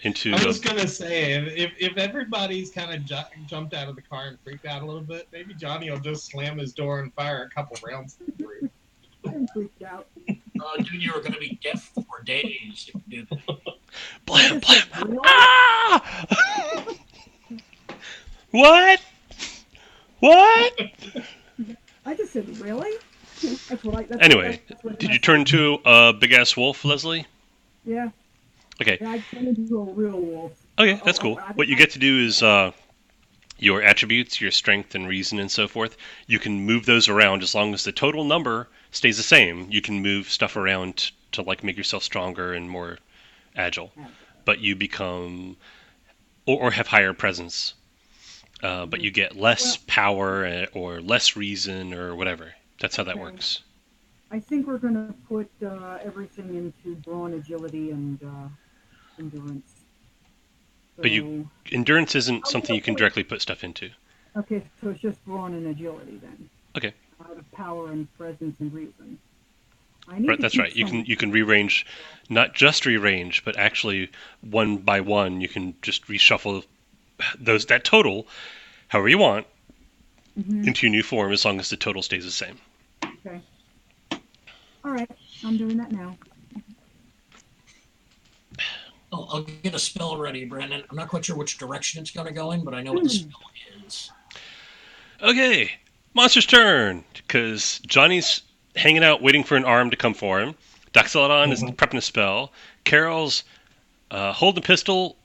[SPEAKER 1] Into
[SPEAKER 4] I was
[SPEAKER 1] the,
[SPEAKER 4] gonna say, if everybody's kind of jumped out of the car and freaked out a little bit, maybe Johnny will just slam his door and fire a couple rounds through.
[SPEAKER 3] I'm freaked out.
[SPEAKER 2] Dude, you were going to be deaf for days if you did that.
[SPEAKER 1] blam, blam.
[SPEAKER 3] Really?
[SPEAKER 1] Ah! What? What?
[SPEAKER 3] I just said, really? That's what I. That's
[SPEAKER 1] Anyway,
[SPEAKER 3] that's what
[SPEAKER 1] did
[SPEAKER 3] I
[SPEAKER 1] you turn into a big ass wolf, Leslie?
[SPEAKER 3] Yeah,
[SPEAKER 1] Okay.
[SPEAKER 3] I turned into a real wolf.
[SPEAKER 1] Okay, that's cool. What you get to do is your attributes, your strength and reason and so forth, you can move those around as long as the total number stays the same. You can move stuff around to like make yourself stronger and more agile. But you become or have higher presence. But you get less power or less reason or whatever. That's how that
[SPEAKER 3] Okay.
[SPEAKER 1] works.
[SPEAKER 3] I think we're gonna put everything into brawn, agility, and endurance.
[SPEAKER 1] But you endurance isn't something you can directly put stuff into.
[SPEAKER 3] Okay, so it's just brawn and agility then.
[SPEAKER 1] Okay.
[SPEAKER 3] Out of power and presence and reason. I need
[SPEAKER 1] Right,
[SPEAKER 3] to
[SPEAKER 1] that's
[SPEAKER 3] keep
[SPEAKER 1] right. You
[SPEAKER 3] some-
[SPEAKER 1] can rearrange, not just rearrange, but actually one by one you can just reshuffle that total, however you want, into your new form as long as the total stays the same.
[SPEAKER 3] Okay. All right, I'm doing that now.
[SPEAKER 2] I'll get a spell ready, Brandon. I'm not quite sure which direction it's going to go in, but I know what the spell is.
[SPEAKER 1] Okay, monster's turn, because Johnny's hanging out waiting for an arm to come for him. Doxalodon is prepping a spell. Carol's holding a pistol,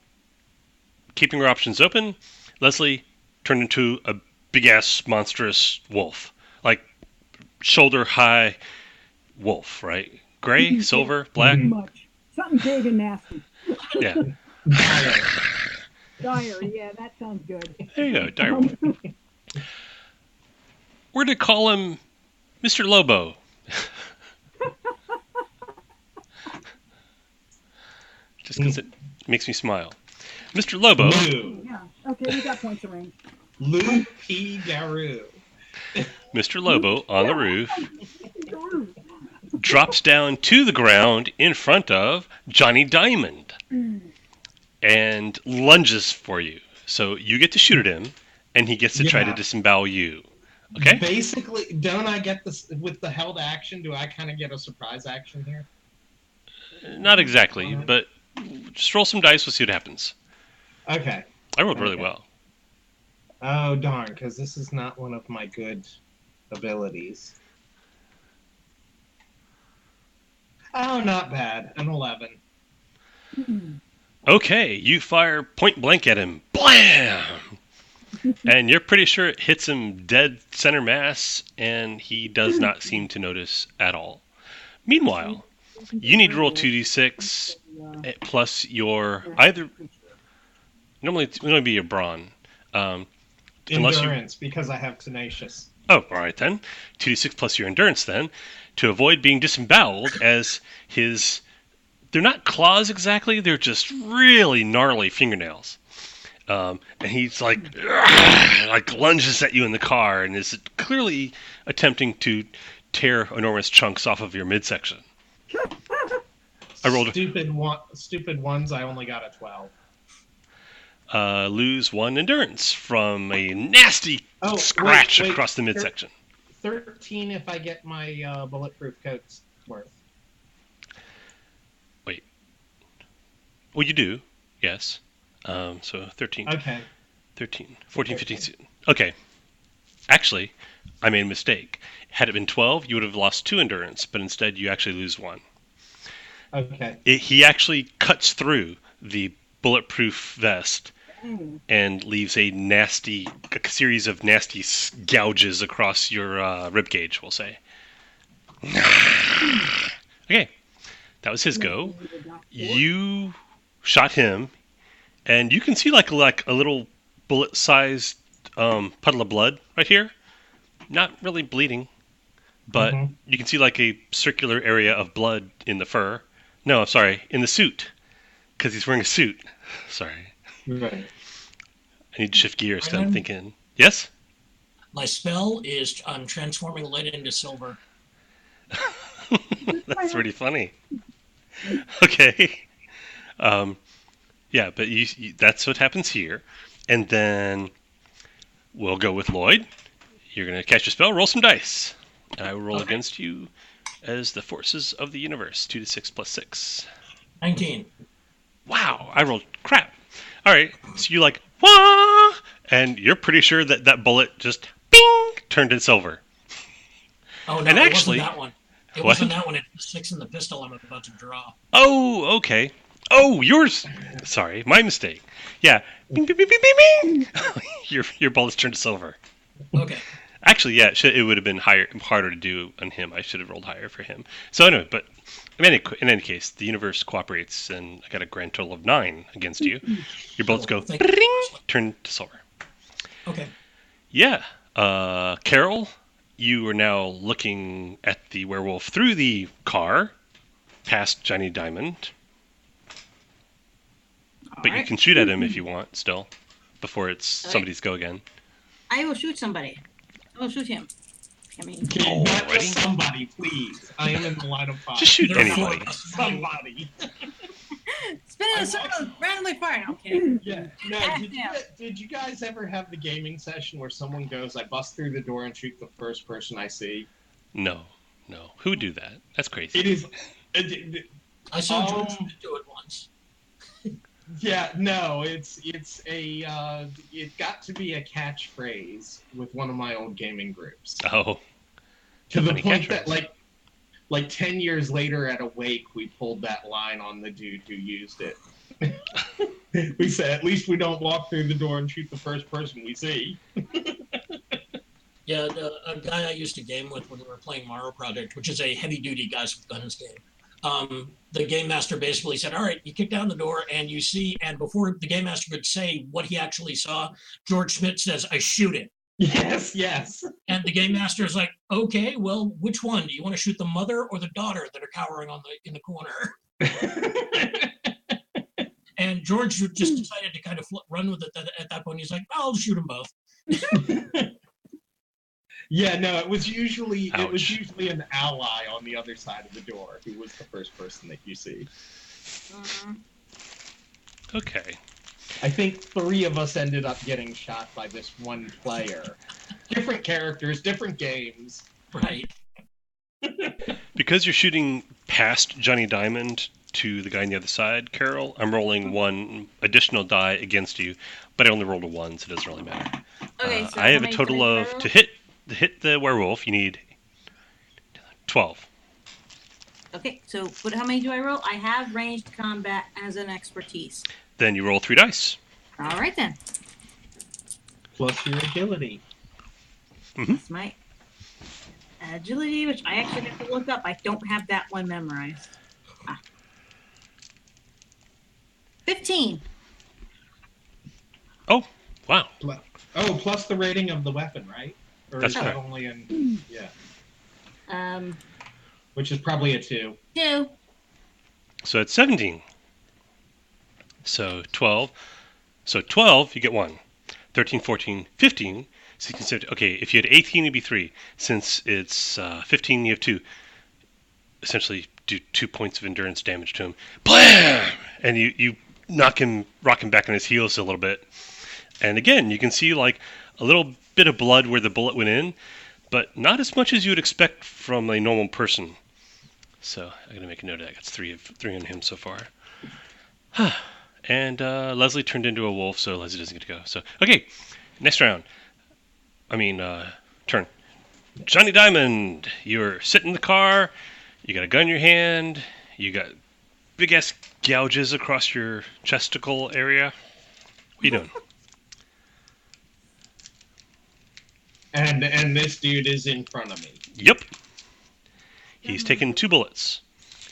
[SPEAKER 1] keeping her options open. Leslie turned into a big-ass monstrous wolf. Like, shoulder-high wolf, right? Gray, silver, black?
[SPEAKER 3] Too much. Something big and nasty.
[SPEAKER 1] Yeah.
[SPEAKER 3] Dire, yeah, that sounds good.
[SPEAKER 1] There you go, dire wolf. We're to call him Mr. Lobo. Just because it makes me smile. Mr. Lobo.
[SPEAKER 4] Lou.
[SPEAKER 3] Yeah, okay, we got points of range.
[SPEAKER 4] Lou P. Garou.
[SPEAKER 1] Mr. Lobo on the roof
[SPEAKER 3] Darn.
[SPEAKER 1] drops down to the ground in front of Johnny Diamond and lunges for you. So you get to shoot at him, and he gets to try to
[SPEAKER 4] Yeah.
[SPEAKER 1] disembowel you. Okay?
[SPEAKER 4] Basically, don't I get this with the held action? Do I kind of get a surprise action here?
[SPEAKER 1] Not exactly, but just roll some dice. We'll see what happens.
[SPEAKER 4] Okay.
[SPEAKER 1] I rolled really
[SPEAKER 4] Okay.
[SPEAKER 1] well.
[SPEAKER 4] Oh darn, because this is not one of my good abilities. Oh, not bad. An 11.
[SPEAKER 1] Okay, you fire point blank at him. Blam! And you're pretty sure it hits him dead center mass, and he does not seem to notice at all. Meanwhile, you need to roll 2d6 plus your either. Normally, it's going to be your brawn. Unless you-
[SPEAKER 4] Endurance, because I have tenacious.
[SPEAKER 1] Oh, all right then. 2d6 plus your endurance then, to avoid being disemboweled as his. They're not claws exactly, they're just really gnarly fingernails. And he's like lunges at you in the car and is clearly attempting to tear enormous chunks off of your midsection. I rolled
[SPEAKER 4] Stupid ones. I only got a 12.
[SPEAKER 1] lose 1 endurance from a nasty
[SPEAKER 4] Oh,
[SPEAKER 1] scratch
[SPEAKER 4] wait.
[SPEAKER 1] across the midsection.
[SPEAKER 4] 13 if I get my bulletproof coat's worth.
[SPEAKER 1] Well, you do, yes. So 13.
[SPEAKER 4] Okay.
[SPEAKER 1] 13, 14, 15. Okay. Actually, I made a mistake. Had it been 12, you would have lost 2 endurance, but instead you actually lose 1.
[SPEAKER 4] Okay.
[SPEAKER 1] He actually cuts through the bulletproof vest and leaves a series of nasty gouges across your ribcage, we'll say. Okay. That was his go. You shot him, and you can see like a little bullet-sized puddle of blood right here. Not really bleeding, but
[SPEAKER 4] Mhm.
[SPEAKER 1] you can see like a circular area of blood in the fur. No, I'm sorry, in the suit, because he's wearing a suit. Sorry,
[SPEAKER 4] Right.
[SPEAKER 1] I need to shift gears. 'Cause I'm
[SPEAKER 2] Ryan?
[SPEAKER 1] thinking, yes.
[SPEAKER 2] My spell is I'm transforming lead into silver.
[SPEAKER 1] That's pretty funny. Okay. Yeah, but that's what happens here. And then we'll go with Lloyd. You're going to cast your spell. Roll some dice. And I will roll
[SPEAKER 2] Okay.
[SPEAKER 1] against you as the forces of the universe. 2d6 plus 6.
[SPEAKER 2] 19.
[SPEAKER 1] Wow, I rolled crap. All right, so you like, wah! And you're pretty sure that that bullet just, bing, turned in silver.
[SPEAKER 2] Oh, no,
[SPEAKER 1] And
[SPEAKER 2] it
[SPEAKER 1] actually-
[SPEAKER 2] wasn't that one. It
[SPEAKER 1] What?
[SPEAKER 2] wasn't that one. It's the 6 in the pistol I'm about to draw.
[SPEAKER 1] Oh, okay. Oh, yours. Sorry, my mistake. Yeah. Bing, bing, bing, bing, bing, bing. your bullet's turned to silver.
[SPEAKER 2] Okay.
[SPEAKER 1] Actually, yeah, it would have been harder to do on him. I should have rolled higher for him. So anyway, but in any case, the universe cooperates, and I got a grand total of 9 against you. Your bullets go,
[SPEAKER 2] Thank you.
[SPEAKER 1] bing, turn to silver.
[SPEAKER 2] Okay.
[SPEAKER 1] Yeah. Carol, you are now looking at the werewolf through the car, past Johnny Diamond. But you can shoot at him if you want, still, before it's somebody's go again.
[SPEAKER 5] I will shoot somebody. I will shoot him. I mean,
[SPEAKER 4] Okay, not
[SPEAKER 1] Alrighty.
[SPEAKER 4] just somebody, please. I am in the line of fire.
[SPEAKER 1] Just shoot
[SPEAKER 2] There are four
[SPEAKER 1] anybody.
[SPEAKER 2] of us.
[SPEAKER 4] Somebody.
[SPEAKER 5] spin in
[SPEAKER 4] I
[SPEAKER 5] a circle, randomly fire. No, I'm kidding.
[SPEAKER 4] Yeah. No,
[SPEAKER 5] God
[SPEAKER 4] did
[SPEAKER 5] damn.
[SPEAKER 4] did you guys ever have the gaming session where someone goes, I bust through the door and shoot the first person I see?
[SPEAKER 1] No. Who would do that? That's crazy.
[SPEAKER 4] It is.
[SPEAKER 2] I saw George
[SPEAKER 4] Um,
[SPEAKER 2] Schmidt do it once.
[SPEAKER 4] Yeah, no, it's a it got to be a catchphrase with one of my old gaming groups.
[SPEAKER 1] Oh.
[SPEAKER 4] To the
[SPEAKER 1] funny
[SPEAKER 4] point that
[SPEAKER 1] catchphrase.
[SPEAKER 4] like 10 years later at a wake we pulled that line on the dude who used it. We said at least we don't walk through the door and shoot the first person we see.
[SPEAKER 2] Yeah, a guy I used to game with when we were playing Morrow Project, which is a heavy-duty guys with guns game. The game master basically said, all right, you kick down the door and you see, and before the game master could say what he actually saw, George Schmidt says, I shoot it.
[SPEAKER 4] Yes.
[SPEAKER 2] And the game master is like, okay, well, which one? Do you want to shoot the mother or the daughter that are cowering in the corner? And George just decided to kind of run with it at that point. He's like, I'll shoot them both.
[SPEAKER 4] Yeah, no, it was usually
[SPEAKER 1] Ouch.
[SPEAKER 4] an ally on the other side of the door who was the first person that you see.
[SPEAKER 5] Mhm.
[SPEAKER 1] Okay.
[SPEAKER 4] I think 3 of us ended up getting shot by this one player. Different characters, different games.
[SPEAKER 2] Right.
[SPEAKER 1] Because you're shooting past Johnny Diamond to the guy on the other side, Carol, I'm rolling 1 additional die against you, but I only rolled a 1, so it doesn't really matter.
[SPEAKER 5] Okay, so
[SPEAKER 1] I have
[SPEAKER 5] how
[SPEAKER 1] a
[SPEAKER 5] many
[SPEAKER 1] total
[SPEAKER 5] dice do I
[SPEAKER 1] of
[SPEAKER 5] roll?
[SPEAKER 1] to hit the werewolf. You need 12.
[SPEAKER 5] Okay, so but how many do I roll? I have ranged combat as an expertise.
[SPEAKER 1] Then you roll 3 dice.
[SPEAKER 5] All right then.
[SPEAKER 4] Plus your agility.
[SPEAKER 5] That's my agility, which I actually have to look up. I don't have that one memorized. 15.
[SPEAKER 1] Oh, wow.
[SPEAKER 4] Oh, plus the rating of the weapon, right? Or
[SPEAKER 1] That's
[SPEAKER 4] is that
[SPEAKER 1] correct.
[SPEAKER 4] only in
[SPEAKER 5] Um,
[SPEAKER 4] which is probably a 2.
[SPEAKER 5] 2.
[SPEAKER 1] So it's 17. So 12. So 12, you get 1. 13, 14, 15, 16, 17. Okay, if you had 18, it'd be 3. Since it's 15, you have 2. Essentially, do 2 points of endurance damage to him. Blam! And you rock him back on his heels a little bit. And again, you can see like a little bit of blood where the bullet went in, but not as much as you would expect from a normal person. So I'm gonna make a note of that. That's 3 on him so far. And Leslie turned into a wolf, so Leslie doesn't get to go. So okay, next round. Turn. Johnny Diamond, you're sitting in the car. You got a gun in your hand. You got big ass gouges across your chesticle area. What are you doing?
[SPEAKER 4] And this dude is in front of me.
[SPEAKER 1] Yep. He's taken 2 bullets.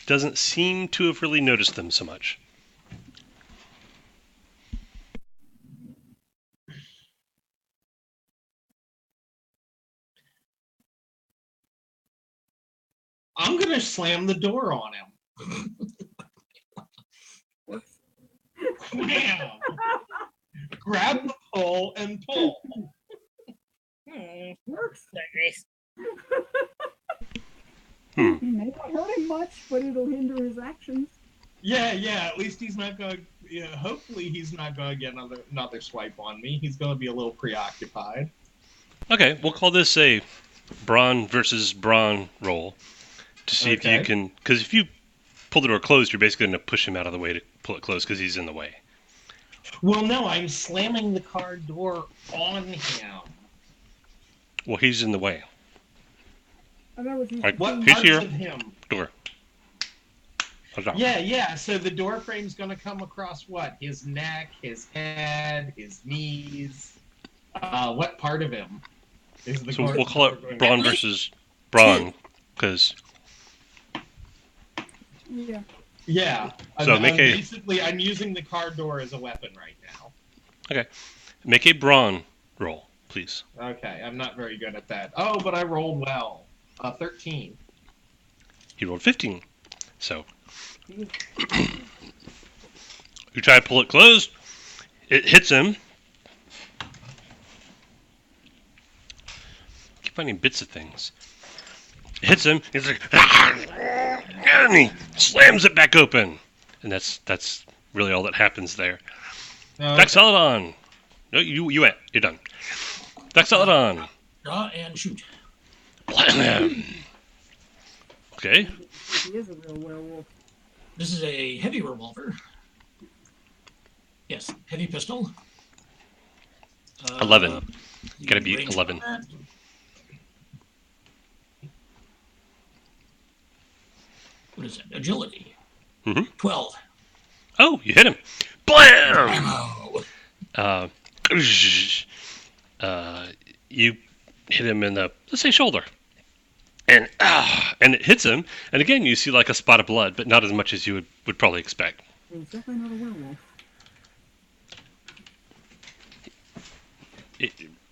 [SPEAKER 1] Doesn't seem to have really noticed them so much.
[SPEAKER 4] I'm gonna slam the door on him. Wham! Grab the pole and pull.
[SPEAKER 3] Works.
[SPEAKER 1] Hmm.
[SPEAKER 3] It may not hurt him much, but it'll hinder his actions.
[SPEAKER 4] Yeah. At least he's not going. Yeah, hopefully he's not going to get another swipe on me. He's going to be a little preoccupied.
[SPEAKER 1] Okay, we'll call this a brawn versus brawn roll to see if you
[SPEAKER 4] Okay.
[SPEAKER 1] can. Because if you pull the door closed, you're basically going to push him out of the way to pull it closed because he's in the way.
[SPEAKER 4] Well, no, I'm slamming the car door on him.
[SPEAKER 1] Well, he's in the way.
[SPEAKER 3] In other words, he's
[SPEAKER 1] Like,
[SPEAKER 4] What
[SPEAKER 1] He's
[SPEAKER 4] parts
[SPEAKER 1] here.
[SPEAKER 4] of him?
[SPEAKER 1] Door. Hold on.
[SPEAKER 4] Yeah. So the door frame's going to come across what? His neck, his head, his knees. What part of him? Is the
[SPEAKER 1] So
[SPEAKER 4] door-
[SPEAKER 1] we'll call
[SPEAKER 4] door going-
[SPEAKER 1] it brawn versus brawn because
[SPEAKER 3] yeah.
[SPEAKER 4] Yeah.
[SPEAKER 1] So make a-
[SPEAKER 4] basically, I'm using the car door as a weapon right now.
[SPEAKER 1] make a brawn roll, please.
[SPEAKER 4] Okay, I'm not very good at that. Oh, but I rolled well. 13.
[SPEAKER 1] He rolled 15. So you try to pull it closed. It hits him. Keep finding bits of things. It hits him. He's like, and he slams it back open. And that's really all that happens there. Daxalodon. No, you went. You're done. Daxalodon.
[SPEAKER 2] Draw and shoot.
[SPEAKER 1] Blam. Okay.
[SPEAKER 3] He is a real werewolf.
[SPEAKER 2] This is a heavy revolver. Yes, heavy pistol.
[SPEAKER 1] 11. You gotta beat
[SPEAKER 2] range
[SPEAKER 1] 11.
[SPEAKER 2] combat. What is it? Agility.
[SPEAKER 1] Mhm.
[SPEAKER 2] 12.
[SPEAKER 1] Oh, you hit him. Blam.
[SPEAKER 2] Ammo.
[SPEAKER 1] You hit him in the, let's say, shoulder. And it hits him. And again, you see like a spot of blood, but not as much as you would probably expect.
[SPEAKER 3] He's definitely not a werewolf.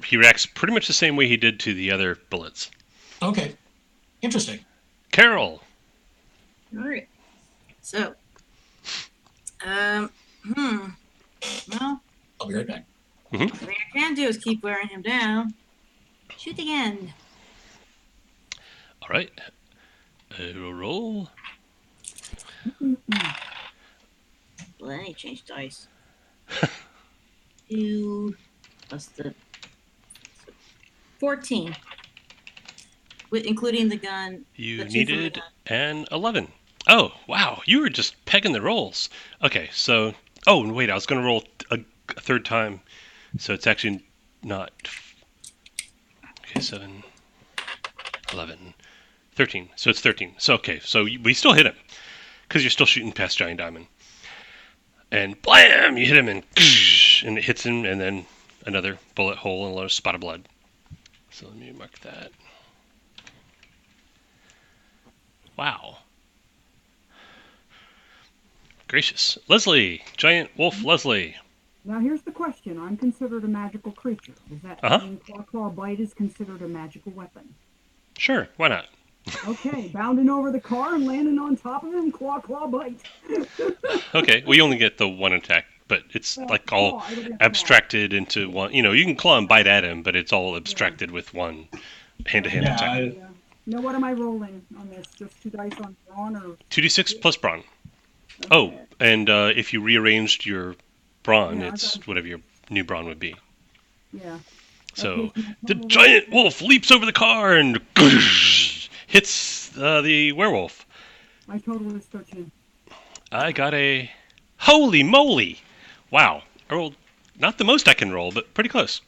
[SPEAKER 1] He reacts pretty much the same way he did to the other bullets.
[SPEAKER 2] Okay. Interesting.
[SPEAKER 1] Carol.
[SPEAKER 5] All right. So, well,
[SPEAKER 2] I'll be right back.
[SPEAKER 5] the thing I can do is keep wearing him down. Shoot again.
[SPEAKER 1] All right. Roll.
[SPEAKER 5] Well, then he changed dice. 2 plus the 14, including the gun.
[SPEAKER 1] You
[SPEAKER 5] The 2 from the
[SPEAKER 1] needed
[SPEAKER 5] gun.
[SPEAKER 1] an 11. Oh, wow. You were just pegging the rolls. Okay, so... Oh, wait, I was going to roll a third time. So it's actually not... Okay, 7, 11, 13. So it's 13. So, okay, so we still hit him. Because you're still shooting past Giant Diamond. And blam! You hit him and it hits him, and then another bullet hole and a little spot of blood. So let me mark that. Wow. Gracious. Leslie! Giant Wolf Leslie.
[SPEAKER 3] Now here's the question. I'm considered a magical creature. Does that mean Claw Bite is considered a magical weapon?
[SPEAKER 1] Sure, why not?
[SPEAKER 3] Okay, bounding over the car and landing on top of him, Claw Bite.
[SPEAKER 1] Okay, we only get the one attack, but it's like all abstracted into one. You know, you can claw and bite at him, but it's all abstracted with one hand-to-hand attack.
[SPEAKER 3] Now what am I rolling on this? Just 2 dice on brawn or...
[SPEAKER 1] 2d6 plus brawn. Oh, and if you rearranged your brawn, it's whatever your new brawn would be.
[SPEAKER 3] Yeah.
[SPEAKER 1] So the giant wolf leaps over the car and hits the werewolf.
[SPEAKER 3] My total is 13.
[SPEAKER 1] I got a... Holy moly! Wow. I rolled not the most I can roll, but pretty close.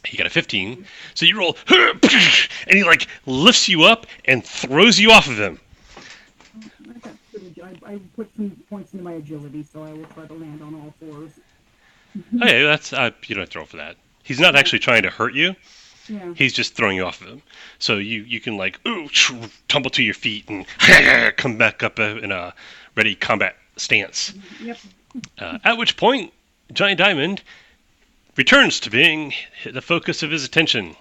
[SPEAKER 1] He got a 15. So you roll... And he, like, lifts you up and throws you off of him.
[SPEAKER 3] I put some points into my agility, so I will try to land on all 4s.
[SPEAKER 1] Okay, that's... you don't have to roll for that. He's not actually trying to hurt you.
[SPEAKER 3] Yeah.
[SPEAKER 1] He's just throwing you off of him. So you can, like, tumble to your feet and come back up in a ready combat stance.
[SPEAKER 3] Yep.
[SPEAKER 1] At which point, Giant Diamond returns to being the focus of his attention.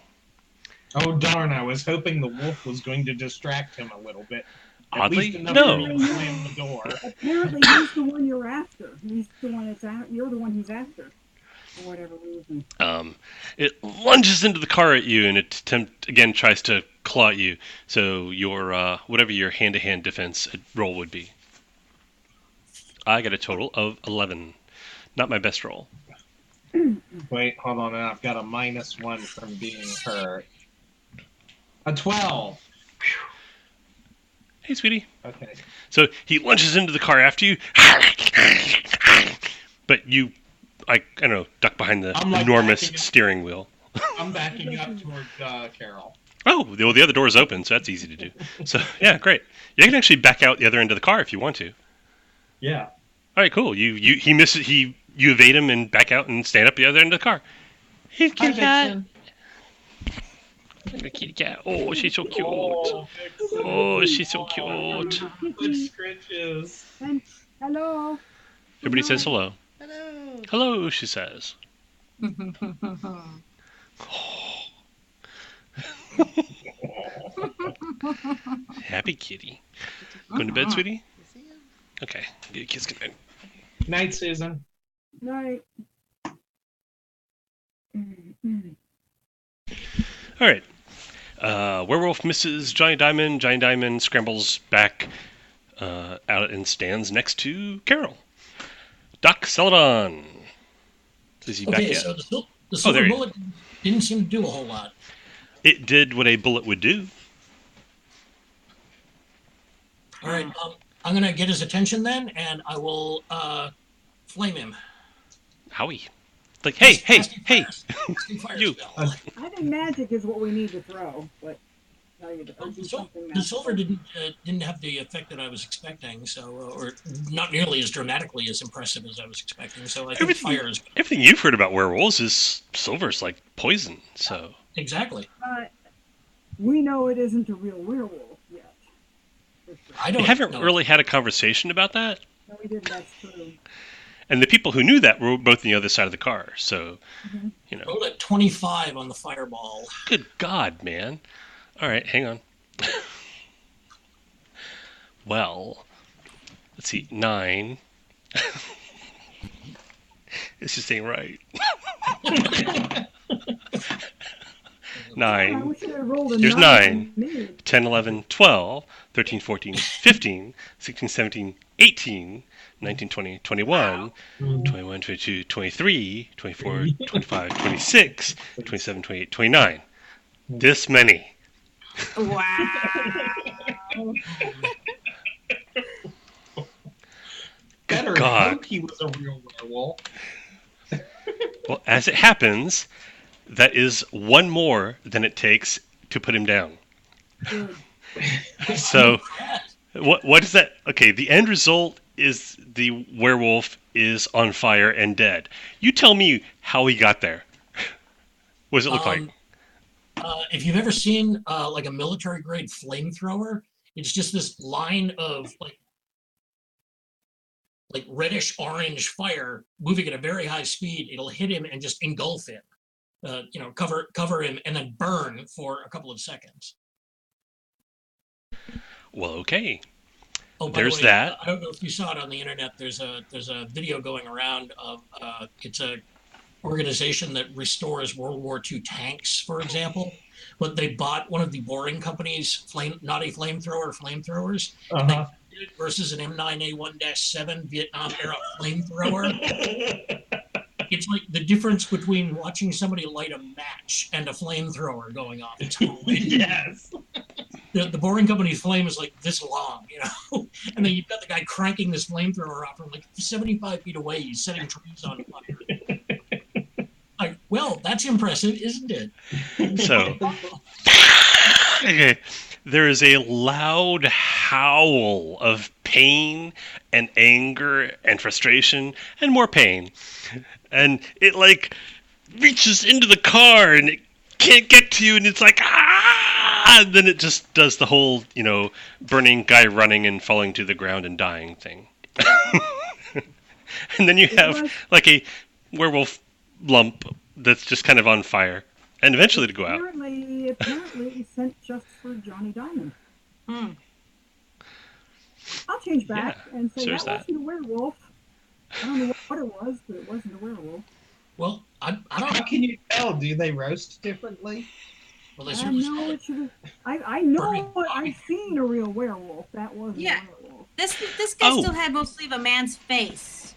[SPEAKER 4] Oh darn, I was hoping the wolf was going to distract him a little bit.
[SPEAKER 1] Oddly,
[SPEAKER 4] At least enough
[SPEAKER 1] no.
[SPEAKER 4] for him to slam the door.
[SPEAKER 3] Apparently he's the one you're after. He's the one you're the one he's after. For whatever reason.
[SPEAKER 1] It lunges into the car at you and it tries to claw at you. So your whatever your hand-to-hand defense roll would be. I got a total of 11. Not my best roll.
[SPEAKER 4] Wait, hold on. I've got a -1 from being hurt. A 12.
[SPEAKER 1] Hey, sweetie.
[SPEAKER 4] Okay.
[SPEAKER 1] So he lunges into the car after you. But you, I don't know, duck behind the enormous steering wheel.
[SPEAKER 4] I'm backing up toward Carol.
[SPEAKER 1] Oh, the other door is open, so that's easy to do. So, yeah, great. You can actually back out the other end of the car if you want to.
[SPEAKER 4] Yeah.
[SPEAKER 1] All right, cool. He misses. You evade him and back out and stand up the other end of the car. Hey, kitty cat. Kitty cat. Oh, she's so cute. Oh, she's so cute.
[SPEAKER 4] Good scritches.
[SPEAKER 3] And hello.
[SPEAKER 1] Everybody says hello.
[SPEAKER 5] Hello.
[SPEAKER 1] Hello, she says. Happy kitty. Going to bed, sweetie? Okay. Get a kiss goodnight.
[SPEAKER 4] Night, Susan.
[SPEAKER 3] Night.
[SPEAKER 1] All right. Werewolf misses Giant Diamond. Giant Diamond scrambles back out and stands next to Carol. Doc Celadon. Is he back yet?
[SPEAKER 2] So the silver bullet didn't seem to do a whole lot.
[SPEAKER 1] It did what a bullet would do.
[SPEAKER 2] All right, I'm going to get his attention then, and I will flame him.
[SPEAKER 1] Howie. Like, hey, you.
[SPEAKER 3] I think magic is what we need to throw, but tell you
[SPEAKER 2] the silver didn't have the effect that I was expecting, so or not nearly as dramatically as impressive as I was expecting. So I think fire is
[SPEAKER 1] everything you've heard about werewolves is silver's like poison. So
[SPEAKER 2] exactly.
[SPEAKER 3] We know it isn't a real werewolf yet.
[SPEAKER 1] We haven't really had a conversation about that.
[SPEAKER 3] No, we didn't. That's true.
[SPEAKER 1] And the people who knew that were both on the other side of the car. So, you know.
[SPEAKER 2] Rolled at 25 on the fireball.
[SPEAKER 1] Good God, man. All right, hang on. Well, let's see. 9. This just ain't right.
[SPEAKER 3] I
[SPEAKER 1] 9.
[SPEAKER 3] wish I had rolled a
[SPEAKER 1] There's
[SPEAKER 3] 9.
[SPEAKER 1] 9. 10, 11, 12, 13, 14, 15, 16, 17, 18, 19, 20, 21, 21, 22, 23, 24, 25, 26, 27, 28, 29. This many.
[SPEAKER 5] Wow.
[SPEAKER 4] Better
[SPEAKER 1] God.
[SPEAKER 4] hope he was a real werewolf.
[SPEAKER 1] Well, as it happens, that is one more than it takes to put him down.
[SPEAKER 3] Good.
[SPEAKER 1] So, what is that? Okay, the end result is the werewolf is on fire and dead. You tell me how he got there. What does it look like?
[SPEAKER 2] If you've ever seen like a military grade flamethrower, it's just this line of like reddish orange fire moving at a very high speed. It'll hit him and just engulf him, cover him and then burn for a couple of seconds.
[SPEAKER 1] Well, okay.
[SPEAKER 2] Oh, by
[SPEAKER 1] There's
[SPEAKER 2] the way,
[SPEAKER 1] that.
[SPEAKER 2] I don't know if you saw it on the internet. There's a video going around of it's a organization that restores World War II tanks, for example. But they bought one of the Boring Company's naughty flamethrowers, and they did it versus an M9A1-7 Vietnam era flamethrower. It's like the difference between watching somebody light a match and a flamethrower going off. It's
[SPEAKER 4] Yes.
[SPEAKER 2] The Boring Company's flame is like this long, and then you've got the guy cranking this flamethrower out from like 75 feet away. He's setting trees on fire. Like, well, that's impressive, isn't it?
[SPEAKER 1] So, okay, there is a loud howl of pain and anger and frustration and more pain. And it reaches into the car and it can't get to you and it's like, ah! And then it just does the whole, burning guy running and falling to the ground and dying thing. And then you have a werewolf lump that's just kind of on fire and eventually to go out.
[SPEAKER 3] Apparently sent just for Johnny Diamond.
[SPEAKER 5] Hmm.
[SPEAKER 3] I'll change back and say
[SPEAKER 1] so
[SPEAKER 3] that
[SPEAKER 1] there's that.
[SPEAKER 3] wasn't a werewolf. I don't know what it was, but it wasn't a werewolf.
[SPEAKER 2] Well, I don't
[SPEAKER 4] How
[SPEAKER 2] know.
[SPEAKER 4] can you tell? Do they roast differently?
[SPEAKER 2] Well, they
[SPEAKER 3] I
[SPEAKER 2] certainly
[SPEAKER 3] know it should have. I
[SPEAKER 2] Burning
[SPEAKER 3] know
[SPEAKER 2] body.
[SPEAKER 3] I've seen a real werewolf. That wasn't
[SPEAKER 5] Yeah.
[SPEAKER 3] a werewolf.
[SPEAKER 5] This guy
[SPEAKER 1] Oh.
[SPEAKER 5] still had mostly of a man's face.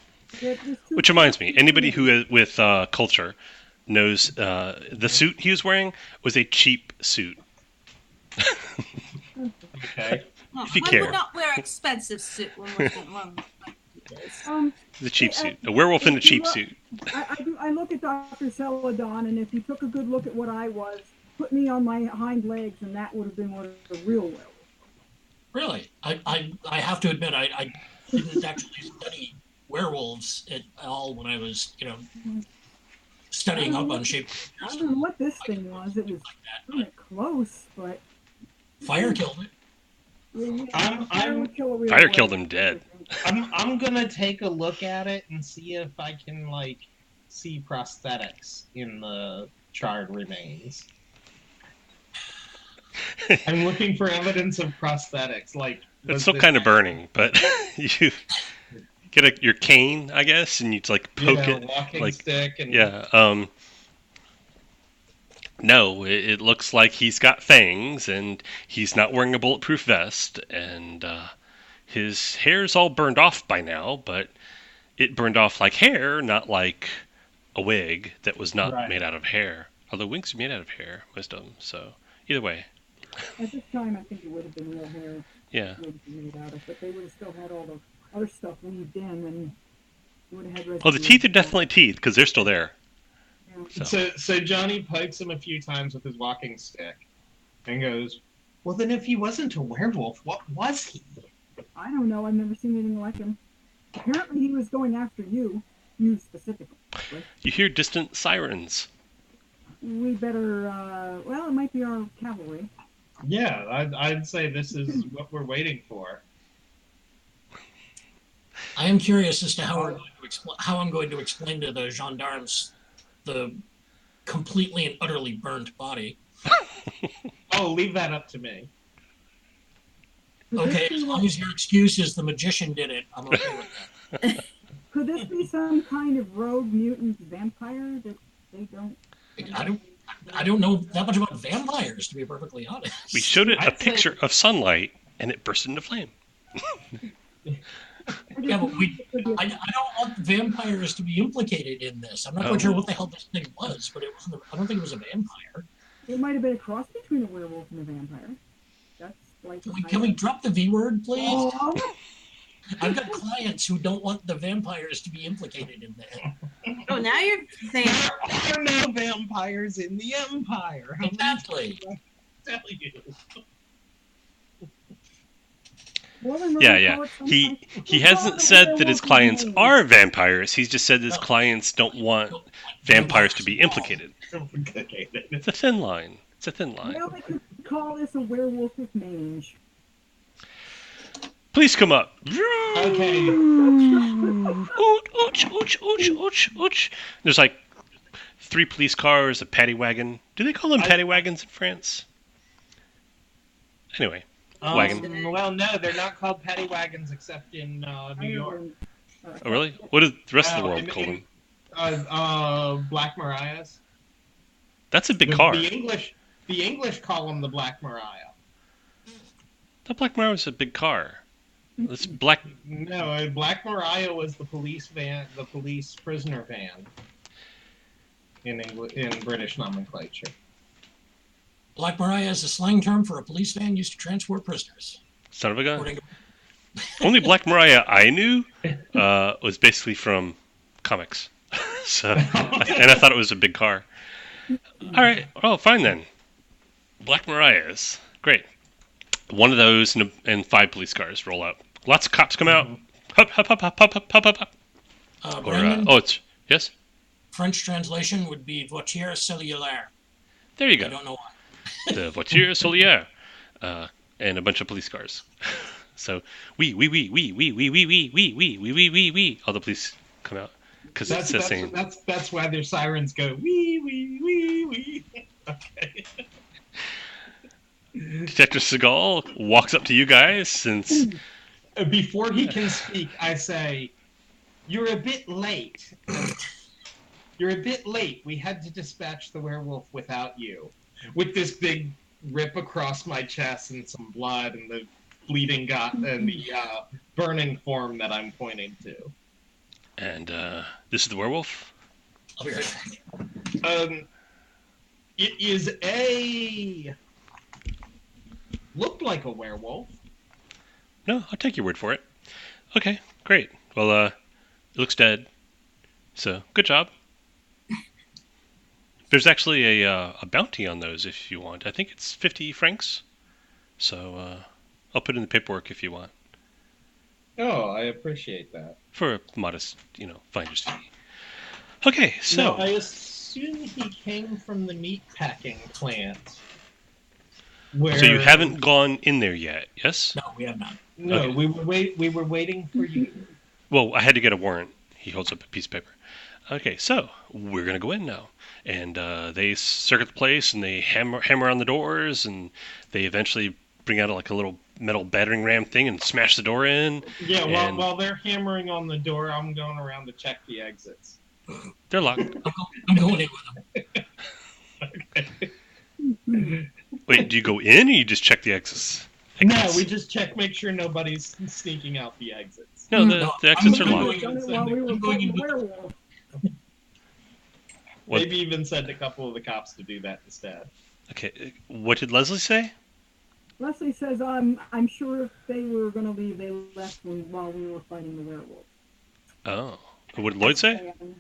[SPEAKER 1] Which reminds me, anybody who is with culture knows the suit he was wearing was a cheap suit.
[SPEAKER 4] Okay.
[SPEAKER 5] Well,
[SPEAKER 1] If you
[SPEAKER 5] one
[SPEAKER 1] care.
[SPEAKER 5] would not wear expensive suit when we're one.
[SPEAKER 1] It's a cheap suit. A werewolf in a cheap suit.
[SPEAKER 3] I look at Dr. Celadon, and if you took a good look at what I was, put me on my hind legs, and that would have been what a real werewolf.
[SPEAKER 2] Really. I have to admit I didn't actually study werewolves at all when I was studying up on shape.
[SPEAKER 3] I don't know what this thing was. It was kind of close, but
[SPEAKER 2] Fire killed it.
[SPEAKER 1] Fire killed him dead.
[SPEAKER 4] I'm gonna take a look at it and see if I can see prosthetics in the charred remains. I'm looking for evidence of prosthetics.
[SPEAKER 1] It's still kind of burning, but you get your cane, I guess, and you poke it.
[SPEAKER 4] Walking stick and
[SPEAKER 1] No, it looks like he's got fangs, and he's not wearing a bulletproof vest, and his hair's all burned off by now, but it burned off like hair, not like a wig that was not made out of hair. Although wigs are made out of hair, most of them. So either way.
[SPEAKER 3] At this time, I think it would have been real hair.
[SPEAKER 1] Yeah.
[SPEAKER 3] Made out of, but they would have still had all the other stuff weaved in, and you would have had residue.
[SPEAKER 1] Oh, the teeth are definitely teeth, because they're still there.
[SPEAKER 3] Yeah.
[SPEAKER 4] So Johnny pokes him a few times with his walking stick and goes, well, then if he wasn't a werewolf, what was he?
[SPEAKER 3] I don't know. I've never seen anything like him. Apparently, he was going after you specifically.
[SPEAKER 1] You hear distant sirens.
[SPEAKER 3] We better, well, it might be our cavalry.
[SPEAKER 4] Yeah, I'd say this is what we're waiting for.
[SPEAKER 2] I am curious as to how I'm going to explain to the gendarmes the completely and utterly burnt body.
[SPEAKER 4] Oh, leave that up to me.
[SPEAKER 2] Okay, as long as your excuse is the magician did it, I'm okay with that.
[SPEAKER 3] Could this be some kind of rogue mutant vampire that they don't?
[SPEAKER 2] I I don't know that much about vampires, to be perfectly honest.
[SPEAKER 1] We showed it a
[SPEAKER 4] I'd say-
[SPEAKER 1] picture of sunlight, and it burst into flame.
[SPEAKER 2] Yeah, but I don't want vampires to be implicated in this. I'm not quite sure what the hell this thing was, but it wasn't. I don't think it was a vampire.
[SPEAKER 3] It might have been a cross between a werewolf and a vampire. That's like.
[SPEAKER 2] Can we drop the V word, please?
[SPEAKER 3] Oh,
[SPEAKER 2] I've got clients who don't want the vampires to be implicated in that.
[SPEAKER 5] Oh, now you're saying
[SPEAKER 4] There are no vampires in the Empire. How many
[SPEAKER 2] Exactly.
[SPEAKER 4] times do I tell you?
[SPEAKER 3] well, then we're
[SPEAKER 1] Yeah,
[SPEAKER 3] gonna
[SPEAKER 1] yeah.
[SPEAKER 3] call it
[SPEAKER 1] He
[SPEAKER 3] something-
[SPEAKER 1] he
[SPEAKER 3] we'll call
[SPEAKER 1] hasn't
[SPEAKER 3] it a
[SPEAKER 1] said that his
[SPEAKER 3] werewolf
[SPEAKER 1] clients
[SPEAKER 3] name.
[SPEAKER 1] are vampires. He's just said his
[SPEAKER 2] No.
[SPEAKER 1] clients don't want vampires to be implicated. It's a thin line. It's a thin line.
[SPEAKER 3] Well, we could call this a werewolf with mange.
[SPEAKER 1] Please come up.
[SPEAKER 4] Okay.
[SPEAKER 1] Ooch, ooch, ooch, ooch, ooch. There's like 3 police cars, a paddy wagon. Do they call them paddy wagons in France? Anyway, wagon.
[SPEAKER 4] Well, no, they're not called paddy wagons except in New York.
[SPEAKER 1] Oh, really? What does the rest of the
[SPEAKER 4] Oh,
[SPEAKER 1] world
[SPEAKER 4] in-
[SPEAKER 1] call them?
[SPEAKER 4] Black Mariahs.
[SPEAKER 1] That's a big car.
[SPEAKER 4] The English call them the Black Mariah.
[SPEAKER 1] The Black Mariah is a big car. It's black.
[SPEAKER 4] No, Black Mariah was the police prisoner van in British nomenclature.
[SPEAKER 2] Black Mariah is a slang term for a police van used to transport prisoners.
[SPEAKER 1] Son of a gun.
[SPEAKER 2] According to
[SPEAKER 1] Only Black Mariah I knew was basically from comics. So, and I thought it was a big car. All right. Oh, fine then. Black Mariahs. Great. One of those and 5 police cars roll up. Lots of cops come out. Hup, hup, hup, hup, hup, hup, hup, hup. Or,
[SPEAKER 2] Brandon,
[SPEAKER 1] it's yes.
[SPEAKER 2] French translation would be voiture cellulaire.
[SPEAKER 1] There you
[SPEAKER 2] I
[SPEAKER 1] go.
[SPEAKER 2] don't know why.
[SPEAKER 1] The voiture solière, and a bunch of police cars. So we. All the police come out because it's the same.
[SPEAKER 4] That's why their sirens go wee wee wee wee. Okay.
[SPEAKER 1] Detective Seagal walks up to you guys since
[SPEAKER 4] Before he can speak, I say, "You're a bit late. You're a bit late. We had to dispatch the werewolf without you." With this big rip across my chest and some blood and the bleeding gut and the burning form that I'm pointing to.
[SPEAKER 1] and this is the werewolf.
[SPEAKER 2] I'll be right back.
[SPEAKER 4] It is looked like a werewolf.
[SPEAKER 1] No, I'll take your word for it. Okay, great. Well, it looks dead. So good job. There's actually a bounty on those if you want. I think it's 50 francs. So I'll put in the paperwork if you want
[SPEAKER 4] Oh, I appreciate that.
[SPEAKER 1] for a modest, finder's fee. Okay, so
[SPEAKER 4] Now, I assume he came from the meat packing plant. Where
[SPEAKER 1] so you haven't gone in there yet, yes?
[SPEAKER 2] No, we have not.
[SPEAKER 4] No,
[SPEAKER 1] Okay.
[SPEAKER 4] we were waiting for you.
[SPEAKER 1] Well, I had to get a warrant. He holds up a piece of paper. Okay, so we're gonna go in now, and they circuit the place and they hammer on the doors, and they eventually bring out like a little metal battering ram thing and smash the door in.
[SPEAKER 4] Yeah,
[SPEAKER 1] And-
[SPEAKER 4] while they're hammering on the door, I'm going around to check the exits.
[SPEAKER 1] They're locked.
[SPEAKER 2] I'm going in with them.
[SPEAKER 1] Wait, do you go in or you just check the exits?
[SPEAKER 4] No, we just make sure nobody's sneaking out the exits.
[SPEAKER 1] No,
[SPEAKER 2] No,
[SPEAKER 1] the exits are
[SPEAKER 2] I'm
[SPEAKER 1] locked.
[SPEAKER 2] going-
[SPEAKER 3] Done it while we were
[SPEAKER 2] I'm going
[SPEAKER 3] fighting
[SPEAKER 2] in
[SPEAKER 3] the
[SPEAKER 2] with-
[SPEAKER 3] werewolf.
[SPEAKER 1] What-
[SPEAKER 4] Maybe even send a couple of the cops to do that instead.
[SPEAKER 1] Okay, what did Leslie say?
[SPEAKER 3] Leslie says, I'm sure if they were going to leave, they left while we were fighting the werewolf.
[SPEAKER 1] Oh, what did Lloyd say?
[SPEAKER 3] And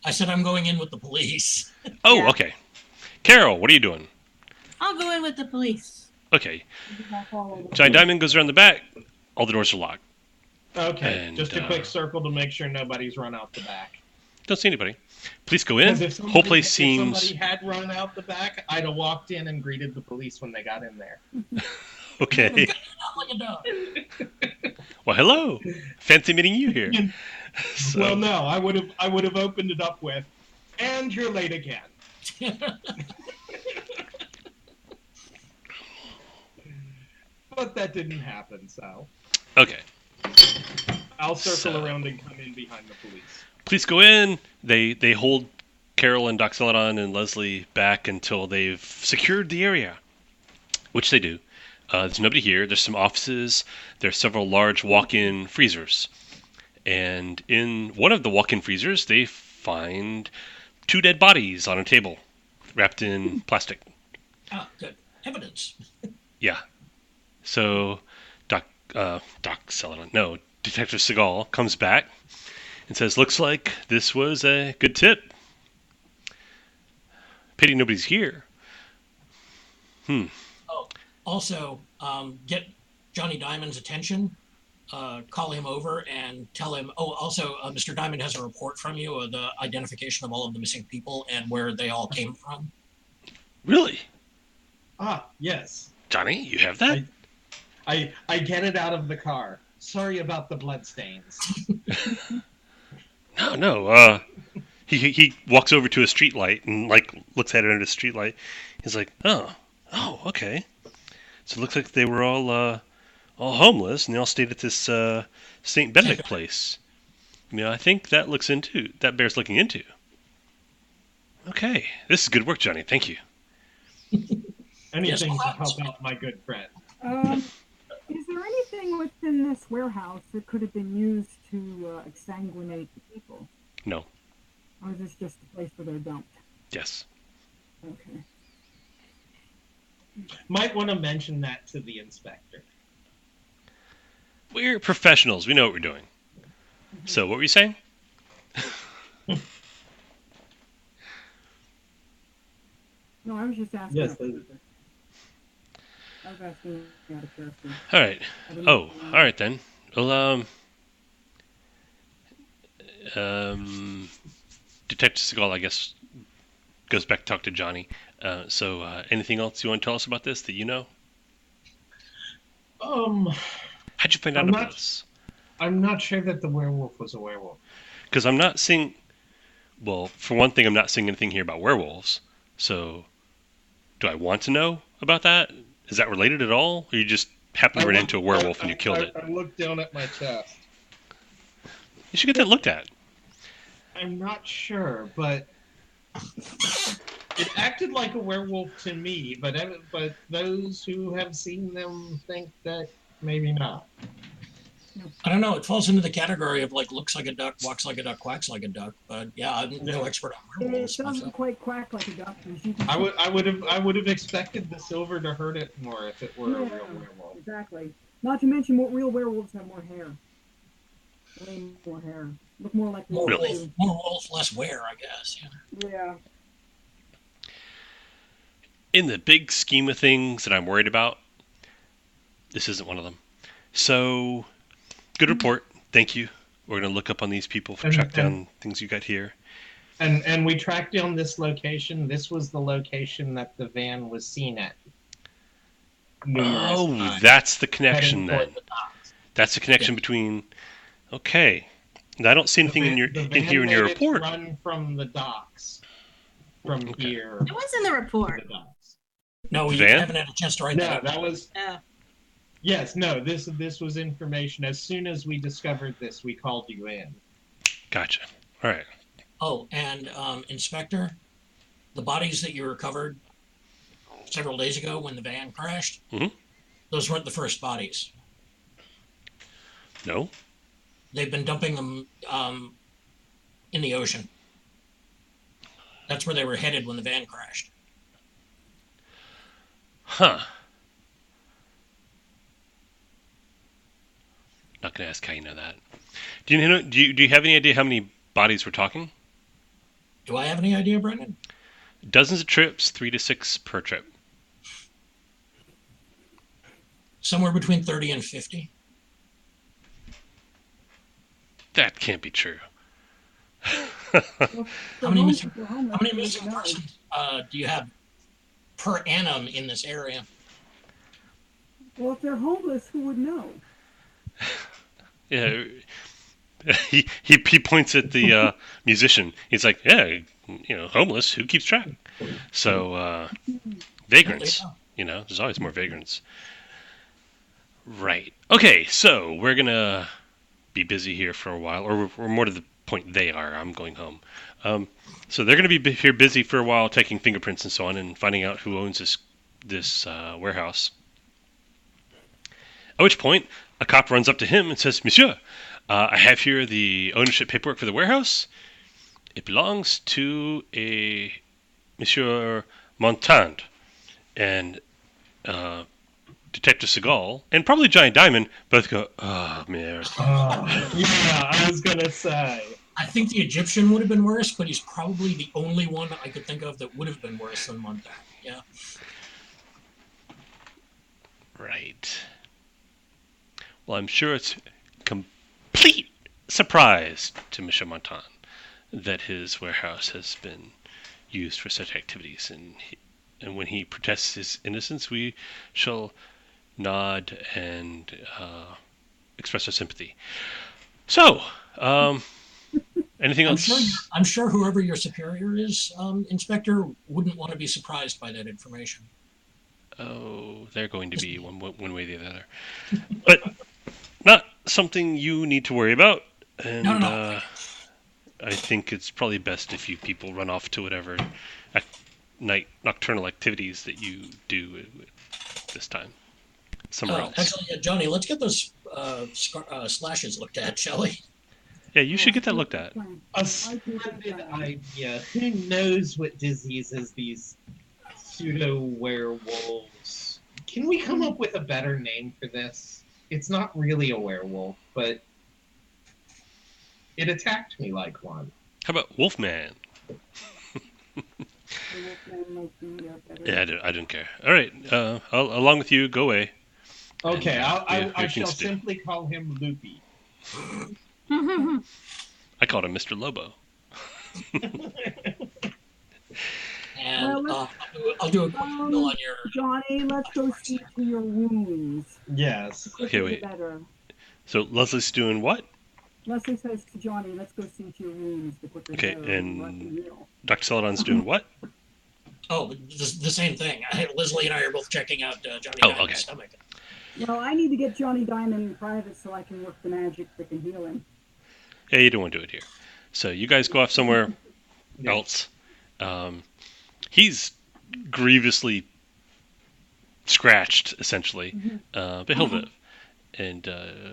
[SPEAKER 2] I said I'm going in with the police.
[SPEAKER 1] Oh,
[SPEAKER 5] Yeah.
[SPEAKER 1] okay. Carol, what are you doing?
[SPEAKER 5] I'll go in with the police.
[SPEAKER 1] Okay,
[SPEAKER 3] we did not follow the-
[SPEAKER 1] Giant Diamond goes around the back. All the doors are locked.
[SPEAKER 4] Okay,
[SPEAKER 1] And,
[SPEAKER 4] just a quick circle to make sure nobody's run out the back.
[SPEAKER 1] Don't see anybody. Police go in.
[SPEAKER 4] 'Cause if
[SPEAKER 1] Whole place
[SPEAKER 4] if
[SPEAKER 1] seems
[SPEAKER 4] somebody had run out the back, I'd have walked in and greeted the police when they got in there.
[SPEAKER 1] okay.
[SPEAKER 2] Not like a dog.
[SPEAKER 1] Well, hello. Fancy meeting you here. So,
[SPEAKER 4] Well, no, I would have opened it up with, and you're late again. But that didn't happen, so
[SPEAKER 1] okay.
[SPEAKER 4] I'll circle
[SPEAKER 1] So-
[SPEAKER 4] around and come in behind the police.
[SPEAKER 1] Police go in. They hold Carol and Doc Celadon and Leslie back until they've secured the area, which they do. There's nobody here. There's some offices. There's several large walk-in freezers. And in one of the walk-in freezers, they find 2 dead bodies on a table, wrapped in plastic.
[SPEAKER 2] Ah, good. Evidence.
[SPEAKER 1] Yeah. So Doc Celadon, no, Detective Seagal comes back and says, looks like this was a good tip. Pity nobody's here.
[SPEAKER 2] Oh, also, get Johnny Diamond's attention. Call him over and tell him. Oh, also, Mr. Diamond has a report from you of the identification of all of the missing people and where they all came from.
[SPEAKER 1] Really?
[SPEAKER 4] Ah, yes.
[SPEAKER 1] Johnny, you have that?
[SPEAKER 4] I get it out of the car. Sorry about the bloodstains.
[SPEAKER 1] No. He walks over to a street light and looks at it under a street light. He's like, oh, okay. So it looks like they were all homeless and they all stayed at this St. Benedict place. I think that bears looking into. Okay, this is good work, Johnny. Thank you.
[SPEAKER 4] Anything to help out my good friend.
[SPEAKER 3] Is there anything within this warehouse that could have been used to exsanguinate the people?
[SPEAKER 1] No.
[SPEAKER 3] Or is this just a place where they're dumped?
[SPEAKER 1] Yes.
[SPEAKER 3] Okay.
[SPEAKER 4] Might want to mention that to the inspector.
[SPEAKER 1] We're professionals. We know what we're doing. So, what were you saying?
[SPEAKER 3] No, I was just asking.
[SPEAKER 4] Yes.
[SPEAKER 3] I was asking out of character.
[SPEAKER 1] All right. Oh, all right then. Well, Detective Seagal, I guess, goes back to talk to Johnny. So, anything else you want to tell us about this that you know? How'd you find out about this?
[SPEAKER 4] I'm not sure that the werewolf was a werewolf.
[SPEAKER 1] Because I'm not seeing... Well, for one thing, I'm not seeing anything here about werewolves. So, do I want to know about that? Is that related at all? Or you just happened to run into a werewolf and you killed it?
[SPEAKER 4] I looked down at my chest.
[SPEAKER 1] You should get that looked at.
[SPEAKER 4] I'm not sure, but it acted like a werewolf to me. But those who have seen them think that maybe not.
[SPEAKER 2] I don't know. It falls into the category of looks like a duck, walks like a duck, quacks like a duck. But yeah, I'm no expert on
[SPEAKER 3] It
[SPEAKER 2] werewolves.
[SPEAKER 3] doesn't quite quack like a duck. As you can
[SPEAKER 4] I would have expected the silver to hurt it more if it were a real werewolf.
[SPEAKER 3] Exactly. Not to mention, real werewolves have more hair. Way more hair. Look more like
[SPEAKER 2] More
[SPEAKER 1] Really?
[SPEAKER 2] wolf, more wolf, less wear, I guess. Yeah.
[SPEAKER 3] Yeah.
[SPEAKER 1] In the big scheme of things that I'm worried about, this isn't one of them. So, good report. Thank you. We're going to look up on these people, track down things you got here.
[SPEAKER 4] And we tracked down this location. This was the location that the van was seen at.
[SPEAKER 1] Oh,
[SPEAKER 4] times,
[SPEAKER 1] that's the connection
[SPEAKER 4] heading
[SPEAKER 1] then.
[SPEAKER 4] toward the docks.
[SPEAKER 1] That's the connection between... Okay. I don't see anything in here in your
[SPEAKER 4] made its
[SPEAKER 1] report.
[SPEAKER 4] Run from the docks. From
[SPEAKER 1] Okay.
[SPEAKER 4] here.
[SPEAKER 5] It was in the
[SPEAKER 4] to
[SPEAKER 5] report.
[SPEAKER 4] the docks.
[SPEAKER 2] No, you
[SPEAKER 1] Van?
[SPEAKER 2] haven't had a chance to write
[SPEAKER 4] No,
[SPEAKER 2] that.
[SPEAKER 4] that was
[SPEAKER 5] Oh.
[SPEAKER 4] yes. No, this was information. As soon as we discovered this, we called you in.
[SPEAKER 1] Gotcha. All right.
[SPEAKER 2] Oh, and Inspector, the bodies that you recovered several days ago when the van crashed, those weren't the first bodies.
[SPEAKER 1] No?
[SPEAKER 2] They've been dumping them in the ocean. That's where they were headed when the van crashed.
[SPEAKER 1] Huh. Not going to ask how you know that. Do you have any idea how many bodies we're talking?
[SPEAKER 2] Do I have any idea, Brendan?
[SPEAKER 1] Dozens of trips, 3 to 6 per trip.
[SPEAKER 2] Somewhere between 30 and 50.
[SPEAKER 1] That can't be true.
[SPEAKER 3] Well,
[SPEAKER 2] How many
[SPEAKER 3] if
[SPEAKER 2] missing,
[SPEAKER 3] they're homeless,
[SPEAKER 2] how many
[SPEAKER 3] they
[SPEAKER 2] missing
[SPEAKER 3] know.
[SPEAKER 2] persons do you have per annum in this area?
[SPEAKER 3] Well, if they're homeless, who would know?
[SPEAKER 1] Yeah. He points at the musician. He's like, yeah, homeless. Who keeps track? So vagrants. There's always more vagrants. Right. Okay. So we're gonna be busy here for a while, or we're more to the point they are. I'm going home. So they're going to be here busy for a while, taking fingerprints and so on, and finding out who owns this warehouse. At which point, a cop runs up to him and says, "Monsieur, I have here the ownership paperwork for the warehouse. It belongs to a Monsieur Montand." And Detective Seagal and probably Giant Diamond both go, "Oh, man."
[SPEAKER 4] Yeah, I was gonna say.
[SPEAKER 2] I think the Egyptian would have been worse, but he's probably the only one I could think of that would have been worse than Montag. Yeah.
[SPEAKER 1] Right. Well, I'm sure it's complete surprise to Monsieur Montan that his warehouse has been used for such activities, and when he protests his innocence, we shall nod and express our sympathy. So, anything else?
[SPEAKER 2] I'm sure whoever your superior is, Inspector, wouldn't want to be surprised by that information.
[SPEAKER 1] Oh, they're going to be one way or the other. But not something you need to worry about. And
[SPEAKER 2] No.
[SPEAKER 1] I think it's probably best if you people run off to whatever nocturnal activities that you do this time. Somewhere else.
[SPEAKER 2] Actually, Johnny, let's get those slashes looked at, shall we?
[SPEAKER 1] Yeah, you should get that looked at.
[SPEAKER 4] A splendid idea. Who knows what diseases these pseudo werewolves? Can we come up with a better name for this? It's not really a werewolf, but it attacked me like one.
[SPEAKER 1] How about Wolfman? Yeah, I didn't care. All right, along with you, go away.
[SPEAKER 4] Okay,
[SPEAKER 1] And,
[SPEAKER 4] I shall simply call him Loopy.
[SPEAKER 1] I called him Mr. Lobo.
[SPEAKER 2] And I'll do a quick fill on your...
[SPEAKER 3] Johnny, let's go see to your wounds.
[SPEAKER 4] Yes.
[SPEAKER 1] Okay,
[SPEAKER 3] The
[SPEAKER 1] wait.
[SPEAKER 3] better.
[SPEAKER 1] So Leslie's doing what?
[SPEAKER 3] Leslie says to Johnny, let's go see to your wounds. The quicker
[SPEAKER 1] Okay,
[SPEAKER 3] the better,
[SPEAKER 1] and-
[SPEAKER 3] the less you heal.
[SPEAKER 1] Dr. Celadon's doing what?
[SPEAKER 2] Oh, the same thing. Leslie and I are both checking out Johnny
[SPEAKER 1] Oh,
[SPEAKER 2] Diamond's
[SPEAKER 1] okay.
[SPEAKER 2] stomach.
[SPEAKER 3] Well, I need to get Johnny Diamond in private so I can work the magic that can heal him.
[SPEAKER 1] Yeah, you don't want to do it here. So you guys go off somewhere else. He's grievously scratched, essentially, but he'll live. And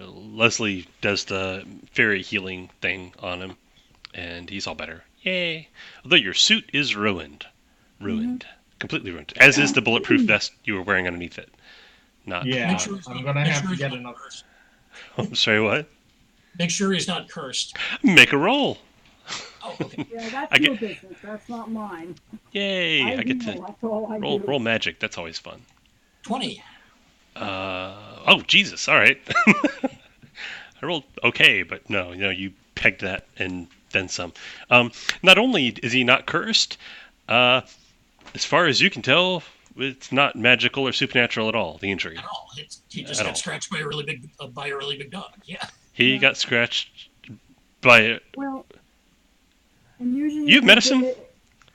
[SPEAKER 1] Leslie does the fairy healing thing on him, and he's all better. Yay! Although your suit is ruined. Completely ruined. As is the bulletproof vest you were wearing underneath it. Not.
[SPEAKER 4] Yeah,
[SPEAKER 2] Make sure he's
[SPEAKER 4] I'm
[SPEAKER 2] not-
[SPEAKER 4] gonna
[SPEAKER 2] make
[SPEAKER 4] have
[SPEAKER 2] sure
[SPEAKER 4] to
[SPEAKER 2] he's
[SPEAKER 4] get
[SPEAKER 2] not
[SPEAKER 4] another.
[SPEAKER 2] cursed.
[SPEAKER 1] I'm sorry, what?
[SPEAKER 2] Make sure he's not cursed.
[SPEAKER 1] Make a roll.
[SPEAKER 2] Oh, okay.
[SPEAKER 3] Yeah, that's
[SPEAKER 1] I
[SPEAKER 3] your
[SPEAKER 1] get-
[SPEAKER 3] business. That's not mine.
[SPEAKER 1] Yay! I get
[SPEAKER 3] heal,
[SPEAKER 1] to
[SPEAKER 3] that's all I
[SPEAKER 1] roll
[SPEAKER 3] do.
[SPEAKER 1] magic. That's always fun.
[SPEAKER 2] 20.
[SPEAKER 1] Oh, Jesus. All right. I rolled okay, but no, you pegged that and then some. Not only is he not cursed, as far as you can tell, it's not magical or supernatural at all, the injury.
[SPEAKER 2] At all. He just
[SPEAKER 1] At
[SPEAKER 2] got
[SPEAKER 1] all.
[SPEAKER 2] scratched by a really big dog. Yeah.
[SPEAKER 1] He got scratched by...
[SPEAKER 3] Well, and usually
[SPEAKER 1] You have
[SPEAKER 3] if
[SPEAKER 1] medicine?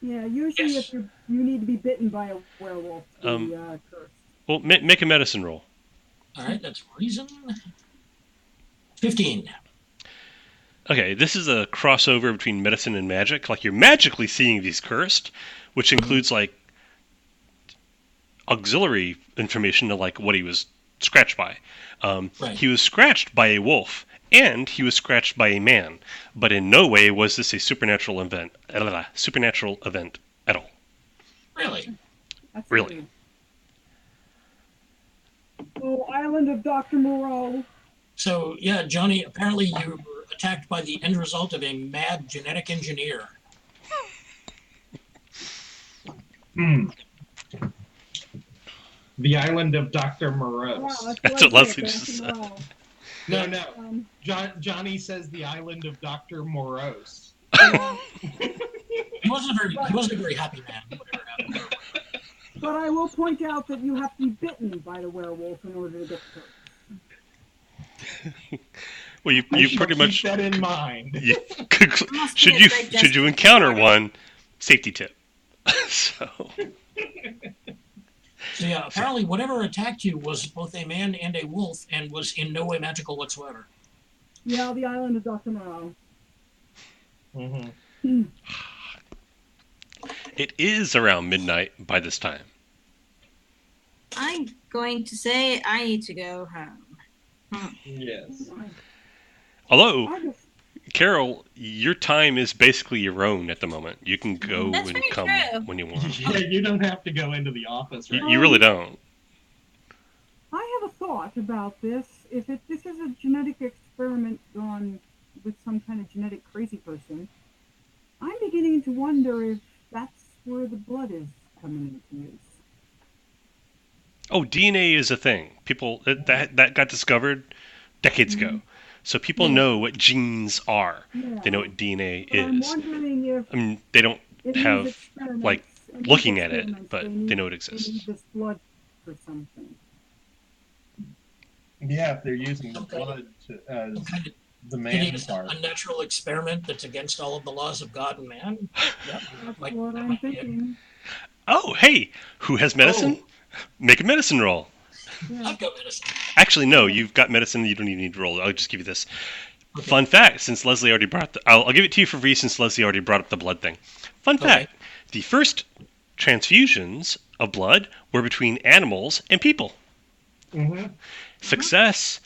[SPEAKER 3] Usually
[SPEAKER 2] Yes.
[SPEAKER 3] if you need to be bitten by a werewolf to be cursed.
[SPEAKER 1] Well, make a medicine roll.
[SPEAKER 2] All right, that's reason. 15.
[SPEAKER 1] Okay, this is a crossover between medicine and magic. Like, you're magically seeing these cursed, which includes, like, auxiliary information to, like, what he was scratched by.
[SPEAKER 2] Right.
[SPEAKER 1] He was scratched by a wolf, and he was scratched by a man, but in no way was this a supernatural event at all.
[SPEAKER 2] Really?
[SPEAKER 3] That's
[SPEAKER 1] Really?
[SPEAKER 3] weird. Oh, Island of Dr. Moreau.
[SPEAKER 2] So, yeah, Johnny, apparently you were attacked by the end result of a mad genetic engineer.
[SPEAKER 4] The island of Dr.
[SPEAKER 3] Wow,
[SPEAKER 4] Morose.
[SPEAKER 1] That's what
[SPEAKER 3] I
[SPEAKER 1] Leslie
[SPEAKER 3] did,
[SPEAKER 1] just
[SPEAKER 3] Dr.
[SPEAKER 1] said.
[SPEAKER 3] Moreau.
[SPEAKER 4] No. Johnny says the island of Dr. Morose.
[SPEAKER 2] He wasn't a very happy man. Whatever happened.
[SPEAKER 3] But I will point out that you have to be bitten by the werewolf in order to get cursed.
[SPEAKER 1] Well, you
[SPEAKER 4] I shall
[SPEAKER 1] pretty much...
[SPEAKER 4] keep that in mind.
[SPEAKER 1] You,
[SPEAKER 5] Must be
[SPEAKER 1] should
[SPEAKER 5] a
[SPEAKER 1] you
[SPEAKER 5] great
[SPEAKER 1] should you
[SPEAKER 5] justice
[SPEAKER 1] encounter
[SPEAKER 5] for it.
[SPEAKER 1] one, safety tip. So
[SPEAKER 2] So, yeah, apparently whatever attacked you was both a man and a wolf and was in no way magical whatsoever.
[SPEAKER 3] Yeah, the Island of Dr. Moreau.
[SPEAKER 4] Mhm.
[SPEAKER 1] It is around midnight by this time.
[SPEAKER 5] I'm going to say I need to go home.
[SPEAKER 4] Yes.
[SPEAKER 1] Although,
[SPEAKER 3] I just,
[SPEAKER 1] Carol, your time is basically your own at the moment. You can go
[SPEAKER 5] That's
[SPEAKER 1] and
[SPEAKER 5] very
[SPEAKER 1] come
[SPEAKER 5] true.
[SPEAKER 1] when you want.
[SPEAKER 4] Yeah, you don't have to go into the office, right?
[SPEAKER 1] You really don't.
[SPEAKER 3] I have a thought about this. If this is a genetic experiment gone with some kind of genetic crazy person, I'm beginning to wonder if that's where the blood is coming into use.
[SPEAKER 1] Oh, DNA is a thing. People that got discovered decades ago. So people know what genes are.
[SPEAKER 3] Yeah.
[SPEAKER 1] They know what DNA
[SPEAKER 3] But I'm
[SPEAKER 1] is.
[SPEAKER 3] wondering if
[SPEAKER 1] I mean, they don't
[SPEAKER 3] in these
[SPEAKER 1] have
[SPEAKER 3] experiments,
[SPEAKER 1] like
[SPEAKER 3] in these
[SPEAKER 1] looking at it,
[SPEAKER 3] experiments,
[SPEAKER 1] but they know it
[SPEAKER 3] they need
[SPEAKER 1] exists.
[SPEAKER 3] this blood for something.
[SPEAKER 7] Yeah, if they're using the
[SPEAKER 2] Okay.
[SPEAKER 7] blood to, as
[SPEAKER 2] Some kind of
[SPEAKER 7] the man
[SPEAKER 2] hideous,
[SPEAKER 7] part.
[SPEAKER 2] unnatural experiment that's against all of the laws of God and man. Yep.
[SPEAKER 3] That's
[SPEAKER 2] Like,
[SPEAKER 3] what
[SPEAKER 2] that
[SPEAKER 3] I'm
[SPEAKER 2] might be it.
[SPEAKER 3] thinking.
[SPEAKER 1] Oh, hey, who has medicine? Make a medicine roll.
[SPEAKER 3] Yeah.
[SPEAKER 2] I've got medicine.
[SPEAKER 1] Actually, no, you've got medicine. You don't even need to roll. I'll just give you this.
[SPEAKER 2] Okay.
[SPEAKER 1] Fun fact, since Leslie already brought I'll give it to you for free since Leslie already brought up the blood thing. Fun fact, the first transfusions of blood were between animals and people.
[SPEAKER 4] Mm-hmm.
[SPEAKER 1] Success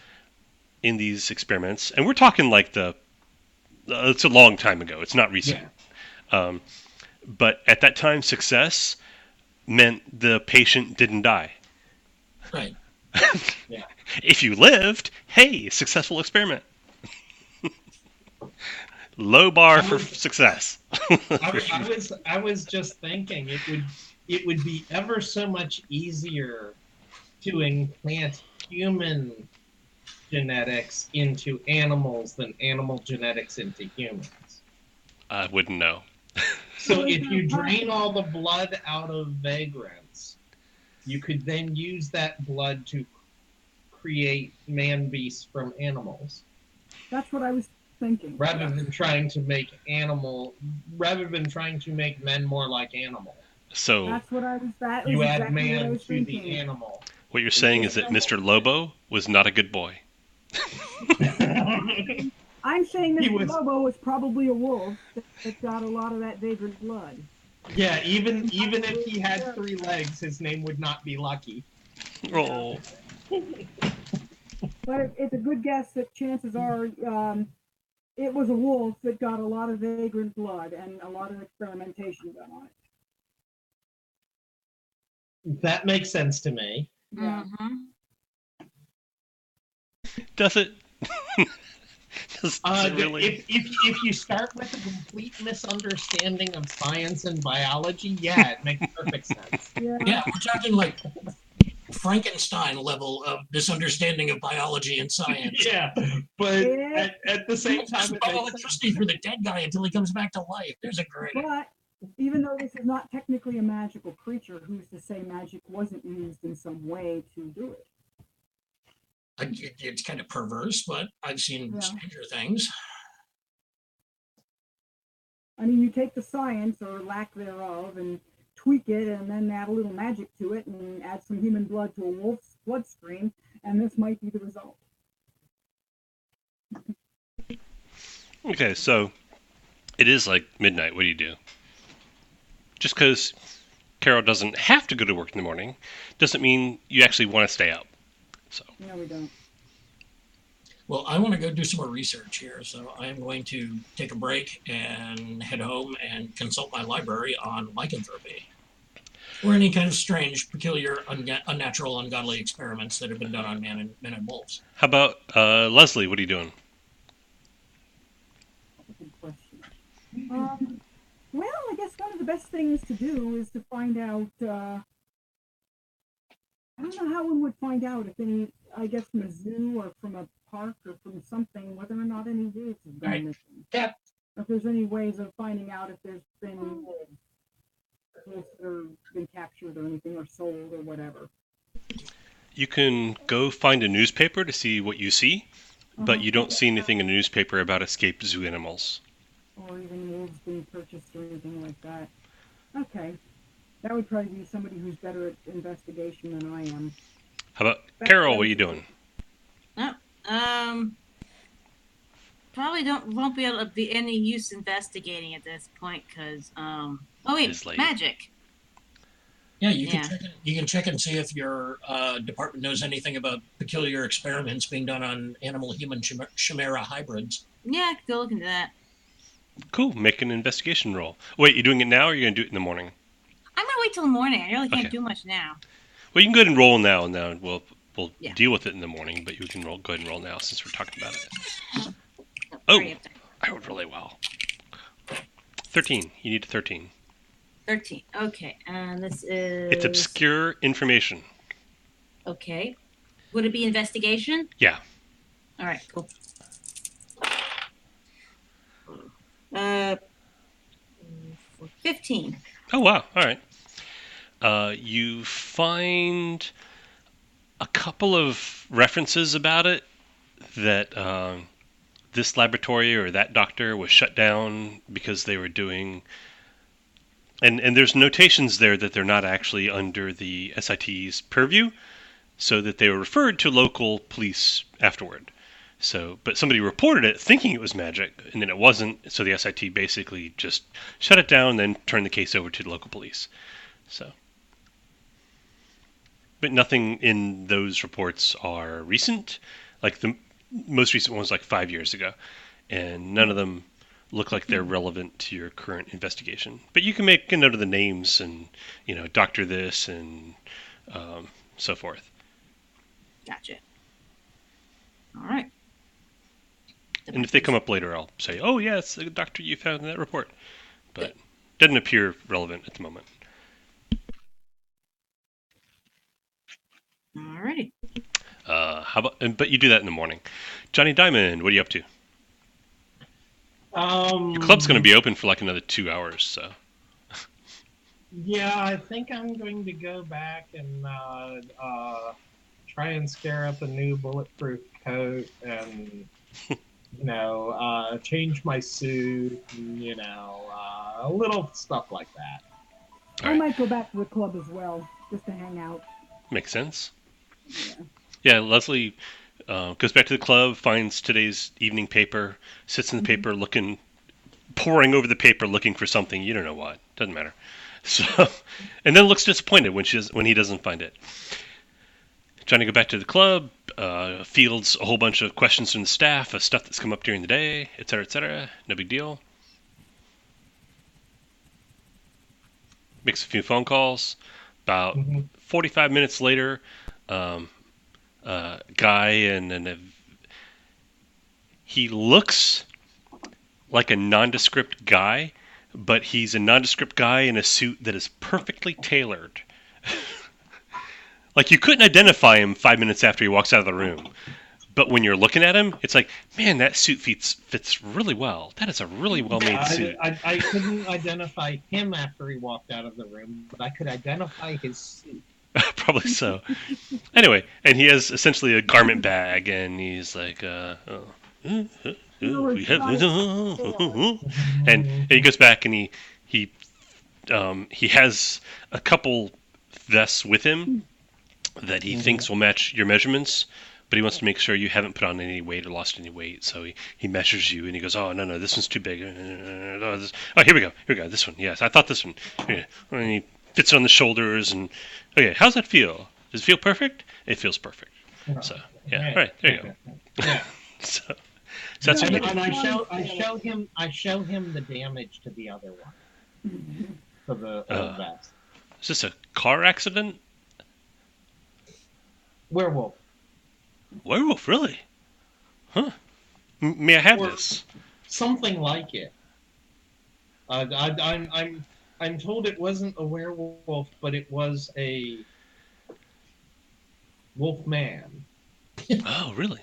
[SPEAKER 1] in these experiments, and we're talking like it's a long time ago. It's not recent.
[SPEAKER 4] Yeah.
[SPEAKER 1] But at that time, success meant the patient didn't die.
[SPEAKER 2] Right.
[SPEAKER 4] Yeah.
[SPEAKER 1] If you lived, hey, successful experiment. Low bar for success.
[SPEAKER 4] I was just thinking it would be ever so much easier to implant human genetics into animals than animal genetics into humans.
[SPEAKER 1] I wouldn't know.
[SPEAKER 4] So if you drain all the blood out of vagrants, you could then use that blood to create man beasts from animals,
[SPEAKER 3] That's what I was thinking.
[SPEAKER 4] rather than trying to make men more like animals.
[SPEAKER 1] So
[SPEAKER 3] That's what I was. That was
[SPEAKER 4] You add
[SPEAKER 3] exactly what I
[SPEAKER 4] man
[SPEAKER 3] was
[SPEAKER 4] to
[SPEAKER 3] thinking.
[SPEAKER 4] the animal.
[SPEAKER 1] what you're saying is that Mr. Lobo was not a good boy.
[SPEAKER 3] I'm saying
[SPEAKER 4] He
[SPEAKER 3] Mr.
[SPEAKER 4] was-
[SPEAKER 3] Lobo was probably a wolf that got a lot of that vagrant blood.
[SPEAKER 4] Yeah, even if he had 3 legs, his name would not be Lucky.
[SPEAKER 1] Oh,
[SPEAKER 3] But it's a good guess that chances are it was a wolf that got a lot of vagrant blood and a lot of experimentation done on it.
[SPEAKER 4] That makes sense to me.
[SPEAKER 3] Yeah.
[SPEAKER 5] Mhm.
[SPEAKER 1] does it? Does it really?
[SPEAKER 4] If you start with a complete misunderstanding of science and biology, yeah, it makes perfect sense.
[SPEAKER 3] Yeah.
[SPEAKER 2] Yeah, we're talking like Frankenstein level of misunderstanding of biology and science.
[SPEAKER 4] Yeah, but
[SPEAKER 3] Yeah.
[SPEAKER 4] at the same time, it
[SPEAKER 2] Spell
[SPEAKER 4] makes
[SPEAKER 2] electricity for the dead guy until he comes back to life. There's a great.
[SPEAKER 3] But even though this is not technically a magical creature, who's to say magic wasn't used in some way to do it?
[SPEAKER 2] It's kind of perverse, but I've seen
[SPEAKER 3] Yeah.
[SPEAKER 2] stranger things.
[SPEAKER 3] I mean, you take the science or lack thereof and tweak it and then add a little magic to it and add some human blood to a wolf's bloodstream, and this might be the result.
[SPEAKER 1] Okay, so it is like midnight. What do you do? Just because Carol doesn't have to go to work in the morning doesn't mean you actually want to stay up. So
[SPEAKER 3] No, we don't.
[SPEAKER 2] Well, I want to go do some more research here, so I am going to take a break and head home and consult my library on lycanthropy or any kind of strange, peculiar, unnatural, ungodly experiments that have been done on men and wolves.
[SPEAKER 1] how about Leslie? What are you doing?
[SPEAKER 3] Good question. Well, I guess one of the best things to do is to find out. I don't know how one would find out if any. I guess from a zoo or from a park or from something, whether or not any wolves have gone
[SPEAKER 2] Right.
[SPEAKER 3] missing.
[SPEAKER 2] Yeah.
[SPEAKER 3] Or if there's any ways of finding out if there's been wolves that have been captured or anything or sold or whatever.
[SPEAKER 1] You can go find a newspaper to see what you see, but you don't see anything in the newspaper about escaped zoo animals.
[SPEAKER 3] Or even wolves being purchased or anything like that. Okay. That would probably be somebody who's better at investigation than I am.
[SPEAKER 1] How about Carol? What are you doing?
[SPEAKER 5] Um, won't be able to be any use investigating at this point because oh wait,
[SPEAKER 1] It's late.
[SPEAKER 5] magic.
[SPEAKER 2] Yeah, you
[SPEAKER 5] Yeah.
[SPEAKER 2] can check and see if your department knows anything about peculiar experiments being done on animal-human chimera hybrids.
[SPEAKER 5] Yeah, I could go look into that.
[SPEAKER 1] Cool. Make an investigation roll. Wait, you doing it now, or are you gonna do it in the morning?
[SPEAKER 5] I'm gonna wait till the morning. I really can't
[SPEAKER 1] Okay.
[SPEAKER 5] do much now.
[SPEAKER 1] Well, you can go ahead and roll now, and then we'll
[SPEAKER 5] Yeah.
[SPEAKER 1] deal with it in the morning. But you can go ahead and roll now since we're talking about it. Oh.
[SPEAKER 5] Hurry up there.
[SPEAKER 1] I rolled really well. 13. You need a 13.
[SPEAKER 5] 13. Okay, and this is.
[SPEAKER 1] It's obscure information.
[SPEAKER 5] Okay. Would it be investigation?
[SPEAKER 1] Yeah.
[SPEAKER 5] All right, cool. Uh, 15.
[SPEAKER 1] Oh wow! All right. You find a couple of references about it that this laboratory or that doctor was shut down because they were doing. And there's notations there that they're not actually under the SIT's purview, so that they were referred to local police afterward. So, but somebody reported it thinking it was magic, and then it wasn't. So the SIT basically just shut it down, and then turned the case over to the local police. So, but nothing in those reports are recent. Like the most recent one was like 5 years ago, and none of them look like they're relevant to your current investigation. But you can make a note of the names and, Doctor this and so forth.
[SPEAKER 5] Gotcha. All right.
[SPEAKER 1] And if they come up later, I'll say, oh, yeah, it's the doctor you found in that report. But doesn't appear relevant at the moment.
[SPEAKER 5] All righty.
[SPEAKER 1] But you do that in the morning. Johnny Diamond, what are you up to? Your club's going to be open for like another 2 hours, so.
[SPEAKER 4] Yeah, I think I'm going to go back and try and scare up a new bulletproof coat and, change my suit, and, a little stuff like that.
[SPEAKER 3] I might go back to the club as well, just to hang out.
[SPEAKER 1] Makes sense.
[SPEAKER 3] Yeah.
[SPEAKER 1] Yeah, Leslie goes back to the club, finds today's evening paper, sits in the paper poring over the paper looking for something. You don't know what. Doesn't matter. So, and then looks disappointed when he doesn't find it. Trying to go back to the club, fields a whole bunch of questions from the staff of stuff that's come up during the day, etc., etc. No big deal. Makes a few phone calls. About 45 minutes later, guy and he looks like a nondescript guy, but he's a nondescript guy in a suit that is perfectly tailored. Like you couldn't identify him 5 minutes after he walks out of the room. But when you're looking at him, it's like, man, that suit fits really well. That is a really well-made suit.
[SPEAKER 4] I couldn't identify him after he walked out of the room, but I could identify his suit.
[SPEAKER 1] Probably so. Anyway, and he has essentially a garment bag, and he's like, and he goes back and he has a couple vests with him that he thinks will match your measurements, but he wants to make sure you haven't put on any weight or lost any weight. So he measures you and he goes, oh, no, this one's too big. Oh, here we go. This one. Yes, I thought this one. Yeah. And he fits on the shoulders and, okay, how's that feel? Does it feel perfect? It feels perfect. So, yeah, all right, there you go.
[SPEAKER 4] Yeah.
[SPEAKER 1] So that's what you do.
[SPEAKER 4] And I show him the damage to the other one. For the vest.
[SPEAKER 1] Is this a car accident?
[SPEAKER 4] Werewolf.
[SPEAKER 1] Werewolf, really? Huh. May I have this?
[SPEAKER 4] Something like it. I'm told it wasn't a werewolf, but it was a wolf man.
[SPEAKER 1] Oh, really?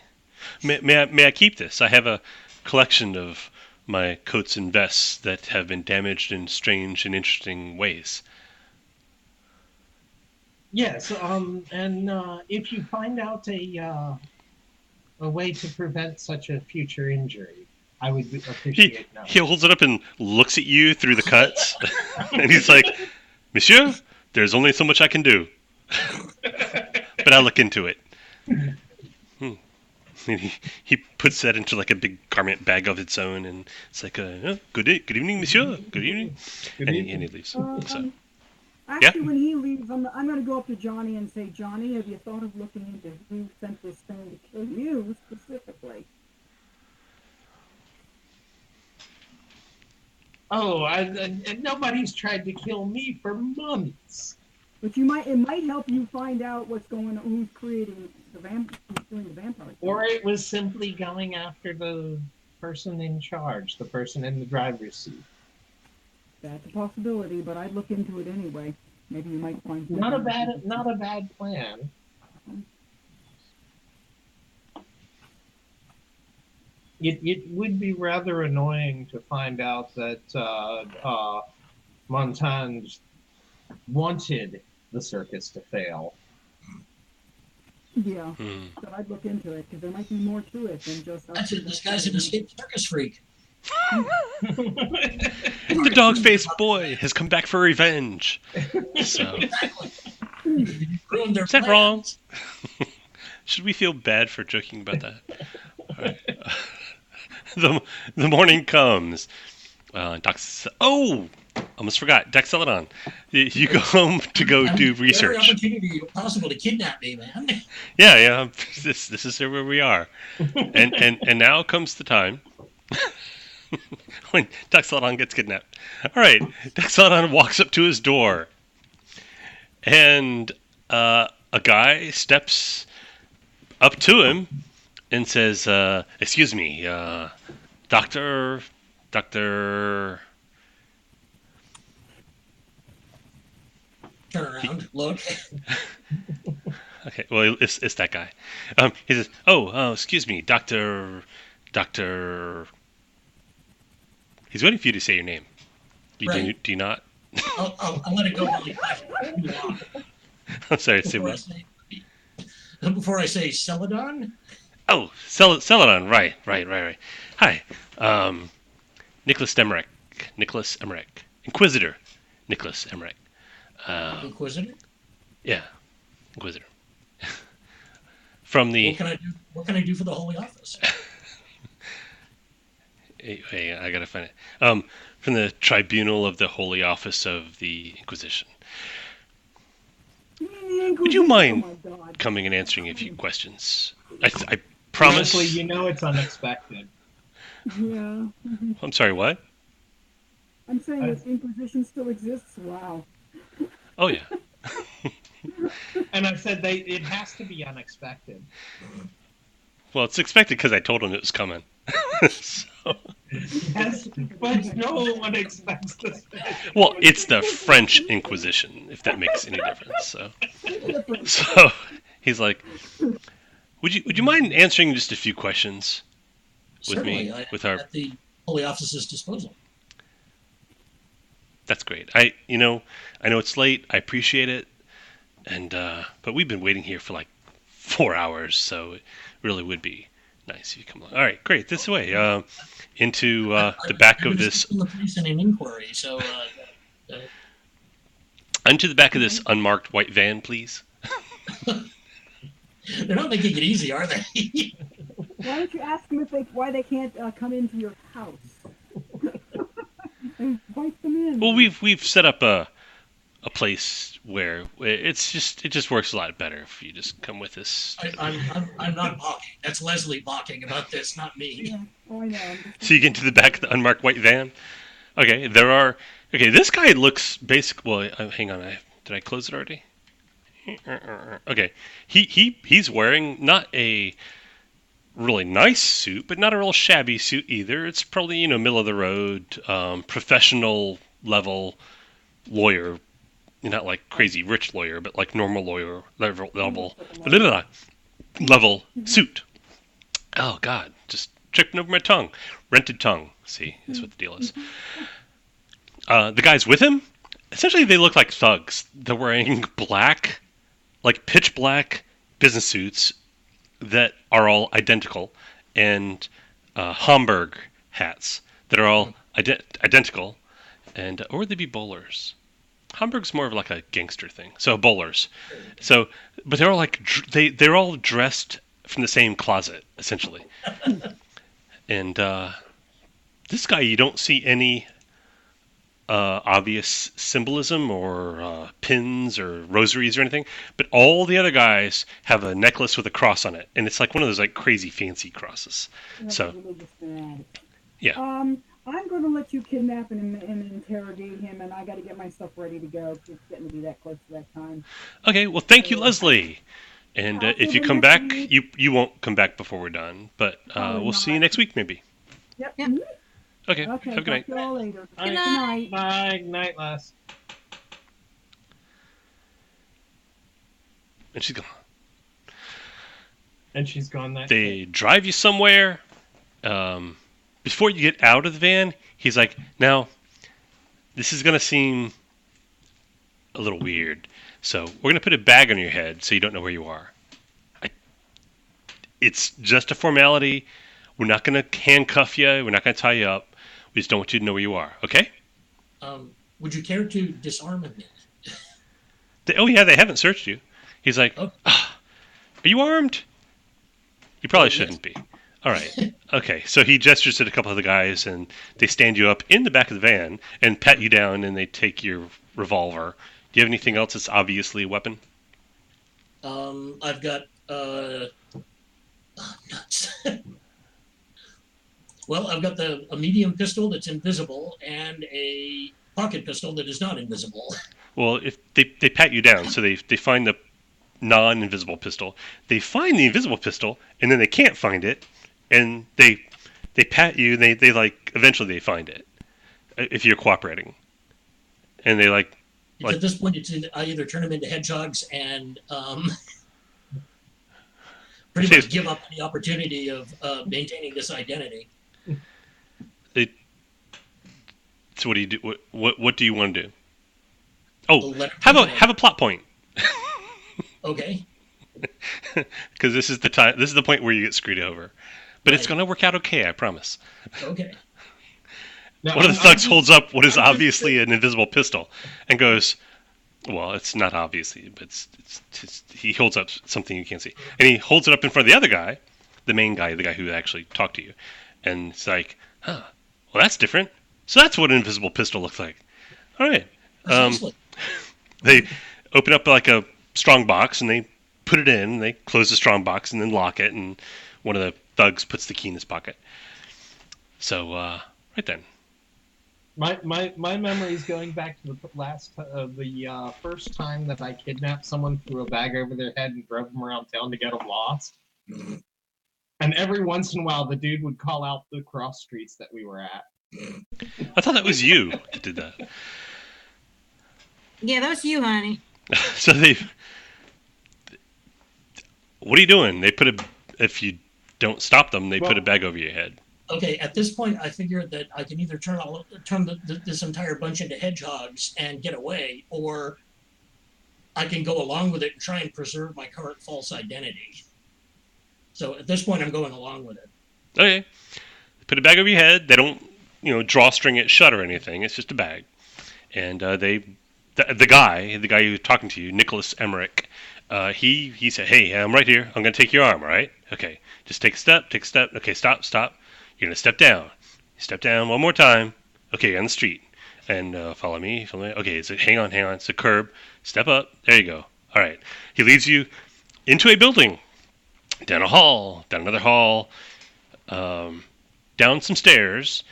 [SPEAKER 1] May I keep this? I have a collection of my coats and vests that have been damaged in strange and interesting ways.
[SPEAKER 4] Yes, and if you find out a way to prevent such a future injury, I would appreciate knowing.
[SPEAKER 1] He holds it up and looks at you through the cuts, and he's like, Monsieur, there's only so much I can do. But I'll look into it. And he puts that into like a big garment bag of its own, and it's like, good evening, monsieur. Good evening. And he leaves. So,
[SPEAKER 3] Actually, when he leaves, I'm going to go up to Johnny and say, Johnny, have you thought of looking into who sent this thing to kill you specifically?
[SPEAKER 4] Oh, and nobody's tried to kill me for months.
[SPEAKER 3] But it might help you find out what's going on, who's creating who's doing the vampire thing.
[SPEAKER 4] Or it was simply going after the person in charge, the person in the driver's seat.
[SPEAKER 3] That's a possibility, but I'd look into it anyway. Maybe you might find
[SPEAKER 4] Not a bad plan. It would be rather annoying to find out that Montand wanted the circus to fail.
[SPEAKER 3] Yeah, so I'd look into it, because there might be more to it than just...
[SPEAKER 2] This guy's an escaped circus freak.
[SPEAKER 1] The dog-faced boy has come back for revenge. So,
[SPEAKER 2] Exactly. Ruined their
[SPEAKER 1] is that wrong?
[SPEAKER 2] plans.
[SPEAKER 1] Should we feel bad for joking about that? All right. The morning comes. Almost forgot. Doc Celadon. You go home to go do
[SPEAKER 2] Every
[SPEAKER 1] research.
[SPEAKER 2] opportunity possible to kidnap me, man.
[SPEAKER 1] Yeah. This is where we are. And now comes the time when Doc Celadon gets kidnapped. All right. Doc Celadon walks up to his door, and a guy steps up to him and says, "Excuse me, Doctor."
[SPEAKER 2] Turn around, look.
[SPEAKER 1] Okay, well, it's that guy. He says, "Oh, excuse me, Doctor." He's waiting for you to say your name.
[SPEAKER 2] Right.
[SPEAKER 1] Do you not?
[SPEAKER 2] I'll let it go really fast.
[SPEAKER 1] I'm sorry. Say what?
[SPEAKER 2] Before I say Celadon?
[SPEAKER 1] Oh, Celadon. Right. Hi, Nicholas Emmerich. Inquisitor. Nicholas Emmerich.
[SPEAKER 2] Inquisitor?
[SPEAKER 1] Yeah, Inquisitor. From the.
[SPEAKER 2] What can I do for the Holy Office?
[SPEAKER 1] Hey, I gotta find it. From the Tribunal of the Holy Office of the Inquisition. Would you mind coming and answering a few questions? I promise.
[SPEAKER 4] Honestly, you know it's unexpected.
[SPEAKER 3] Yeah.
[SPEAKER 1] I'm sorry, what?
[SPEAKER 3] I'm saying this Inquisition still exists? Wow.
[SPEAKER 1] Oh, yeah.
[SPEAKER 4] And I said it has to be unexpected.
[SPEAKER 1] Well, it's expected because I told him it was coming. So.
[SPEAKER 4] Yes, but no one expects this.
[SPEAKER 1] Well, it's the French Inquisition, if that makes any difference. So he's like, "Would you mind answering just a few questions with
[SPEAKER 2] Certainly,
[SPEAKER 1] me? With our
[SPEAKER 2] at the Holy Office's disposal.
[SPEAKER 1] That's great. I know it's late. I appreciate it, and but we've been waiting here for like 4 hours, so it really would be nice if you come along. All right, great. This way, into the back of this.
[SPEAKER 2] The police in an inquiry, so.
[SPEAKER 1] Into the back of this unmarked white van, please.
[SPEAKER 2] They're not making it easy, are they?
[SPEAKER 3] Why don't you ask them why they can't come into your house? Invite them in.
[SPEAKER 1] Well, we've set up a place where it just works a lot better if you just come with us.
[SPEAKER 2] I'm not balking. That's Leslie balking about this, not me.
[SPEAKER 3] Yeah. Oh, I know.
[SPEAKER 1] So you get into the back of the unmarked white van. Okay, this guy looks basic. Well, hang on. Did I close it already? Okay, he's wearing not a really nice suit, but not a real shabby suit either. It's probably middle of the road, professional level lawyer. Not like crazy rich lawyer, but like normal lawyer level suit. Oh God, just tripping over my tongue. Rented tongue. See, that's what the deal is. The guys with him, essentially they look like thugs. They're wearing black, like pitch black business suits that are all identical, and Homburg hats that are all identical. And or would they be bowlers? Homburg's more of like a gangster thing. So bowlers. So, but they're all like they're all dressed from the same closet, essentially. And this guy, you don't see any obvious symbolism or pins or rosaries or anything, but all the other guys have a necklace with a cross on it, and it's like one of those like crazy fancy crosses. So, yeah.
[SPEAKER 3] I'm going to let you kidnap and interrogate him, and I got to get my stuff ready to go. It's getting to be that close to that time.
[SPEAKER 1] Okay, well, thank you, Leslie. And if you come back, you won't come back before we're done, but we'll see you next week, maybe.
[SPEAKER 3] Yep.
[SPEAKER 5] Yep.
[SPEAKER 1] Okay,
[SPEAKER 3] Okay.
[SPEAKER 1] have a good night.
[SPEAKER 3] Talk to you all later.
[SPEAKER 4] Good
[SPEAKER 3] night.
[SPEAKER 4] Bye. Night, Les.
[SPEAKER 1] And she's gone.
[SPEAKER 4] And she's gone that
[SPEAKER 1] They drive you somewhere. Before you get out of the van, he's like, now, this is going to seem a little weird. So we're going to put a bag on your head so you don't know where you are. It's just a formality. We're not going to handcuff you. We're not going to tie you up. We just don't want you to know where you are. Okay?
[SPEAKER 2] Would you care to disarm me?
[SPEAKER 1] Oh, yeah, they haven't searched you. He's like,
[SPEAKER 2] Oh.
[SPEAKER 1] are you armed? You probably
[SPEAKER 2] Oh, yes.
[SPEAKER 1] shouldn't be. All right. Okay. So he gestures at a couple of the guys, and they stand you up in the back of the van and pat you down, and they take your revolver. Do you have anything else that's obviously a weapon?
[SPEAKER 2] I've got nuts. Well, I've got a medium pistol that's invisible and a pocket pistol that is not invisible.
[SPEAKER 1] Well, if they pat you down, so they find the non-invisible pistol. They find the invisible pistol, and then they can't find it, and they pat you, and they like eventually they find it if you're cooperating, and they like.
[SPEAKER 2] At this point, I either turn them into hedgehogs and pretty much give up the opportunity of maintaining this identity.
[SPEAKER 1] So what do you do? What do you want to do? Oh,
[SPEAKER 2] Let her
[SPEAKER 1] have a plot point.
[SPEAKER 2] Okay.
[SPEAKER 1] Because this is the time. This is the point where you get screwed over, but it's
[SPEAKER 2] Right.
[SPEAKER 1] going to work out okay. I promise.
[SPEAKER 2] Okay.
[SPEAKER 4] Now,
[SPEAKER 1] One of the thugs holds up what is
[SPEAKER 2] I'm just-
[SPEAKER 1] obviously an invisible pistol and goes, well, it's not obviously, but he holds up something you can't see. And he holds it up in front of the other guy, the main guy, the guy who actually talked to you. And it's like, well, that's different. So that's what an invisible pistol looks like. All right.
[SPEAKER 2] Precisely.
[SPEAKER 1] They open up like a strong box and they put it in. They close the strong box and then lock it. And one of the thugs puts the key in his pocket. So, right then.
[SPEAKER 4] My memory is going back to the first time that I kidnapped someone, threw a bag over their head, and drove them around town to get them lost. And every once in a while, the dude would call out the cross streets that we were at.
[SPEAKER 1] I thought that was you that did that.
[SPEAKER 5] Yeah, that was you, honey.
[SPEAKER 1] So what are you doing? If you don't stop them, they put a bag over your head.
[SPEAKER 2] Okay, at this point, I figured that I can either turn this entire bunch into hedgehogs and get away, or I can go along with it and try and preserve my current false identity. So at this point, I'm going along with it.
[SPEAKER 1] Okay. Put a bag over your head. They don't, drawstring it shut or anything. It's just a bag. And the guy who's talking to you, Nicholas Emmerich, he said, hey, I'm right here. I'm going to take your arm, all right? Okay. Just take a step. Okay, stop. You're going to step down. Step down one more time. Okay, you're on the street. And follow me. Okay, hang on. It's a curb. Step up. There you go. All right. He leads you into a building, down a hall, down another hall, down some stairs,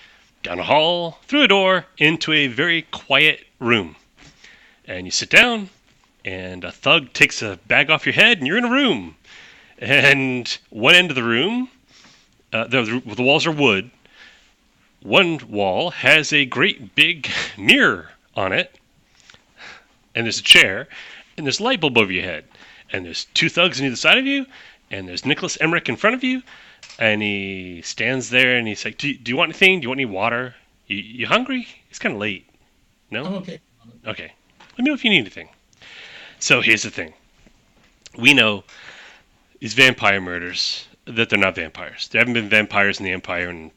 [SPEAKER 1] down a hall, through a door, into a very quiet room. And you sit down, and a thug takes a bag off your head, and you're in a room. And one end of the room, the walls are wood. One wall has a great big mirror on it, and there's a chair, and there's a light bulb over your head. And there's two thugs on either side of you, and there's Nicholas Emmerich in front of you, and he stands there, and he's like, do you want anything? Do you want any water? You hungry? It's kind of late. No?
[SPEAKER 2] I'm okay.
[SPEAKER 1] Okay. Let me know if you need anything. So here's the thing. We know these vampire murders, that they're not vampires. There haven't been vampires in the Empire in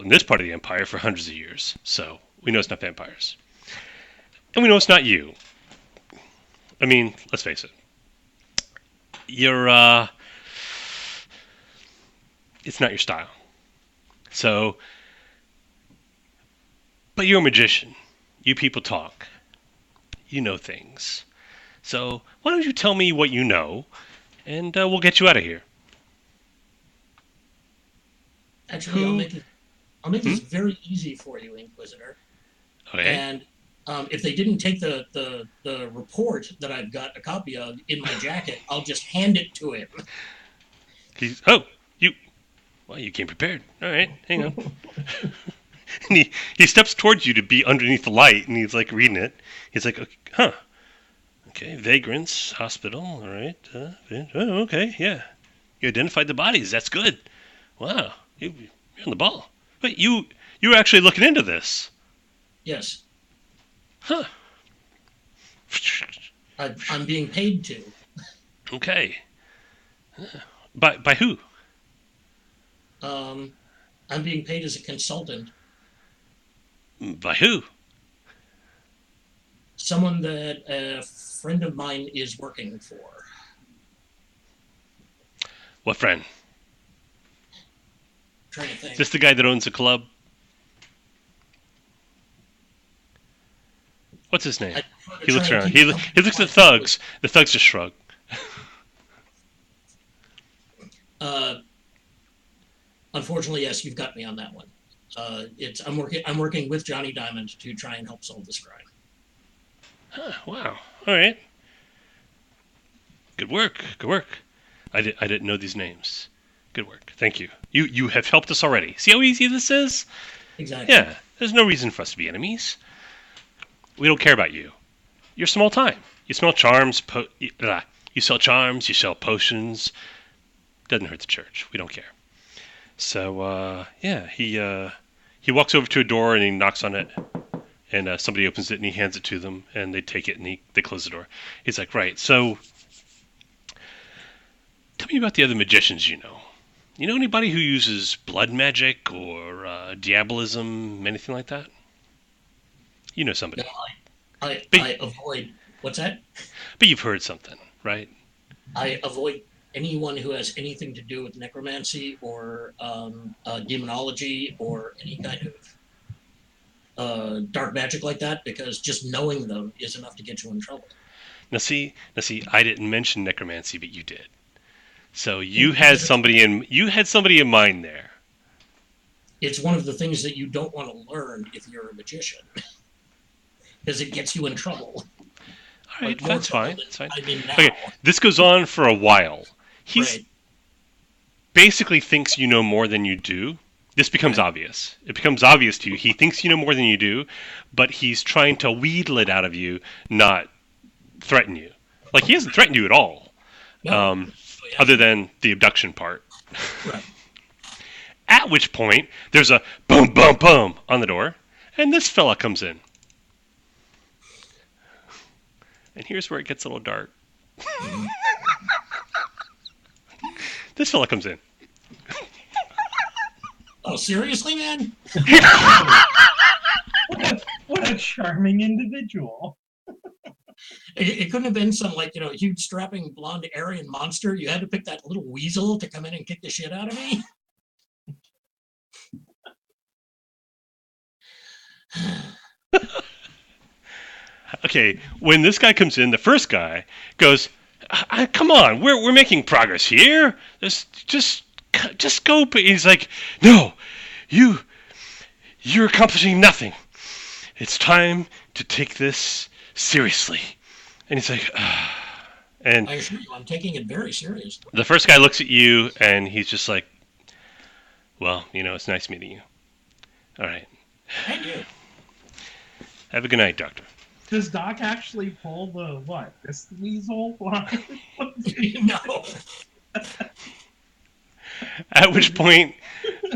[SPEAKER 1] this part of the Empire for hundreds of years. So we know it's not vampires. And we know it's not you. I mean, let's face it. You're it's not your style. So, but you're a magician. You people talk. You know things. So why don't you tell me what you know, and we'll get you out of here.
[SPEAKER 2] Actually, I'll make this very easy for you, Inquisitor.
[SPEAKER 1] Okay.
[SPEAKER 2] And if they didn't take the report that I've got a copy of in my jacket, I'll just hand it to him.
[SPEAKER 1] You came prepared. All right, hang on. And he steps towards you to be underneath the light, and he's like reading it. He's like, okay, vagrants, hospital, all right. Okay, yeah. You identified the bodies. That's good. Wow, you're on the ball. Wait, you were actually looking into this?
[SPEAKER 2] Yes.
[SPEAKER 1] Huh.
[SPEAKER 2] I'm being paid to.
[SPEAKER 1] Okay. By who?
[SPEAKER 2] I'm being paid as a consultant.
[SPEAKER 1] By who?
[SPEAKER 2] Someone that a friend of mine is working for.
[SPEAKER 1] What friend?
[SPEAKER 2] Trying to think.
[SPEAKER 1] Is this the guy that owns the club? What's his name? He looks around. He looks at the thugs. The thugs just shrug.
[SPEAKER 2] Unfortunately, yes, you've got me on that one. I'm working with Johnny Diamond to try and help solve this crime.
[SPEAKER 1] Huh, wow. All right. Good work. Good work. I didn't know these names. Good work. Thank you. You have helped us already. See how easy this is?
[SPEAKER 2] Exactly.
[SPEAKER 1] Yeah. There's no reason for us to be enemies. We don't care about you. You're small time. You smell charms. You sell charms. You sell potions. Doesn't hurt the church. We don't care. So yeah, he walks over to a door and he knocks on it, and somebody opens it and he hands it to them, and they take it and they close the door. He's like, right. So tell me about the other magicians you know. You know anybody who uses blood magic or diabolism, anything like that? You know somebody.
[SPEAKER 2] No, I avoid. What's that?
[SPEAKER 1] But you've heard something, right?
[SPEAKER 2] I avoid anyone who has anything to do with necromancy or demonology or any kind of dark magic like that, because just knowing them is enough to get you in trouble.
[SPEAKER 1] Now see, I didn't mention necromancy, but you did. So you had somebody in mind there.
[SPEAKER 2] It's one of the things that you don't want to learn if you're a magician, because it gets you in trouble.
[SPEAKER 1] All right, that's fine. That's fine.
[SPEAKER 2] I'm in now.
[SPEAKER 1] Okay, this goes on for a while. He
[SPEAKER 2] Right.
[SPEAKER 1] basically thinks you know more than you do. This becomes obvious. It becomes obvious to you. He thinks you know more than you do, but he's trying to wheedle it out of you, not threaten you. Like, he hasn't threatened you at all,
[SPEAKER 2] No.
[SPEAKER 1] other than the abduction part.
[SPEAKER 2] Right.
[SPEAKER 1] At which point, there's a boom, boom, boom on the door, and this fella comes in. And here's where it gets a little dark. This fella comes in.
[SPEAKER 2] Oh, seriously, man?
[SPEAKER 7] What a charming individual.
[SPEAKER 2] It couldn't have been some, huge strapping blonde Aryan monster. You had to pick that little weasel to come in and kick the shit out of me.
[SPEAKER 1] Okay, when this guy comes in, the first guy goes, "Come on, we're making progress here. Just go." But he's like, "No, you're accomplishing nothing. It's time to take this seriously." And he's like, and
[SPEAKER 2] I assure you, I'm taking it very seriously.
[SPEAKER 1] the first guy looks at you, and he's just like, "Well, it's nice meeting you. All right,
[SPEAKER 2] And you.
[SPEAKER 1] have a good night, Doctor."
[SPEAKER 7] Does Doc actually pull this weasel line?
[SPEAKER 2] No.
[SPEAKER 1] At which point,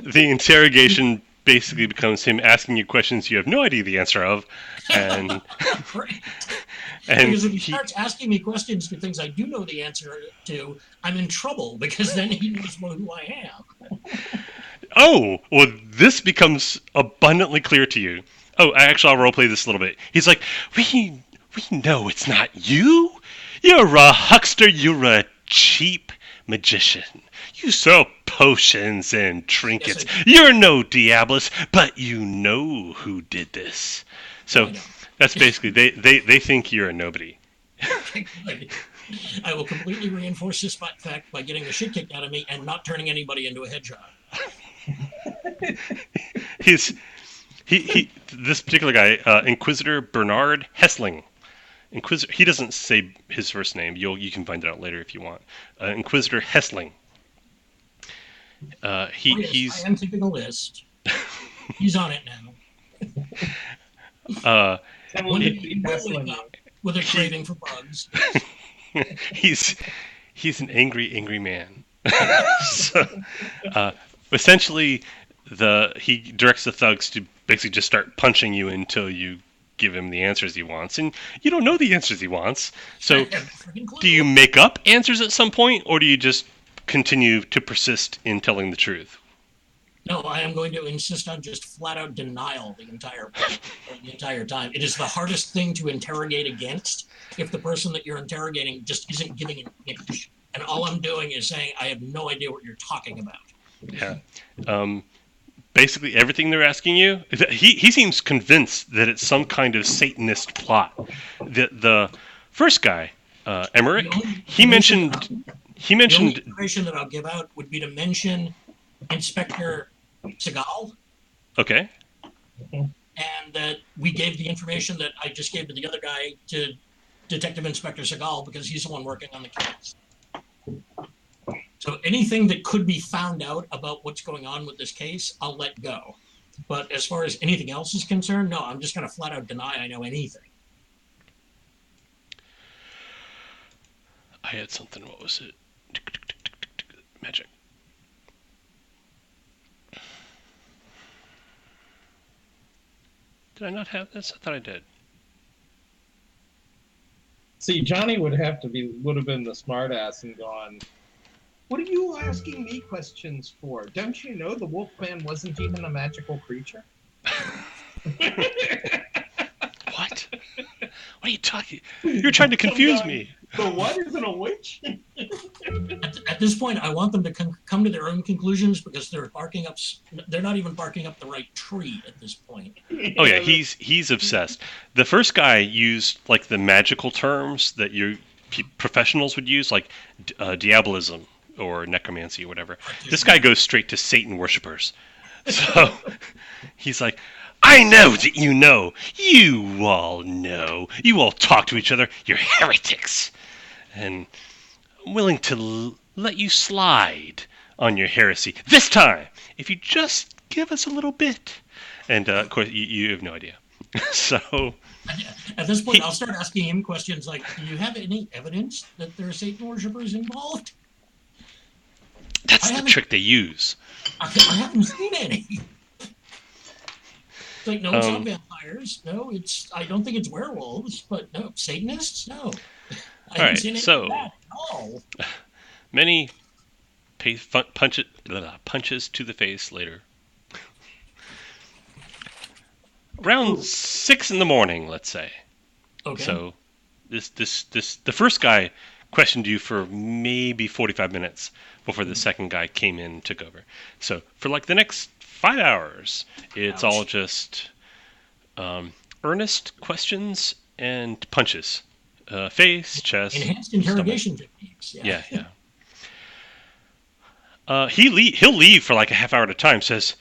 [SPEAKER 1] the interrogation basically becomes him asking you questions you have no idea the answer of, and
[SPEAKER 2] Great.
[SPEAKER 1] and
[SPEAKER 2] Because if he starts asking me questions to things I do know the answer to, I'm in trouble, because then he knows who I am.
[SPEAKER 1] oh, well, this becomes abundantly clear to you. Oh, actually, I'll roleplay this a little bit. He's like, we know it's not you. You're a huckster. You're a cheap magician. You sell potions and trinkets.
[SPEAKER 2] Yes,
[SPEAKER 1] You're no Diabolus, but you know who did this. So
[SPEAKER 2] I know.
[SPEAKER 1] that's basically, they think you're a nobody.
[SPEAKER 2] Good. I will completely reinforce this fact by getting the shit kicked out of me and not turning anybody into a hedgehog.
[SPEAKER 1] This particular guy, Inquisitor Bernard Hessling. Inquisitor. He doesn't say his first name. You can find it out later if you want. Inquisitor Hessling. He's.
[SPEAKER 2] I am keeping a list. He's on it now. One day he will wake up with a craving for bugs.
[SPEAKER 1] he's an angry man. So, essentially, he directs the thugs to basically just start punching you until you give him the answers he wants, and you don't know the answers he wants. So, do you make up answers at some point, or do you just continue to persist in telling the truth?
[SPEAKER 2] No, I am going to insist on just flat-out denial the entire time. It is the hardest thing to interrogate against if the person that you're interrogating just isn't giving an inch. And all I'm doing is saying, I have no idea what you're talking about.
[SPEAKER 1] Yeah. Basically, everything they're asking you, he seems convinced that it's some kind of Satanist plot. The first guy, Emmerich, he mentioned.
[SPEAKER 2] The only information that I'll give out would be to mention Inspector Seagal.
[SPEAKER 1] Okay.
[SPEAKER 2] And that we gave the information that I just gave to the other guy to Detective Inspector Seagal because he's the one working on the case. So anything that could be found out about what's going on with this case, I'll let go. But as far as anything else is concerned, no, I'm just going to flat out deny I know anything.
[SPEAKER 1] I had something. What was it? Magic. Did I not have this? I thought I did.
[SPEAKER 4] See, Johnny would have been the smartass and gone, "What are you asking me questions for? Don't you know the Wolfman wasn't even a magical creature?"
[SPEAKER 1] What? What are you talking? You're trying to confuse me.
[SPEAKER 4] The what isn't a witch?
[SPEAKER 2] At this point, I want them to come to their own conclusions because they're barking up. They're not even barking up the right tree at this point.
[SPEAKER 1] Oh yeah, he's obsessed. The first guy used like the magical terms that professionals would use, like diabolism or necromancy or whatever. This guy goes straight to Satan worshippers. So he's like, I know that you know. You all know. You all talk to each other. You're heretics. And I'm willing to let you slide on your heresy this time, if you just give us a little bit. And, of course, you have no idea. So...
[SPEAKER 2] At this point, I'll start asking him questions like, do you have any evidence that there are Satan worshippers involved?
[SPEAKER 1] That's the trick they use.
[SPEAKER 2] I haven't seen any. It's like, no, it's not vampires. No, I don't think it's werewolves, but no, Satanists? No. I haven't seen any of that at all.
[SPEAKER 1] Many punches to the face later. Around 6 a.m, let's say.
[SPEAKER 2] Okay.
[SPEAKER 1] So, the first guy questioned you for maybe 45 minutes before the second guy came in and took over. So, for like the next 5 hours, it's all just earnest questions and punches. Face, chest.
[SPEAKER 2] Enhanced interrogation techniques.
[SPEAKER 1] Yeah. He'll leave for like a half hour at a time, says,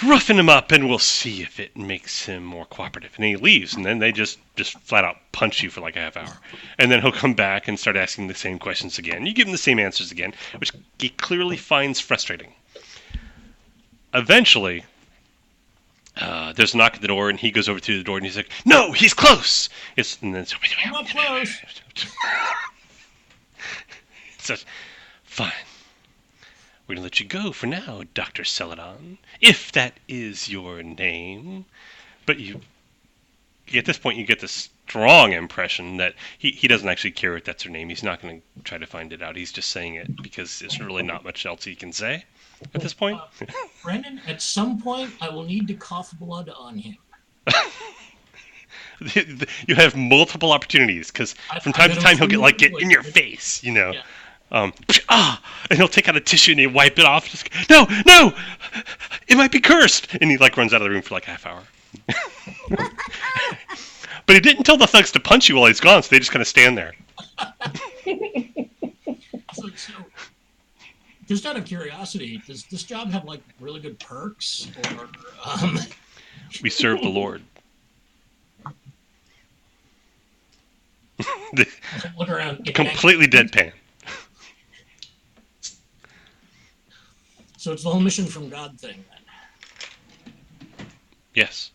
[SPEAKER 1] roughen him up and we'll see if it makes him more cooperative. And he leaves, and then they just flat out punch you for like a half hour. And then he'll come back and start asking the same questions again. You give him the same answers again, which he clearly finds frustrating. Eventually, there's a knock at the door, and he goes over to the door, and he's like, no, he's close! I'm
[SPEAKER 2] not close.
[SPEAKER 1] Says, fine. We're going to let you go for now, Dr. Celadon, if that is your name. But at this point, you get this strong impression that he doesn't actually care if that's her name. He's not going to try to find it out. He's just saying it because there's really not much else he can say at this point.
[SPEAKER 2] Brendan, at some point, I will need to cough blood on him.
[SPEAKER 1] You have multiple opportunities because from time to time he'll get in your face, you know. And he'll take out a tissue and he'll wipe it off. Just, no, it might be cursed. And he like runs out of the room for like half hour. But he didn't tell the thugs to punch you while he's gone, so they just kind of stand there.
[SPEAKER 2] So, just out of curiosity, does this job have like really good perks, or
[SPEAKER 1] We serve the Lord.
[SPEAKER 2] look around?
[SPEAKER 1] Completely deadpan.
[SPEAKER 2] So it's the whole mission from God thing, then.
[SPEAKER 1] Yes.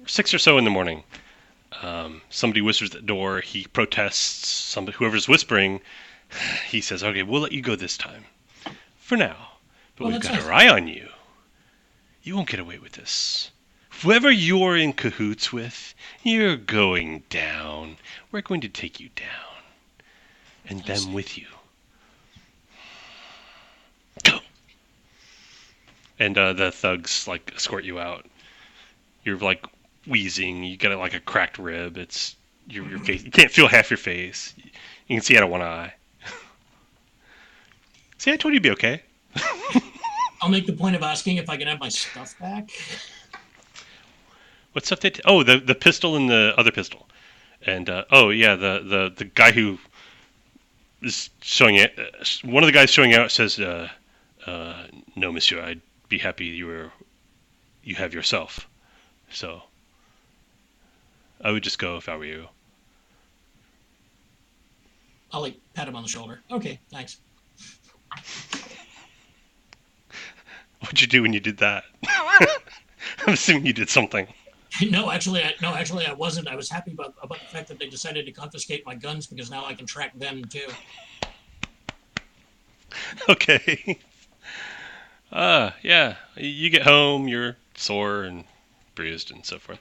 [SPEAKER 1] 6 or so in the morning, somebody whispers at the door. He protests. Whoever's whispering, he says, "Okay, we'll let you go this time, for now. But we've got our eye on you. You won't get away with this. Whoever you're in cahoots with, you're going down. We're going to take you down, and them with you. Go." And the thugs like escort you out. You're like wheezing. You got like a cracked rib. It's your face. You can't feel half your face. You can see out of one eye. See, I told you to be okay.
[SPEAKER 2] I'll make the point of asking if I can have my stuff back.
[SPEAKER 1] What stuff they? The pistol and the other pistol, and the guy who is showing it. One of the guys showing out says, "No, monsieur, I'd be happy you have yourself. So I would just go if I were you."
[SPEAKER 2] I'll like pat him on the shoulder. Okay, thanks.
[SPEAKER 1] What'd you do when you did that? I'm assuming you did something.
[SPEAKER 2] No, actually, I wasn't. I was happy about the fact that they decided to confiscate my guns because now I can track them too.
[SPEAKER 1] Okay. Yeah. You get home, you're sore and bruised and so forth.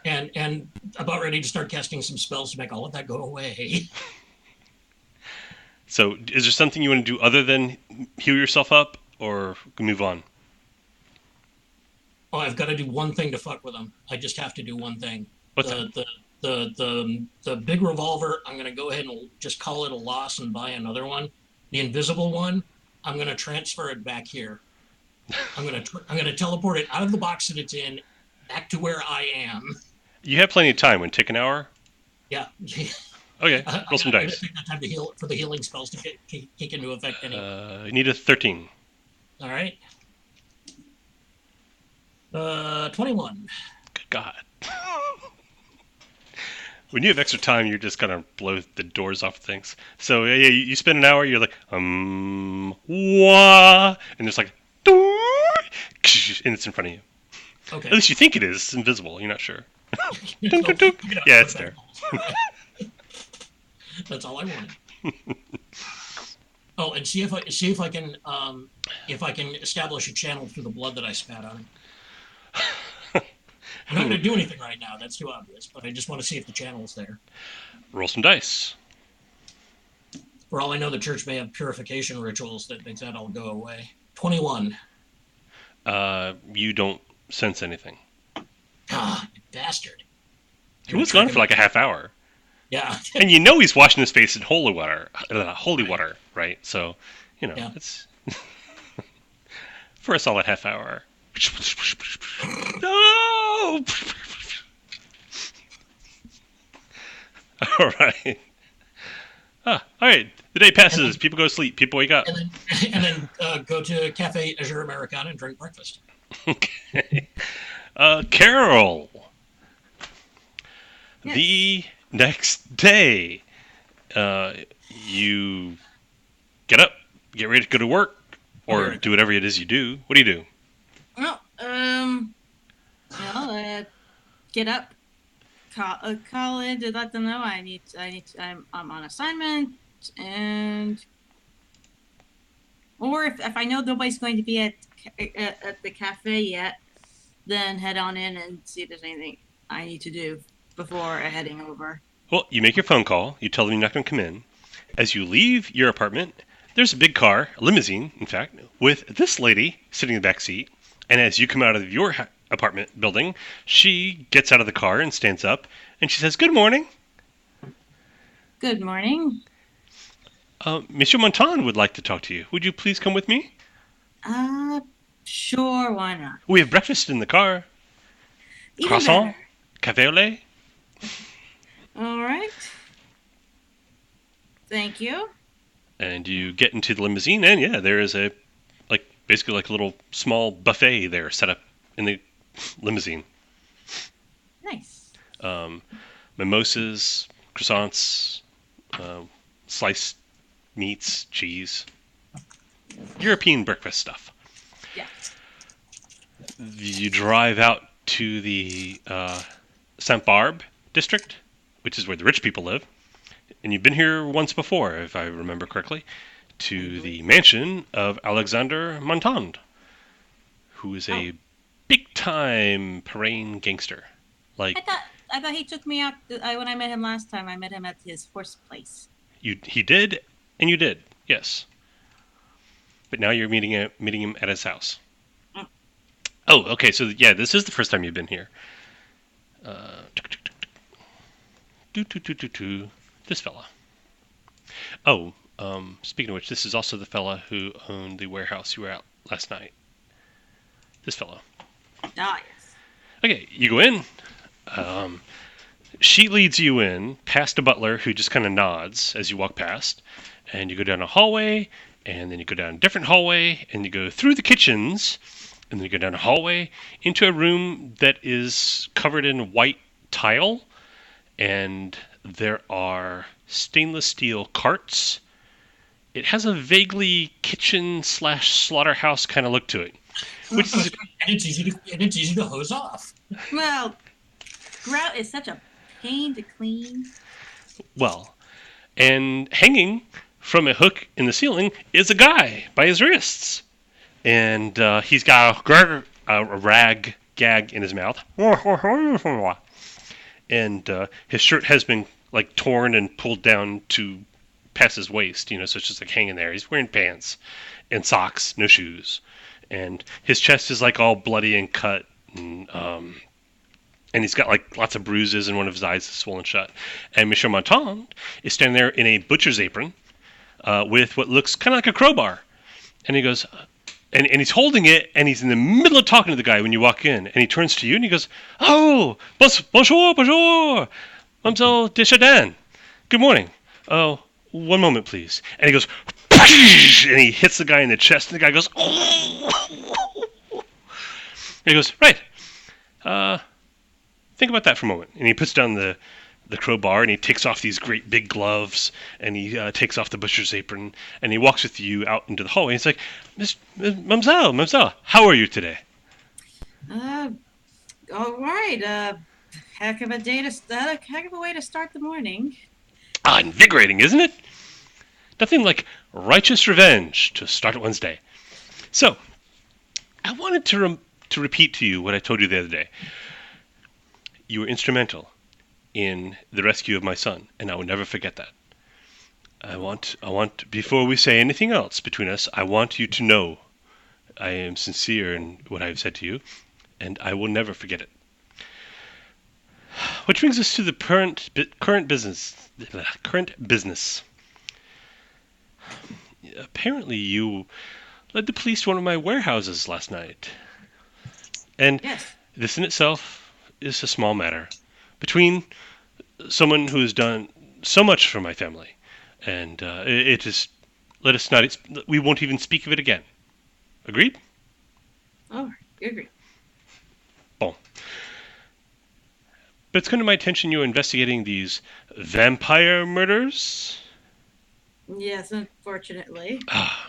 [SPEAKER 2] And about ready to start casting some spells to make all of that go away.
[SPEAKER 1] So, is there something you want to do other than heal yourself up, or move on?
[SPEAKER 2] Oh, I've got to do one thing to fuck with them. I just have to do one thing.
[SPEAKER 1] What's that?
[SPEAKER 2] The big revolver, I'm going to go ahead and just call it a loss and buy another one. The invisible one, I'm going to transfer it back here. I'm going to teleport it out of the box that it's in, back to where I am.
[SPEAKER 1] You have plenty of time. Would it take an hour?
[SPEAKER 2] Yeah.
[SPEAKER 1] Okay, roll some dice.
[SPEAKER 2] I take that time to heal for the healing spells to kick into effect anyway.
[SPEAKER 1] You need a 13.
[SPEAKER 2] All right. 21.
[SPEAKER 1] Good God. When you have extra time, you're just gonna blow the doors off things. So yeah, you spend an hour. You're like wah, and it's like and it's in front of you.
[SPEAKER 2] Okay.
[SPEAKER 1] At least you think it is. It's invisible. You're not sure.
[SPEAKER 2] Yeah,
[SPEAKER 1] it's there.
[SPEAKER 2] That's all I wanted. Oh, and see if I can establish a channel through the blood that I spat on him. I'm not going to do anything right now. That's too obvious. But I just want to see if the channel is there.
[SPEAKER 1] Roll some dice.
[SPEAKER 2] For all I know, the church may have purification rituals that they said I'll go away. 21.
[SPEAKER 1] You don't sense anything.
[SPEAKER 2] Ah, bastard.
[SPEAKER 1] He was gone for like a half hour.
[SPEAKER 2] Yeah.
[SPEAKER 1] And you know he's washing his face in holy water, right? So,
[SPEAKER 2] Yeah.
[SPEAKER 1] it's for a solid half hour. No! All right. All right. The day passes. People go to sleep. People wake up.
[SPEAKER 2] And then go to Cafe Azure Americana and drink breakfast.
[SPEAKER 1] Okay. Carol.
[SPEAKER 5] Yes.
[SPEAKER 1] The next day, you get up, get ready to go to work, or do whatever it is you do. What do you do?
[SPEAKER 5] Well, get up, call in to let them know I'm on assignment, or if I know nobody's going to be at the cafe yet, then head on in and see if there's anything I need to do before heading over.
[SPEAKER 1] Well, you make your phone call. You tell them you're not going to come in. As you leave your apartment, there's a big car, a limousine, in fact, with this lady sitting in the back seat. And as you come out of your apartment building, she gets out of the car and stands up And she says, "Good morning.
[SPEAKER 5] Good morning.
[SPEAKER 1] Monsieur Montan would like to talk to you. Would you please come with me?
[SPEAKER 5] Sure, why not?
[SPEAKER 1] We have breakfast in the car.
[SPEAKER 5] Even
[SPEAKER 1] Croissant?
[SPEAKER 5] better.
[SPEAKER 1] Café au lait?"
[SPEAKER 5] All right. Thank you.
[SPEAKER 1] And you get into the limousine, and yeah, there is basically a little small buffet there set up in the limousine.
[SPEAKER 5] Nice.
[SPEAKER 1] Mimosas, croissants, sliced meats, cheese. European breakfast stuff.
[SPEAKER 5] Yeah.
[SPEAKER 1] You drive out to the Saint Barbe district, which is where the rich people live. And you've been here once before, if I remember correctly, to the mansion of Alexander Montand, who is a big-time Parain gangster.
[SPEAKER 5] I thought he took me out when I met him last time. I met him at his horse place.
[SPEAKER 1] He did, and you did, yes. But now you're meeting him at his house.
[SPEAKER 5] Mm.
[SPEAKER 1] Oh, okay. So yeah, this is the first time you've been here. This fella. Oh, speaking of which, this is also the fella who owned the warehouse you were at last night. This fellow.
[SPEAKER 5] Ah, yes.
[SPEAKER 1] Okay, you go in. She leads you in past a butler who just kind of nods as you walk past, and you go down a hallway, and then you go down a different hallway, and you go through the kitchens, and then you go down a hallway into a room that is covered in white tile, and there are stainless steel carts. It has a vaguely kitchen/slaughterhouse kind of look to it, which is
[SPEAKER 2] And it's easy to hose off.
[SPEAKER 5] Well, grout is such a pain to clean.
[SPEAKER 1] well, and hanging from a hook in the ceiling is a guy by his wrists, and he's got a rag gag in his mouth, and his shirt has been torn and pulled down to past his waist, so it's just hanging there. He's wearing pants and socks, no shoes, and his chest is all bloody and cut, and he's got lots of bruises, and one of his eyes is swollen shut. And Monsieur Montand is standing there in a butcher's apron with what looks kind of like a crowbar, and he goes, and he's holding it, and he's in the middle of talking to the guy when you walk in, and he turns to you and he goes, "Oh, bonjour, Mademoiselle Deschardins. Good morning. Oh, one moment, please." And he goes, and he hits the guy in the chest, and the guy goes, "Oh." And he goes, "Right. Think about that for a moment." And he puts down the crowbar, and he takes off these great big gloves, and he takes off the butcher's apron, and he walks with you out into the hallway. He's like, Mademoiselle, how are you today?"
[SPEAKER 5] All right. Heck of a way to start the morning.
[SPEAKER 1] Invigorating, isn't it? Nothing like righteous revenge to start one's day. So, I wanted to repeat to you what I told you the other day. You were instrumental in the rescue of my son, and I will never forget that. I want, before we say anything else between us, I want you to know I am sincere in what I have said to you, and I will never forget it. Which brings us to the current business. Apparently, you led the police to one of my warehouses last night, and
[SPEAKER 5] Yes.
[SPEAKER 1] this in itself is a small matter between someone who has done so much for my family, and it is. Let us not. We won't even speak of it again. Agreed?
[SPEAKER 5] Oh, you agree.
[SPEAKER 1] Bon. But it's come to my attention you're investigating these vampire murders.
[SPEAKER 5] Yes, unfortunately.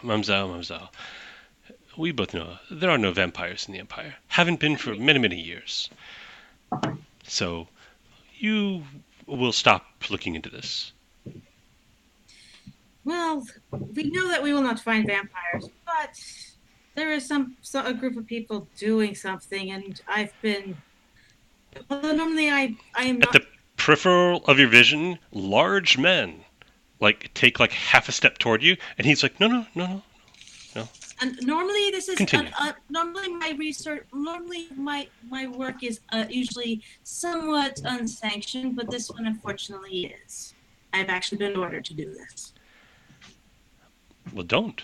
[SPEAKER 1] Mademoiselle. We both know there are no vampires in the Empire. Haven't been for many, many years. So, you will stop looking into this.
[SPEAKER 5] Well, we know that we will not find vampires, but there is a group of people doing something, and I've been. Well, normally I am
[SPEAKER 1] At
[SPEAKER 5] not.
[SPEAKER 1] the peripheral of your vision, large men take half a step toward you, and he's like, no.
[SPEAKER 5] And normally this is
[SPEAKER 1] Continue.
[SPEAKER 5] normally my research. Normally my work is usually somewhat unsanctioned, but this one unfortunately is. I've actually been ordered to do this.
[SPEAKER 1] Well, don't.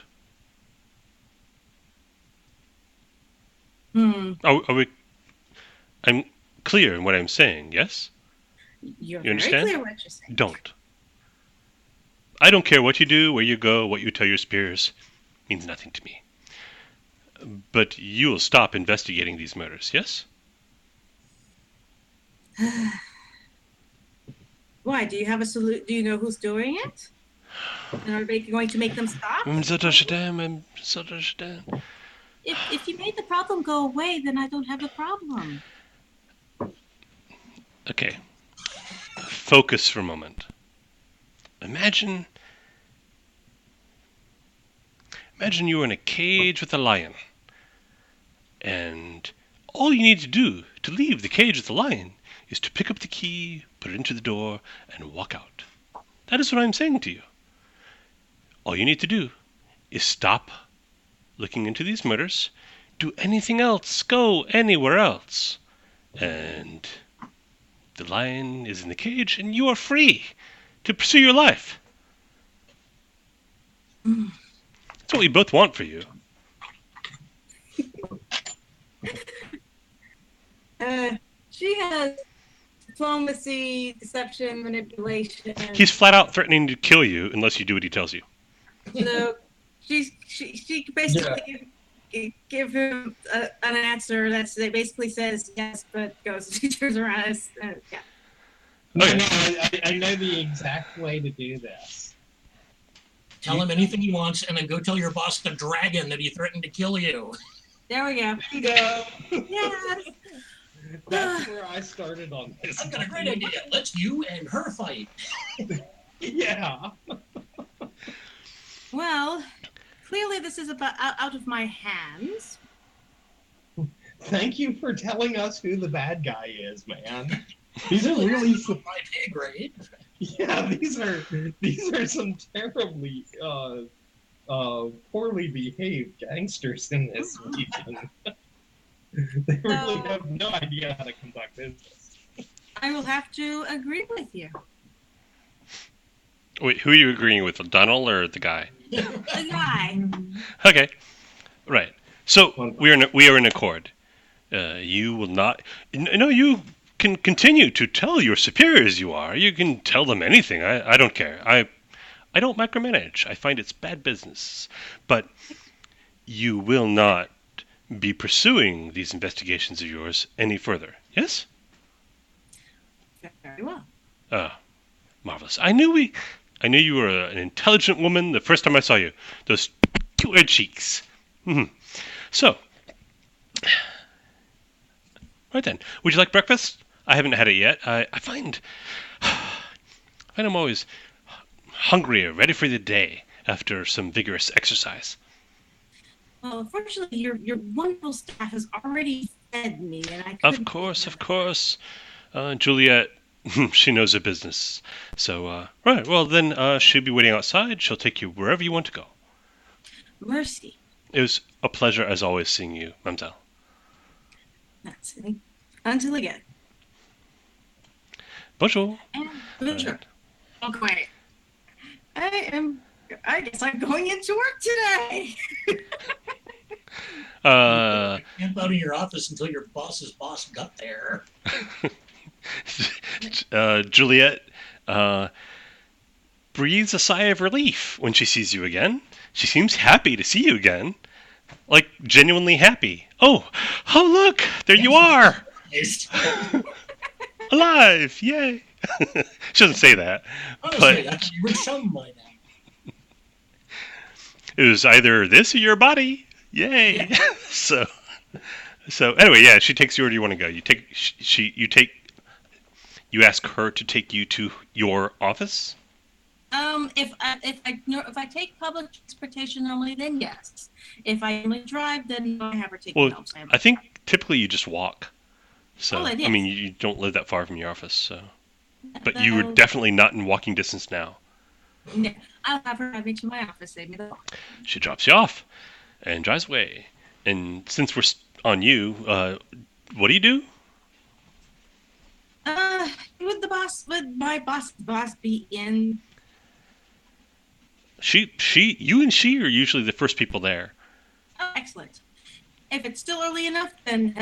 [SPEAKER 1] Are we? I'm clear in what I'm saying. Yes.
[SPEAKER 5] You're
[SPEAKER 1] You
[SPEAKER 5] very
[SPEAKER 1] understand?
[SPEAKER 5] clear what you're saying.
[SPEAKER 1] Don't. I don't care what you do, where you go, what you tell your spears. Means nothing to me. But you will stop investigating these murders. Yes.
[SPEAKER 5] Why? Do you have a salute? Do you know who's doing it? And are they going to make them stop? If you made the problem go away, then I don't have a problem.
[SPEAKER 1] Okay. Focus for a moment. Imagine you were in a cage with a lion. And all you need to do to leave the cage with the lion is to pick up the key, put it into the door, and walk out. That is what I'm saying to you. All you need to do is stop looking into these murders, do anything else, go anywhere else. And the lion is in the cage, and you are free to pursue your life. That's what we both want for you.
[SPEAKER 5] She has diplomacy, deception, manipulation.
[SPEAKER 1] He's flat out threatening to kill you unless you do what he tells you.
[SPEAKER 5] So she basically give him an answer that basically says yes, but goes she turns around and yeah.
[SPEAKER 4] No, I know the exact way to do this.
[SPEAKER 2] Tell him anything he wants, and then go tell your boss, the dragon, that he threatened to kill you.
[SPEAKER 5] There we go.
[SPEAKER 4] Bingo!
[SPEAKER 5] Yes.
[SPEAKER 4] That's where I started on this.
[SPEAKER 2] I've got a great idea. Let's you and her fight.
[SPEAKER 4] Yeah.
[SPEAKER 5] Well, clearly this is about out of my hands.
[SPEAKER 4] Thank you for telling us who the bad guy is, man. These are really
[SPEAKER 2] my pay grade.
[SPEAKER 4] yeah. These are some terribly poorly behaved gangsters in this region. They really have no idea how to conduct business.
[SPEAKER 5] I will have to agree with you.
[SPEAKER 1] Wait, who are you agreeing with, Donald or the guy?
[SPEAKER 5] The guy.
[SPEAKER 1] Okay, right. So we are in accord. You will not. No, you can continue to tell your superiors you are. You can tell them anything. I don't care. I don't micromanage. I find it's bad business. But you will not be pursuing these investigations of yours any further. Yes?
[SPEAKER 5] Very well.
[SPEAKER 1] Marvelous. I knew you were an intelligent woman the first time I saw you. Those two red cheeks. Mm-hmm. So, right then, would you like breakfast? I haven't had it yet. I find I'm always hungrier, ready for the day after some vigorous exercise.
[SPEAKER 5] Well, unfortunately, your wonderful staff has already fed me, and I couldn't.
[SPEAKER 1] Of course. Juliet, she knows her business. So, right, well, then she'll be waiting outside. She'll take you wherever you want to go.
[SPEAKER 5] Mercy.
[SPEAKER 1] It was a pleasure, as always, seeing you, Mamselle.
[SPEAKER 5] That's it. Until again.
[SPEAKER 1] Bonjour.
[SPEAKER 5] And bonjour. Okay. I guess I'm going into work today.
[SPEAKER 2] Camp out in your office until your boss's boss got there.
[SPEAKER 1] Juliet breathes a sigh of relief when she sees you again. She seems happy to see you again. Like, genuinely happy. Oh, look! There you are! Alive! Yay! She doesn't say that.
[SPEAKER 2] Honestly, that's you were some by now.
[SPEAKER 1] It was either this or your body. Yay! Yeah. So anyway, yeah, she takes you where do you want to go. You ask her to take you to your office?
[SPEAKER 5] If I take public transportation normally, then yes. If I only drive, then I have her take me home.
[SPEAKER 1] I think typically you just walk. So
[SPEAKER 5] yes.
[SPEAKER 1] I mean, you don't live that far from your office, so. But you are definitely not in walking distance now.
[SPEAKER 5] No, I'll have her drive me to my office, save me the walk.
[SPEAKER 1] She drops you off. and drives away. And since we're on you, what do you do?
[SPEAKER 5] Would my boss be in?
[SPEAKER 1] You and she are usually the first people there.
[SPEAKER 5] Oh, excellent. If it's still early enough, then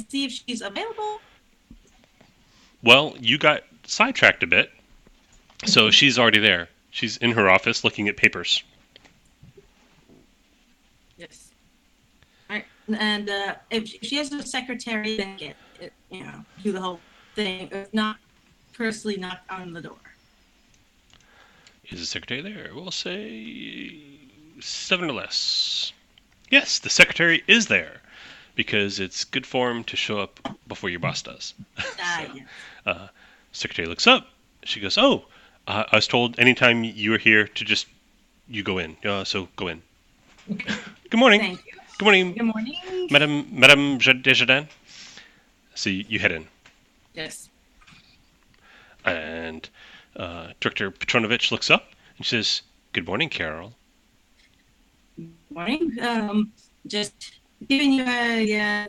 [SPEAKER 5] see if she's available.
[SPEAKER 1] Well, you got sidetracked a bit, so she's already there. She's in her office looking at papers.
[SPEAKER 5] Yes. All right. And if she has a secretary, then do the whole thing. If not, personally knock on the door.
[SPEAKER 1] Is the secretary there? We'll say 7 or less. Yes, the secretary is there, because it's good form to show up before your boss does.
[SPEAKER 5] Yes.
[SPEAKER 1] Secretary looks up. She goes, "Oh, I was told anytime you were here to just you go in. So go in." Good morning.
[SPEAKER 5] Thank you.
[SPEAKER 1] Good morning,
[SPEAKER 5] Good morning.
[SPEAKER 1] Madame Desjardins. So you head in,
[SPEAKER 5] Yes.
[SPEAKER 1] and Director Petronovich looks up and says, "Good morning, Carol."
[SPEAKER 5] Morning. Just giving you a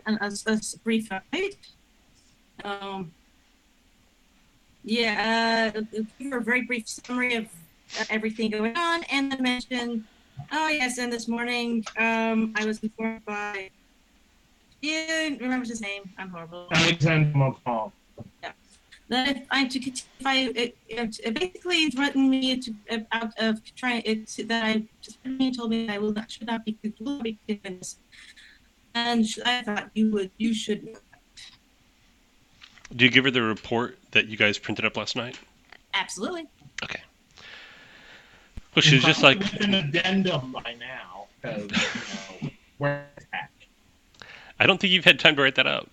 [SPEAKER 5] brief update. Give a very brief summary of everything going on, and then mention. Oh yes, and this morning, I was informed by. You remember his name? I'm horrible.
[SPEAKER 4] Alexander Montal.
[SPEAKER 5] That if I'm to continue, it basically threatened me out of trying. That I told me I should not be given this, and I thought you should know.
[SPEAKER 1] Do you give her the report that you guys printed up last night?
[SPEAKER 5] Absolutely.
[SPEAKER 1] Okay. Well, she's just like
[SPEAKER 4] with an addendum by now, because where's that?
[SPEAKER 1] I don't think you've had time to write that out.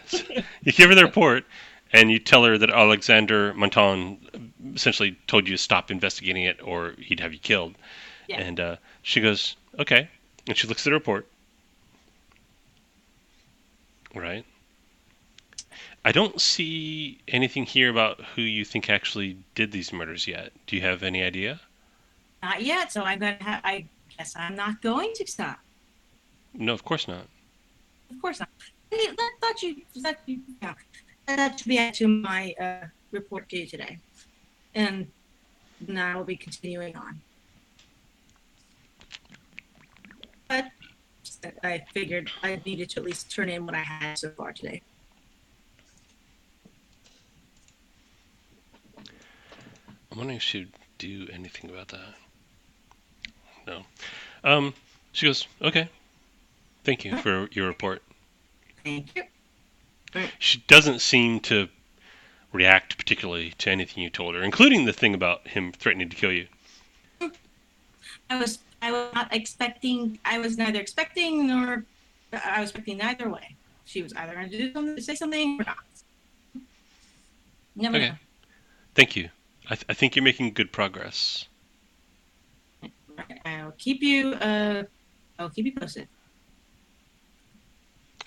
[SPEAKER 1] So you give her the report, and you tell her that Alexander Monton essentially told you to stop investigating it, or he'd have you killed.
[SPEAKER 5] Yeah.
[SPEAKER 1] And she goes, "Okay," and she looks at the report. Right. I don't see anything here about who you think actually did these murders yet. Do you have any idea?
[SPEAKER 5] Not yet. So I guess I'm not going to stop.
[SPEAKER 1] No, of course not.
[SPEAKER 5] Of course not. That should be added to my report to you today, and now I will be continuing on. But I figured I needed to at least turn in what I had so far today.
[SPEAKER 1] I'm wondering if she'd do anything about that. No. She goes, "Okay. Thank you for your report."
[SPEAKER 5] Thank you.
[SPEAKER 1] She doesn't seem to react particularly to anything you told her, including the thing about him threatening to kill you.
[SPEAKER 5] I was not expecting. I was neither expecting nor. I was expecting neither way. She was either going to do something, say something, or not. Never know.
[SPEAKER 1] Thank you. I think you're making good progress.
[SPEAKER 5] I'll keep you. I'll keep you posted.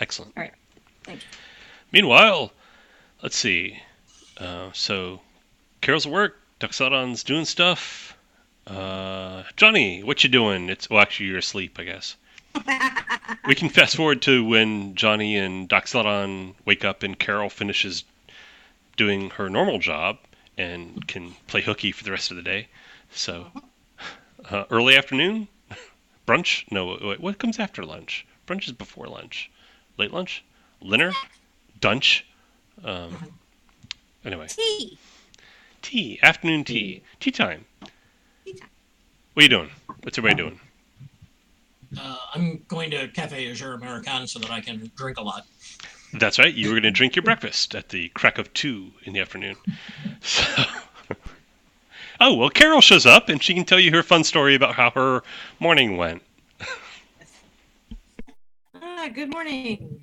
[SPEAKER 1] Excellent.
[SPEAKER 5] All right. Thank you.
[SPEAKER 1] Meanwhile, let's see. So, Carol's at work. Doxodon's doing stuff. Johnny, what you doing? Actually, you're asleep, I guess. We can fast forward to when Johnny and Doxodon wake up and Carol finishes doing her normal job and can play hooky for the rest of the day. So, early afternoon? Brunch? No, wait, what comes after lunch? Brunch is before lunch. Late lunch? Dinner? Dunch? Anyway. Tea. Afternoon tea. Tea time. What are you doing? What's everybody doing?
[SPEAKER 2] I'm going to Cafe Azure American so that I can drink a lot.
[SPEAKER 1] That's right. You were going to drink your breakfast at the crack of 2 in the afternoon. So, oh, well, Carol shows up, and she can tell you her fun story about how her morning went.
[SPEAKER 5] Good morning.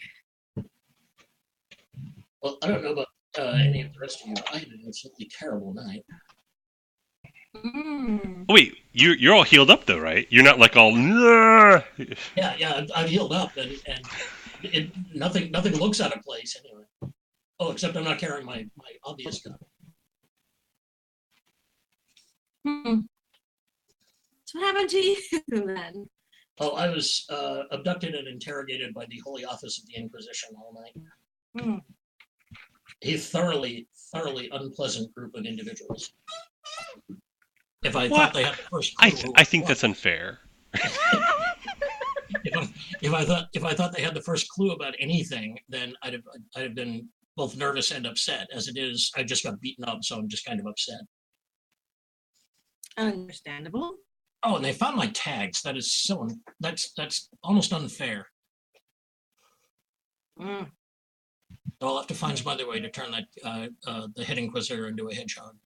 [SPEAKER 2] Well, I don't know about any of the rest of you. I had an absolutely terrible night.
[SPEAKER 1] Wait, you're all healed up, though, right? You're not like all...
[SPEAKER 2] Yeah, I've healed up, and nothing looks out of place anyway. Oh, except I'm not carrying my obvious gun.
[SPEAKER 5] So what happened to you then?
[SPEAKER 2] Oh, I was abducted and interrogated by the Holy Office of the Inquisition all night.
[SPEAKER 5] Hmm.
[SPEAKER 2] A thoroughly unpleasant group of individuals. If I
[SPEAKER 1] What?
[SPEAKER 2] thought they had the first clue,
[SPEAKER 1] I think that's unfair.
[SPEAKER 2] if I thought they had the first clue about anything, then I'd have been both nervous and upset. As it is, I just got beaten up, so I'm just kind of upset.
[SPEAKER 5] Understandable.
[SPEAKER 2] Oh, and they found my tags. That is that's almost unfair.
[SPEAKER 5] Mm.
[SPEAKER 2] I'll have to find some other way to turn that the head inquisitor into a hedgehog.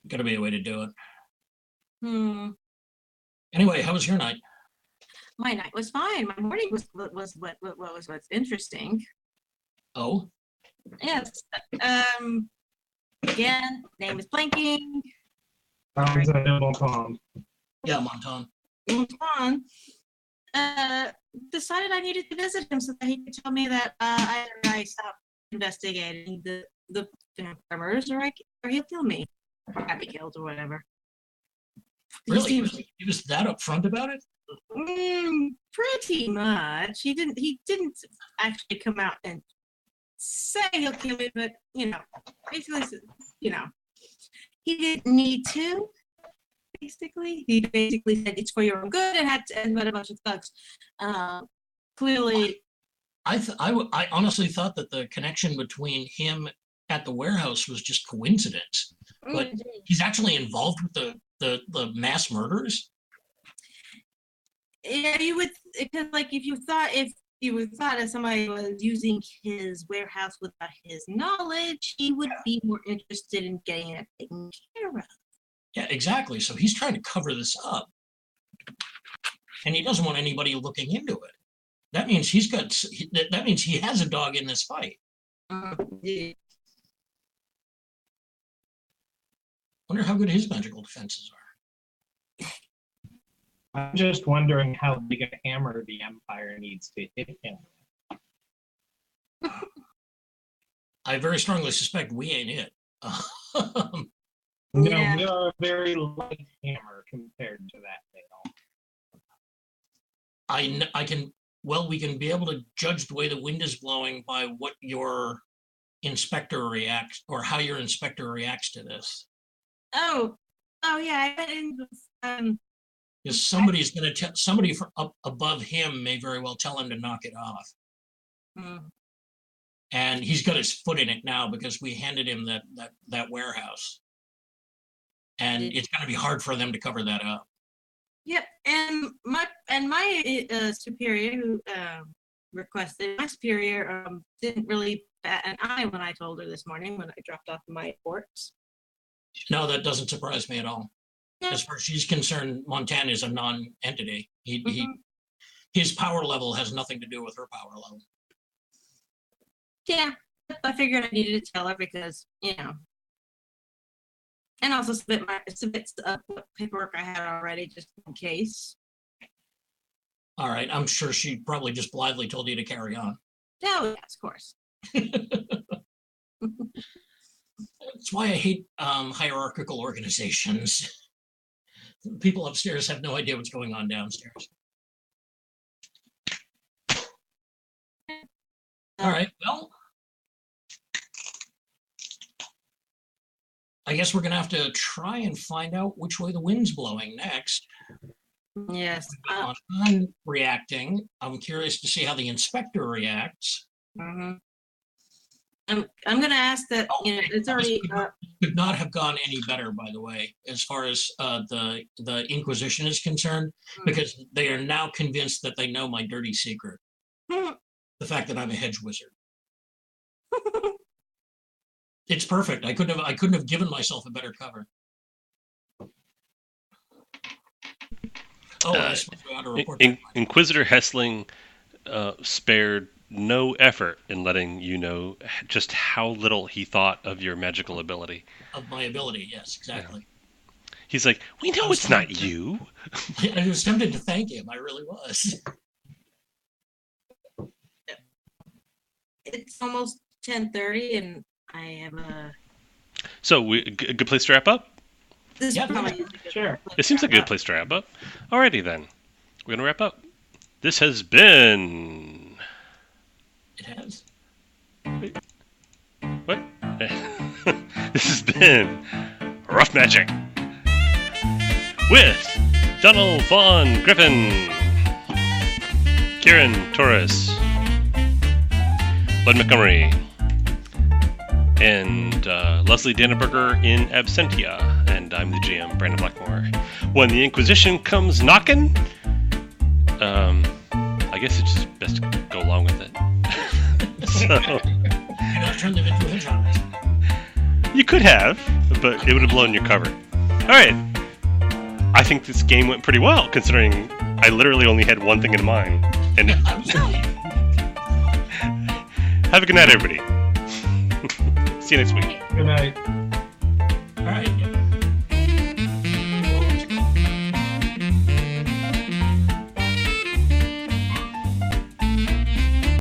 [SPEAKER 2] Gotta be a way to do it. Anyway, how was your night?
[SPEAKER 5] My night was fine. My morning was what's interesting.
[SPEAKER 2] Oh,
[SPEAKER 5] Yes. Again, name is blanking.
[SPEAKER 4] Montan.
[SPEAKER 2] yeah, Montan.
[SPEAKER 5] Montan. Decided I needed to visit him so that he could tell me that either I stop investigating the vampire murders or he'll kill me. Or have me killed or whatever.
[SPEAKER 2] Really? He was that upfront about it?
[SPEAKER 5] Pretty much. He didn't actually come out and say he'll kill me, but basically, he didn't need to. Basically, he basically said it's for your own good and and met a bunch of thugs. Clearly,
[SPEAKER 2] I honestly thought that the connection between him at the warehouse was just coincidence, but he's actually involved with the mass murders.
[SPEAKER 5] Yeah, you would, because if you thought that somebody was using his warehouse without his knowledge, he would be more interested in getting it taken care of.
[SPEAKER 2] Yeah, exactly. So he's trying to cover this up, and he doesn't want anybody looking into it. That means that means he has a dog in this fight.
[SPEAKER 5] Yeah.
[SPEAKER 2] Wonder how good his magical defenses are.
[SPEAKER 4] I'm just wondering how big a hammer the Empire needs to hit him.
[SPEAKER 2] I very strongly suspect we ain't it.
[SPEAKER 4] No,
[SPEAKER 5] Yeah.
[SPEAKER 4] we are a very light hammer compared to that nail.
[SPEAKER 2] We can be able to judge the way the wind is blowing by what your inspector reacts, or how your inspector reacts to this.
[SPEAKER 5] Oh yeah. I didn't.
[SPEAKER 2] Because somebody's going to tell somebody from up above him may very well tell him to knock it off, and he's got his foot in it now because we handed him that warehouse, and it's going to be hard for them to cover that up.
[SPEAKER 5] Yep, and my superior who requested, my superior didn't really bat an eye when I told her this morning when I dropped off my reports.
[SPEAKER 2] No, that doesn't surprise me at all. As far as she's concerned, Montana is a non-entity. His power level has nothing to do with her power level.
[SPEAKER 5] Yeah, I figured I needed to tell her because, and also submit what paperwork I had already just in case.
[SPEAKER 2] All right, I'm sure she probably just blithely told you to carry on.
[SPEAKER 5] Oh, yes, of course.
[SPEAKER 2] That's why I hate hierarchical organizations. People upstairs have no idea what's going on downstairs. All right, well, I guess we're going to have to try and find out which way the wind's blowing next.
[SPEAKER 5] Yes.
[SPEAKER 2] I'm reacting. I'm curious to see how the inspector reacts.
[SPEAKER 5] I'm going to ask that, it's already...
[SPEAKER 2] could not have gone any better, by the way, as far as the Inquisition is concerned, because they are now convinced that they know my dirty secret. The fact that I'm a hedge wizard. It's perfect. I couldn't have given myself a better cover. Oh, I suppose we ought to report that.
[SPEAKER 1] Inquisitor Hessling spared no effort in letting you know just how little he thought of your magical ability.
[SPEAKER 2] Of my ability, yes, exactly.
[SPEAKER 1] Yeah. He's like, we know it's not you.
[SPEAKER 2] I was tempted to thank him. I really was.
[SPEAKER 5] It's almost 10:30, and I have a...
[SPEAKER 1] So, a good place to wrap up?
[SPEAKER 5] This
[SPEAKER 2] Yeah.
[SPEAKER 5] probably is a good
[SPEAKER 4] Sure.
[SPEAKER 5] place
[SPEAKER 1] It seems
[SPEAKER 5] to
[SPEAKER 1] like a good
[SPEAKER 5] wrap
[SPEAKER 1] place to wrap up. Alrighty then. We're gonna wrap up. This has been
[SPEAKER 2] It has.
[SPEAKER 1] what? This has been Rough Magic with Donald Von Griffin, Kieran Torres, Bud Montgomery, and Leslie Dannenberger in absentia. And I'm the GM, Brandon Blackmore. When the Inquisition comes knocking, I guess it's just best to go along with it. So
[SPEAKER 2] Do not turn them into hedgehogs.
[SPEAKER 1] you could have, but it would have blown your cover. All right. I think this game went pretty well, considering I literally only had one thing in mind. And
[SPEAKER 2] Absolutely.
[SPEAKER 1] have a good night, everybody. See you next week.
[SPEAKER 4] Good night.